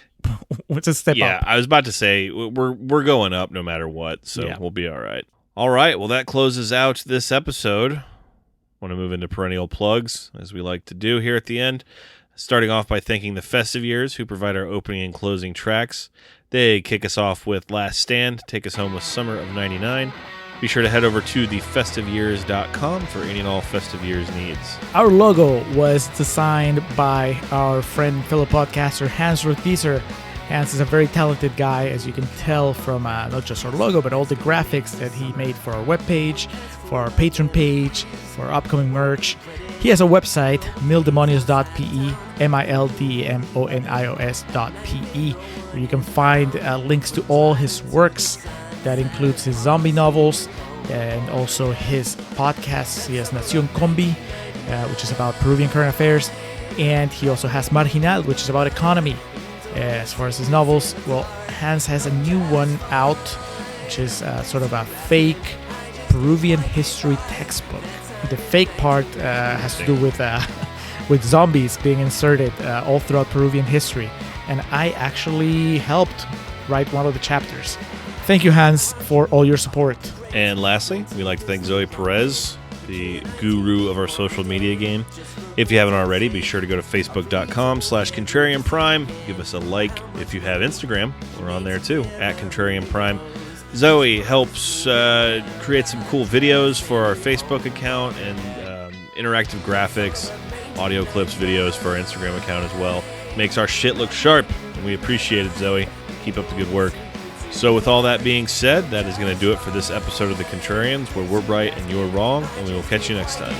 [SPEAKER 2] it's a step up.
[SPEAKER 1] Yeah, I was about to say, we're going up no matter what, so yeah, we'll be all right. All right, well, that closes out this episode. I want to move into perennial plugs, as we like to do here at the end. Starting off by thanking the Festive Years, who provide our opening and closing tracks. They kick us off with Last Stand, take us home with Summer of 99. Be sure to head over to thefestiveyears.com for any and all Festive Years needs.
[SPEAKER 2] Our logo was designed by our friend and fellow podcaster Hans Rothiser. Hans is a very talented guy, as you can tell from not just our logo, but all the graphics that he made for our webpage, for our Patreon page, for our upcoming merch. He has a website, mildemonios.pe, mildemonios.pe, where you can find links to all his works. That includes his zombie novels and also his podcasts. He has Nación Combi, which is about Peruvian current affairs. And he also has Marginal, which is about economy. As far as his novels, well, Hans has a new one out, which is sort of a fake Peruvian history textbook. The fake part has to do with zombies being inserted all throughout Peruvian history. And I actually helped write one of the chapters. Thank you, Hans, for all your support.
[SPEAKER 1] And lastly, we'd like to thank Zoe Perez, the guru of our social media game. If you haven't already, be sure to go to facebook.com/Contrarian Prime. Give us a like. If you have Instagram, we're on there too, @Contrarian Prime. Zoe helps create some cool videos for our Facebook account and interactive graphics, audio clips, videos for our Instagram account as well. Makes our shit look sharp, and we appreciate it, Zoe. Keep up the good work. So with all that being said, that is going to do it for this episode of The Contrarians, where we're right and you're wrong, and we will catch you next time.